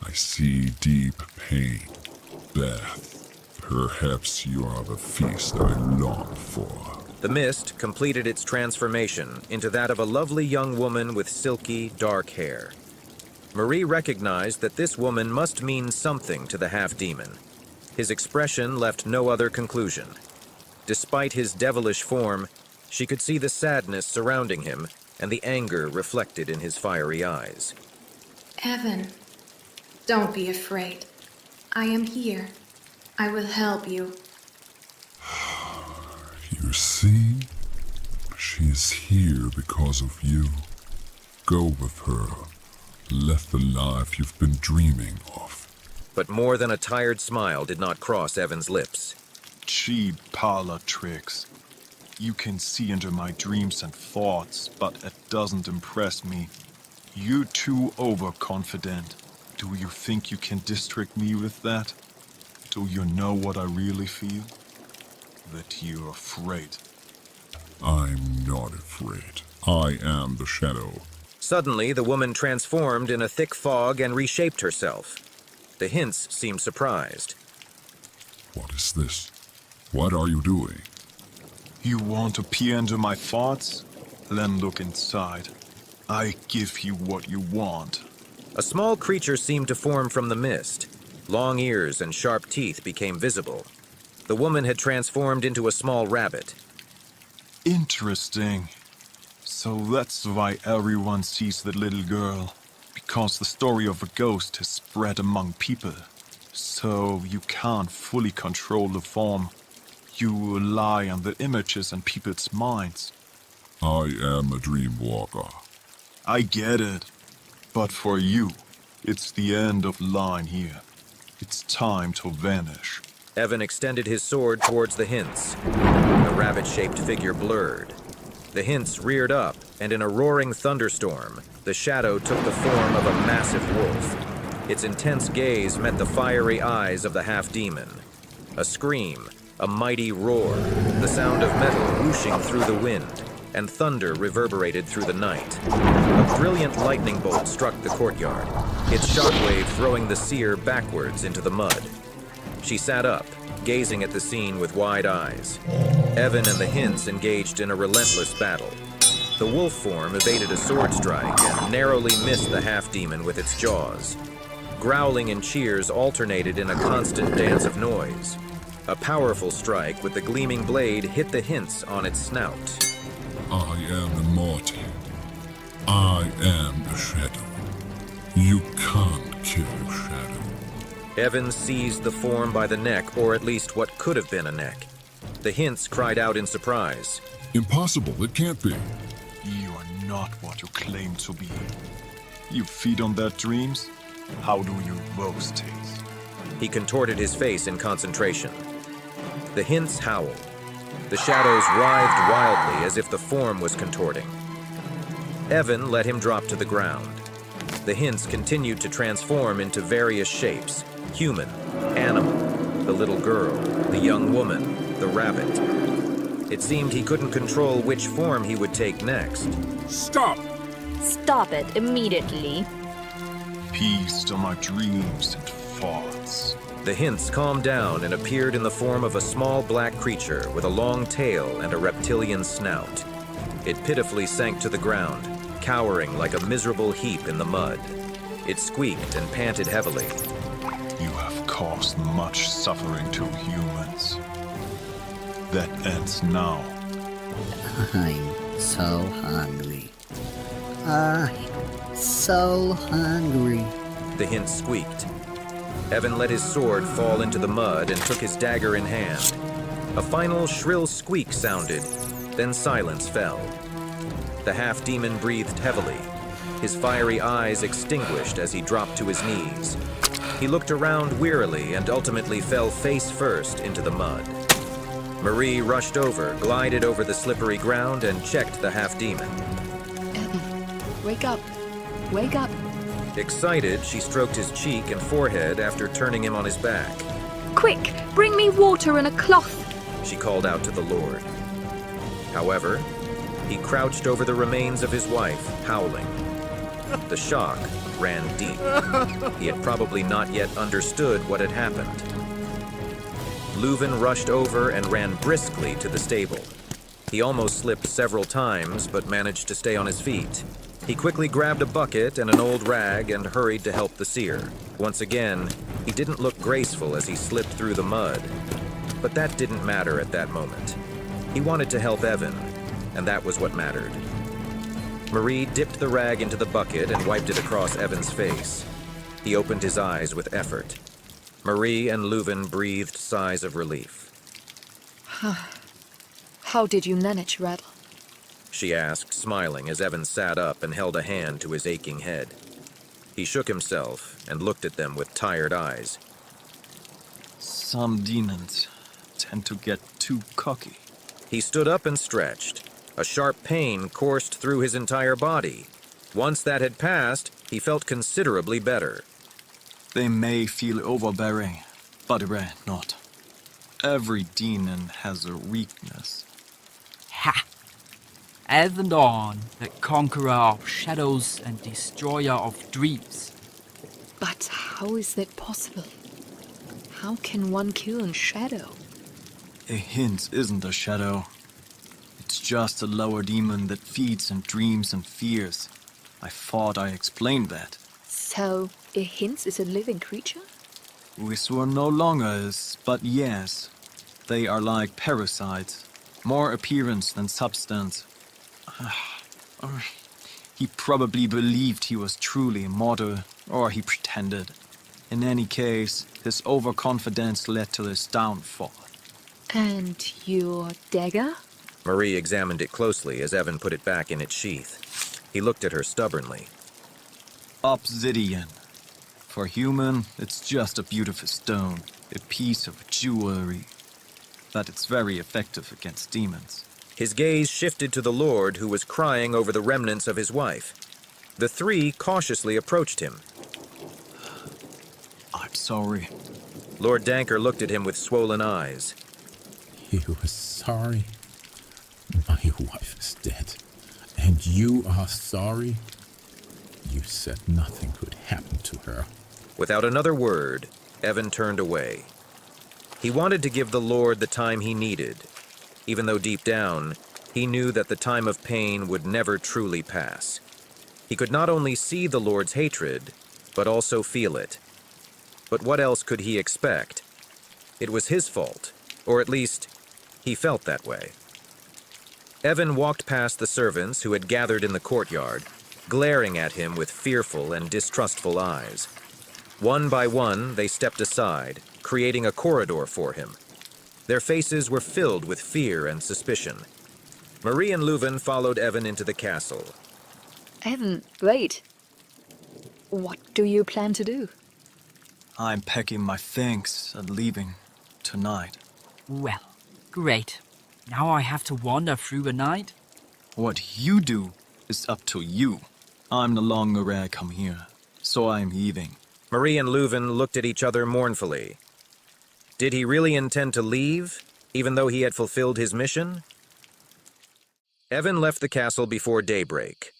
I see deep pain, death. Perhaps you are the feast I long for. The mist completed its transformation into that of a lovely young woman with silky, dark hair. Marie recognized that this woman must mean something to the half-demon. His expression left no other conclusion. Despite his devilish form, she could see the sadness surrounding him and the anger reflected in his fiery eyes. Evan, don't be afraid. I am here. I will help you. You see? She is here because of you. Go with her. Live the life you've been dreaming of. But more than a tired smile did not cross Evan's lips. Cheap parlor tricks. You can see into my dreams and thoughts, but it doesn't impress me. You're too overconfident. Do you think you can distract me with that? Do you know what I really feel? That you're afraid. I'm not afraid. I am the shadow. Suddenly, the woman transformed in a thick fog and reshaped herself. The hints seemed surprised. What is this? What are you doing? You want to peer into my thoughts? Then look inside. I give you what you want. A small creature seemed to form from the mist. Long ears and sharp teeth became visible. The woman had transformed into a small rabbit. Interesting. So that's why everyone sees the little girl. Because the story of a ghost has spread among people. So you can't fully control the form. You rely on the images in people's minds. I am a dream walker. I get it. But for you, it's the end of line here. It's time to vanish. Evan extended his sword towards the Hints. The rabbit-shaped figure blurred. The Hints reared up, and in a roaring thunderstorm, the shadow took the form of a massive wolf. Its intense gaze met the fiery eyes of the half-demon. A scream, a mighty roar, the sound of metal whooshing through the wind, and thunder reverberated through the night. A brilliant lightning bolt struck the courtyard, its shockwave throwing the seer backwards into the mud. She sat up, gazing at the scene with wide eyes. Evan and the Hints engaged in a relentless battle. The wolf form evaded a sword strike and narrowly missed the half-demon with its jaws. Growling and cheers alternated in a constant dance of noise. A powerful strike with the gleaming blade hit the Hints on its snout. I am immortal. I am the shadow. You can't kill shadow. Evan seized the form by the neck, or at least what could have been a neck. The Hints cried out in surprise. Impossible, it can't be. You are not what you claim to be. You feed on their dreams? How do you boast taste? He contorted his face in concentration. The Hints howled. The shadows writhed wildly as if the form was contorting. Evan let him drop to the ground. The Hints continued to transform into various shapes: human, animal, the little girl, the young woman, the rabbit. It seemed he couldn't control which form he would take next. Stop! Stop it immediately. Peace to my dreams and thoughts. The Hints calmed down and appeared in the form of a small black creature with a long tail and a reptilian snout. It pitifully sank to the ground, cowering like a miserable heap in the mud. It squeaked and panted heavily. You have caused much suffering to humans. That ends now. I'm so hungry. I'm so hungry. The Hints squeaked. Evan let his sword fall into the mud and took his dagger in hand. A final shrill squeak sounded, then silence fell. The half-demon breathed heavily, his fiery eyes extinguished as he dropped to his knees. He looked around wearily and ultimately fell face first into the mud. Marie rushed over, glided over the slippery ground, and checked the half-demon. Evan, wake up. Wake up. Excited, she stroked his cheek and forehead after turning him on his back. Quick, bring me water and a cloth. She called out to the Lord. However, he crouched over the remains of his wife, howling. The shock ran deep. He had probably not yet understood what had happened. Leuven rushed over and ran briskly to the stable. He almost slipped several times, but managed to stay on his feet. He quickly grabbed a bucket and an old rag and hurried to help the seer. Once again, he didn't look graceful as he slipped through the mud. But that didn't matter at that moment. He wanted to help Evan, and that was what mattered. Marie dipped the rag into the bucket and wiped it across Evan's face. He opened his eyes with effort. Marie and Leuven breathed sighs of relief. How did you manage, Rattle? She asked, smiling as Evan sat up and held a hand to his aching head. He shook himself and looked at them with tired eyes. Some demons tend to get too cocky. He stood up and stretched. A sharp pain coursed through his entire body. Once that had passed, he felt considerably better. They may feel overbearing, but they're not. Every demon has a weakness. Ha! Evan, the conqueror of shadows and destroyer of dreams. But how is that possible? How can one kill a shadow? A hint isn't a shadow. It's just a lower demon that feeds on dreams and fears. I thought I explained that. So, a hint is a living creature? Which were no longers, but yes, they are like parasites, more appearance than substance. He probably believed he was truly immortal, or he pretended. In any case, his overconfidence led to his downfall. And your dagger? Marie examined it closely as Evan put it back in its sheath. He looked at her stubbornly. Obsidian. For human, it's just a beautiful stone, a piece of jewelry. But it's very effective against demons. His gaze shifted to the Lord, who was crying over the remnants of his wife. The three cautiously approached him. I'm sorry. Lord Danker looked at him with swollen eyes. You are sorry? My wife is dead. And you are sorry? You said nothing could happen to her. Without another word, Evan turned away. He wanted to give the Lord the time he needed, even though deep down, he knew that the time of pain would never truly pass. He could not only see the Lord's hatred, but also feel it. But what else could he expect? It was his fault, or at least, he felt that way. Evan walked past the servants who had gathered in the courtyard, glaring at him with fearful and distrustful eyes. One by one, they stepped aside, creating a corridor for him. Their faces were filled with fear and suspicion. Marie and Leuven followed Evan into the castle. Evan, wait. What do you plan to do? I'm packing my things and leaving tonight. Well, great. Now I have to wander through the night? What you do is up to you. I'm no longer welcome here, so I'm leaving. Marie and Leuven looked at each other mournfully. Did he really intend to leave, even though he had fulfilled his mission? Evan left the castle before daybreak.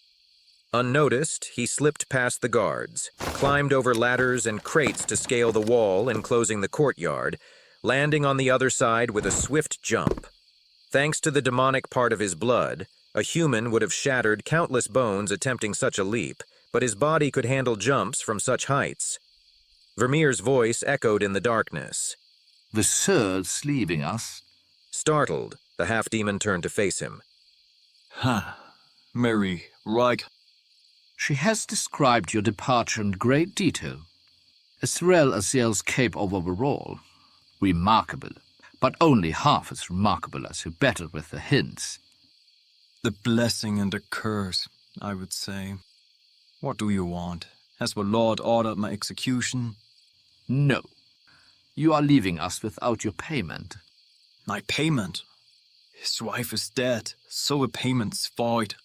Unnoticed, he slipped past the guards, climbed over ladders and crates to scale the wall enclosing the courtyard, landing on the other side with a swift jump. Thanks to the demonic part of his blood, a human would have shattered countless bones attempting such a leap, but his body could handle jumps from such heights. Vermeer's voice echoed in the darkness. The Sird's leaving us. Startled, the half-demon turned to face him. Mary, right? She has described your departure in great detail, as well as Yale's cape over the wall. Remarkable, but only half as remarkable as you battled with the hints. The blessing and the curse, I would say. What do you want? Has the Lord ordered my execution? No. You are leaving us without your payment. My payment? His wife is dead, so a payment's void.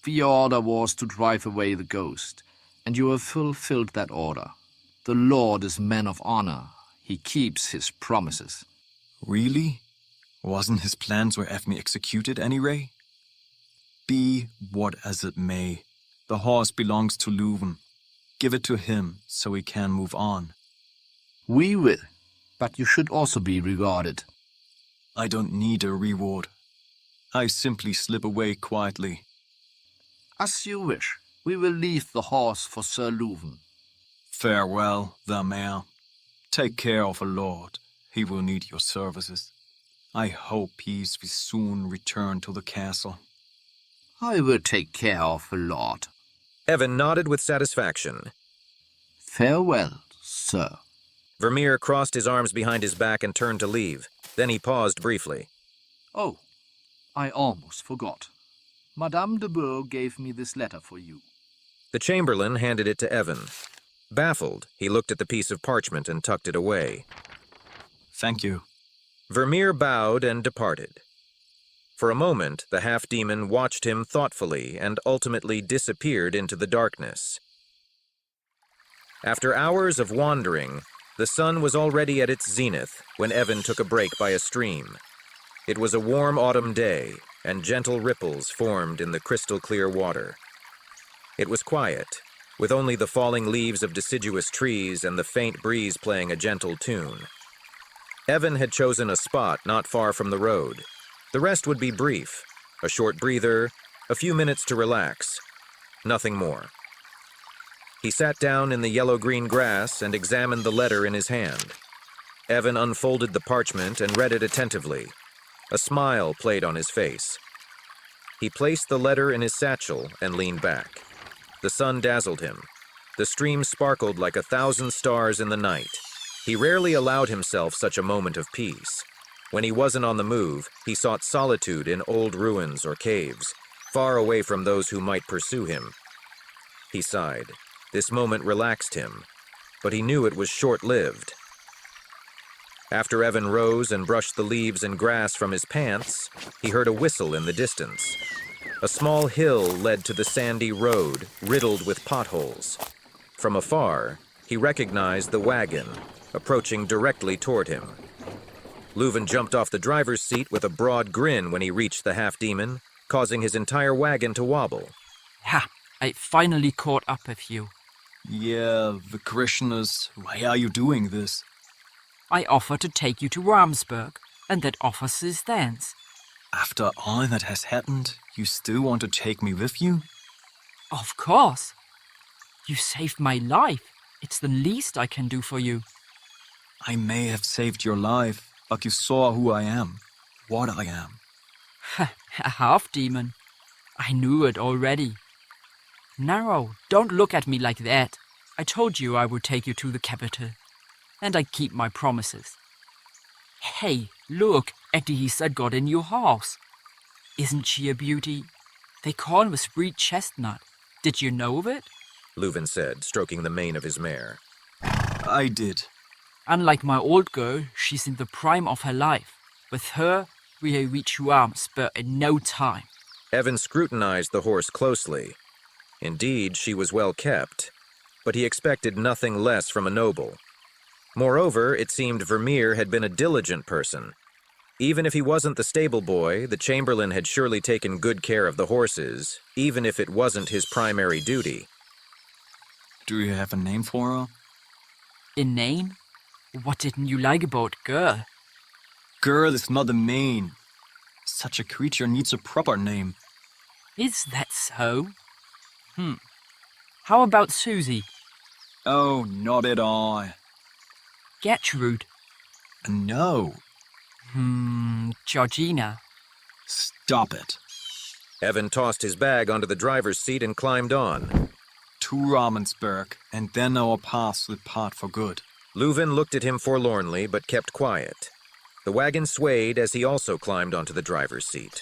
The order was to drive away the ghost, and you have fulfilled that order. The Lord is man of honor. He keeps his promises. Really? Wasn't his plan to have me executed anyway? Be what as it may, the horse belongs to Leuven. Give it to him so he can move on. We will, but you should also be rewarded. I don't need a reward. I simply slip away quietly. As you wish. We will leave the horse for Sir Leuven. Farewell, the mare. Take care of the Lord. He will need your services. I hope he will soon return to the castle. I will take care of the Lord. Evan nodded with satisfaction. Farewell, sir. Vermeer crossed his arms behind his back and turned to leave. Then he paused briefly. Oh, I almost forgot. Madame de Bourg gave me this letter for you. The chamberlain handed it to Evan. Baffled, he looked at the piece of parchment and tucked it away. Thank you. Vermeer bowed and departed. For a moment, the half-demon watched him thoughtfully and ultimately disappeared into the darkness. After hours of wandering, the sun was already at its zenith when Evan took a break by a stream. It was a warm autumn day, and gentle ripples formed in the crystal-clear water. It was quiet, with only the falling leaves of deciduous trees and the faint breeze playing a gentle tune. Evan had chosen a spot not far from the road. The rest would be brief, a short breather, a few minutes to relax, nothing more. He sat down in the yellow-green grass and examined the letter in his hand. Evan unfolded the parchment and read it attentively. A smile played on his face. He placed the letter in his satchel and leaned back. The sun dazzled him. The stream sparkled like 1,000 stars in the night. He rarely allowed himself such a moment of peace. When he wasn't on the move, he sought solitude in old ruins or caves, far away from those who might pursue him. He sighed. This moment relaxed him, but he knew it was short-lived. After Evan rose and brushed the leaves and grass from his pants, he heard a whistle in the distance. A small hill led to the sandy road, riddled with potholes. From afar, he recognized the wagon, approaching directly toward him. Leuven jumped off the driver's seat with a broad grin when he reached the half-demon, causing his entire wagon to wobble. Ha! I finally caught up with you. Yeah, the Krishnas, why are you doing this? I offer to take you to Ramsburg, and that offer still stands. After all that has happened, you still want to take me with you? Of course. You saved my life. It's the least I can do for you. I may have saved your life, but you saw who I am, what I am. A half-demon. I knew it already. No, don't look at me like that. I told you I would take you to the capital. And I keep my promises. Hey, look at the Isadgod in your house. Isn't she a beauty? They call her sweet chestnut. Did you know of it? Leuven said, stroking the mane of his mare. I did. Unlike my old girl, she's in the prime of her life. With her, we'll reach Ramsburg in no time. Evan scrutinized the horse closely. Indeed, she was well kept, but he expected nothing less from a noble. Moreover, it seemed Vermeer had been a diligent person. Even if he wasn't the stable boy, the Chamberlain had surely taken good care of the horses, even if it wasn't his primary duty. Do you have a name for her? A name? What didn't you like about girl? Girl is not a name. Such a creature needs a proper name. Is that so? How about Susie? Oh, not at all. Gertrude? No. Georgina? Stop it. Evan tossed his bag onto the driver's seat and climbed on. To Ramsburg, and then our paths will part for good. Leuven looked at him forlornly, but kept quiet. The wagon swayed as he also climbed onto the driver's seat.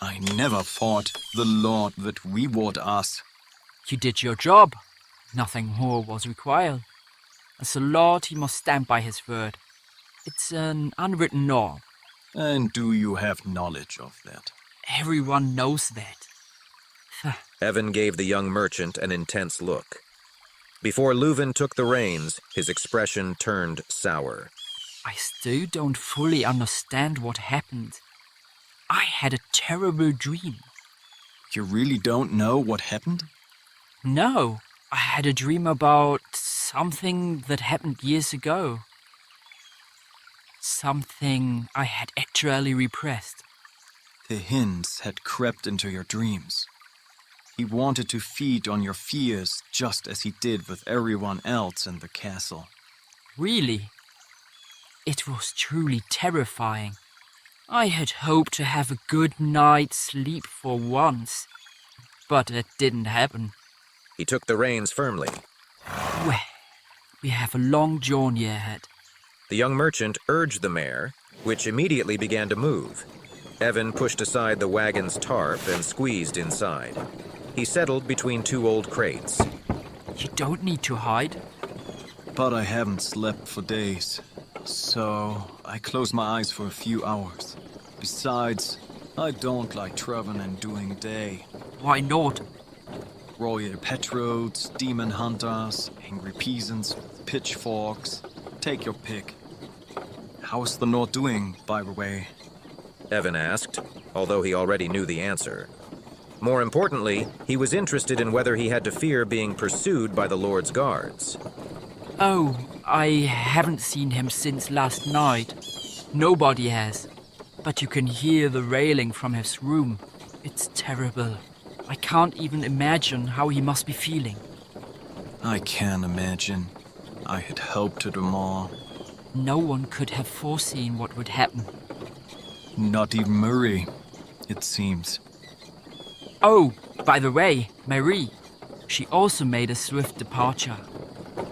I never thought the Lord would reward us. You did your job. Nothing more was required. As a lord, he must stand by his word. It's an unwritten law. And do you have knowledge of that? Everyone knows that. Evan gave the young merchant an intense look. Before Leuven took the reins, his expression turned sour. I still don't fully understand what happened. I had a terrible dream. You really don't know what happened? No, I had a dream about something that happened years ago. Something I had actually repressed. The hints had crept into your dreams. He wanted to feed on your fears just as he did with everyone else in the castle. Really? It was truly terrifying. I had hoped to have a good night's sleep for once, but it didn't happen. He took the reins firmly. Well, we have a long journey ahead. The young merchant urged the mare, which immediately began to move. Evan pushed aside the wagon's tarp and squeezed inside. He settled between two old crates. You don't need to hide. But I haven't slept for days, so I close my eyes for a few hours. Besides, I don't like traveling and doing day. Why not? Royal patrols, demon hunters, angry peasants with pitchforks. Take your pick. How's the Lord doing, by the way? Evan asked, although he already knew the answer. More importantly, he was interested in whether he had to fear being pursued by the Lord's guards. Oh, I haven't seen him since last night. Nobody has. But you can hear the railing from his room. It's terrible. I can't even imagine how he must be feeling. I can imagine. I had hoped to do more. No one could have foreseen what would happen. Not even Marie, it seems. Oh, by the way, Marie. She also made a swift departure.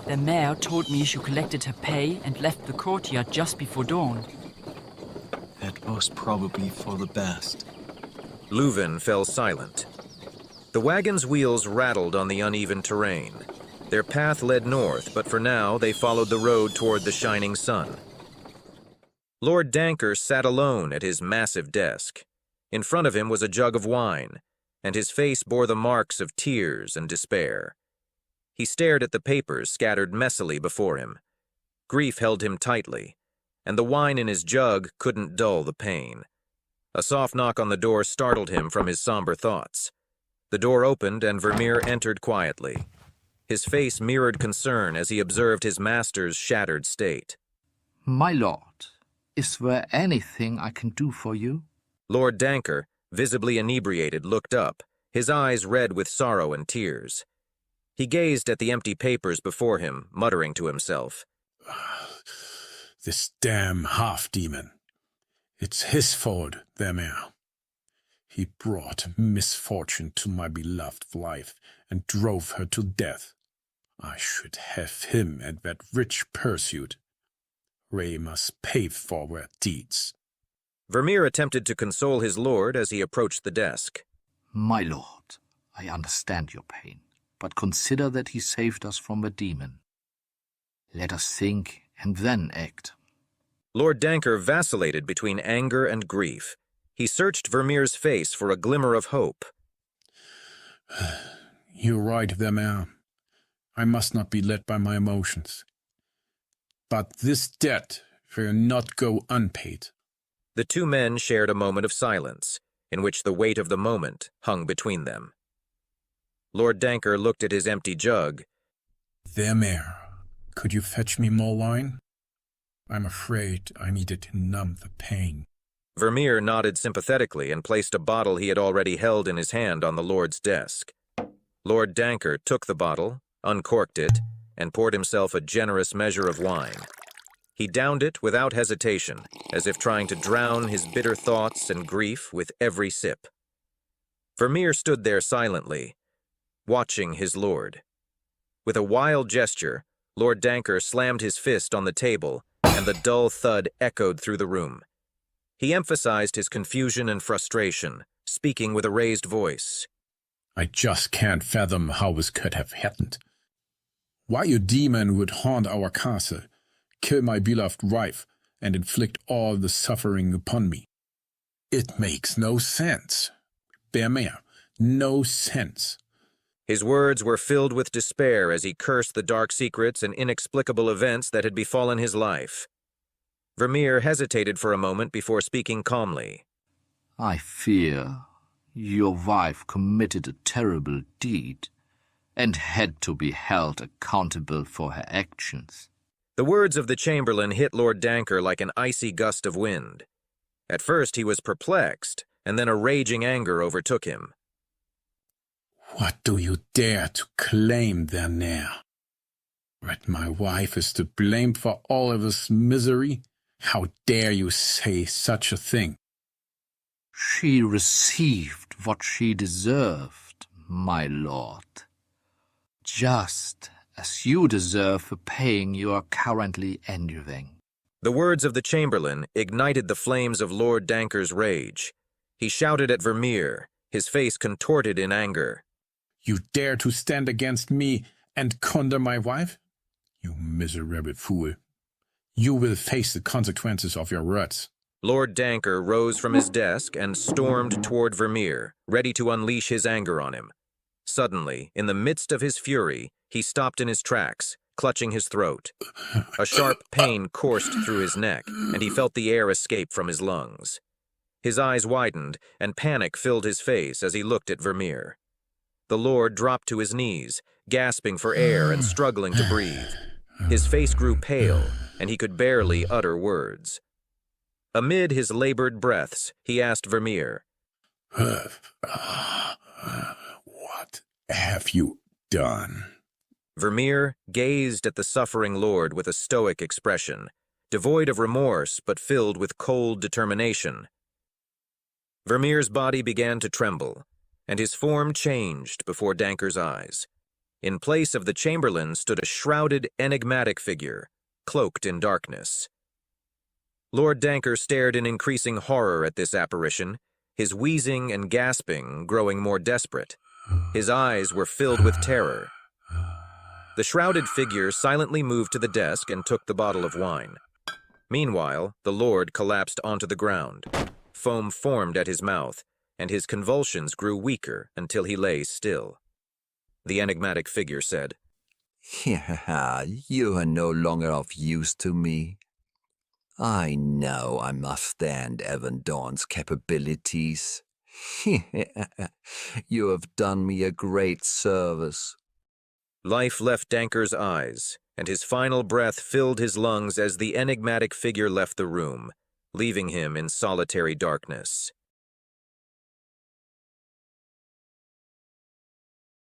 The mayor told me she collected her pay and left the courtyard just before dawn. That was probably for the best. Leuven fell silent. The wagon's wheels rattled on the uneven terrain. Their path led north, but for now they followed the road toward the shining sun. Lord Danker sat alone at his massive desk. In front of him was a jug of wine, and his face bore the marks of tears and despair. He stared at the papers scattered messily before him. Grief held him tightly, and the wine in his jug couldn't dull the pain. A soft knock on the door startled him from his somber thoughts. The door opened and Vermeer entered quietly. His face mirrored concern as he observed his master's shattered state. My lord, is there anything I can do for you? Lord Danker, visibly inebriated, looked up, his eyes red with sorrow and tears. He gazed at the empty papers before him, muttering to himself. This damn half-demon. It's his fault, Vermeer. He brought misfortune to my beloved wife and drove her to death. I should have him and that rich pursuit. They must pay for their deeds. Vermeer attempted to console his lord as he approached the desk. My lord, I understand your pain, but consider that he saved us from a demon. Let us think and then act. Lord Danker vacillated between anger and grief. He searched Vermeer's face for a glimmer of hope. You're right, Vermeer. I must not be led by my emotions. But this debt will not go unpaid. The two men shared a moment of silence, in which the weight of the moment hung between them. Lord Danker looked at his empty jug. Vermeer, could you fetch me more wine? I'm afraid I need it to numb the pain. Vermeer nodded sympathetically and placed a bottle he had already held in his hand on the Lord's desk. Lord Danker took the bottle, uncorked it, and poured himself a generous measure of wine. He downed it without hesitation, as if trying to drown his bitter thoughts and grief with every sip. Vermeer stood there silently, watching his lord. With a wild gesture, Lord Danker slammed his fist on the table, and the dull thud echoed through the room. He emphasized his confusion and frustration, speaking with a raised voice. I just can't fathom how this could have happened. Why a demon would haunt our castle, kill my beloved wife, and inflict all the suffering upon me. It makes no sense. Vermeer, no sense. His words were filled with despair as he cursed the dark secrets and inexplicable events that had befallen his life. Vermeer hesitated for a moment before speaking calmly. I fear your wife committed a terrible deed and had to be held accountable for her actions. The words of the Chamberlain hit Lord Danker like an icy gust of wind. At first he was perplexed, and then a raging anger overtook him. What do you dare to claim, Vermeer? That my wife is to blame for all of this misery? How dare you say such a thing? She received what she deserved, my lord. Just as you deserve the pain you are currently enduring. The words of the Chamberlain ignited the flames of Lord Danker's rage. He shouted at Vermeer, his face contorted in anger. You dare to stand against me and condemn my wife? You miserable fool. You will face the consequences of your words. Lord Danker rose from his desk and stormed toward Vermeer, ready to unleash his anger on him. Suddenly, in the midst of his fury, he stopped in his tracks, clutching his throat. A sharp pain coursed through his neck, and he felt the air escape from his lungs. His eyes widened, and panic filled his face as he looked at Vermeer. The Lord dropped to his knees, gasping for air and struggling to breathe. His face grew pale, and he could barely utter words. Amid his labored breaths, he asked Vermeer, What have you done? Vermeer gazed at the suffering lord with a stoic expression, devoid of remorse but filled with cold determination. Vermeer's body began to tremble, and his form changed before Danker's eyes. In place of the chamberlain stood a shrouded, enigmatic figure, cloaked in darkness. Lord Danker stared in increasing horror at this apparition, his wheezing and gasping growing more desperate. His eyes were filled with terror. The shrouded figure silently moved to the desk and took the bottle of wine. Meanwhile, the lord collapsed onto the ground. Foam formed at his mouth, and his convulsions grew weaker until he lay still. The enigmatic figure said, "You are no longer of use to me. I know I must stand Evan Dawn's capabilities. You have done me a great service." Life left Danker's eyes, and his final breath filled his lungs as the enigmatic figure left the room, leaving him in solitary darkness.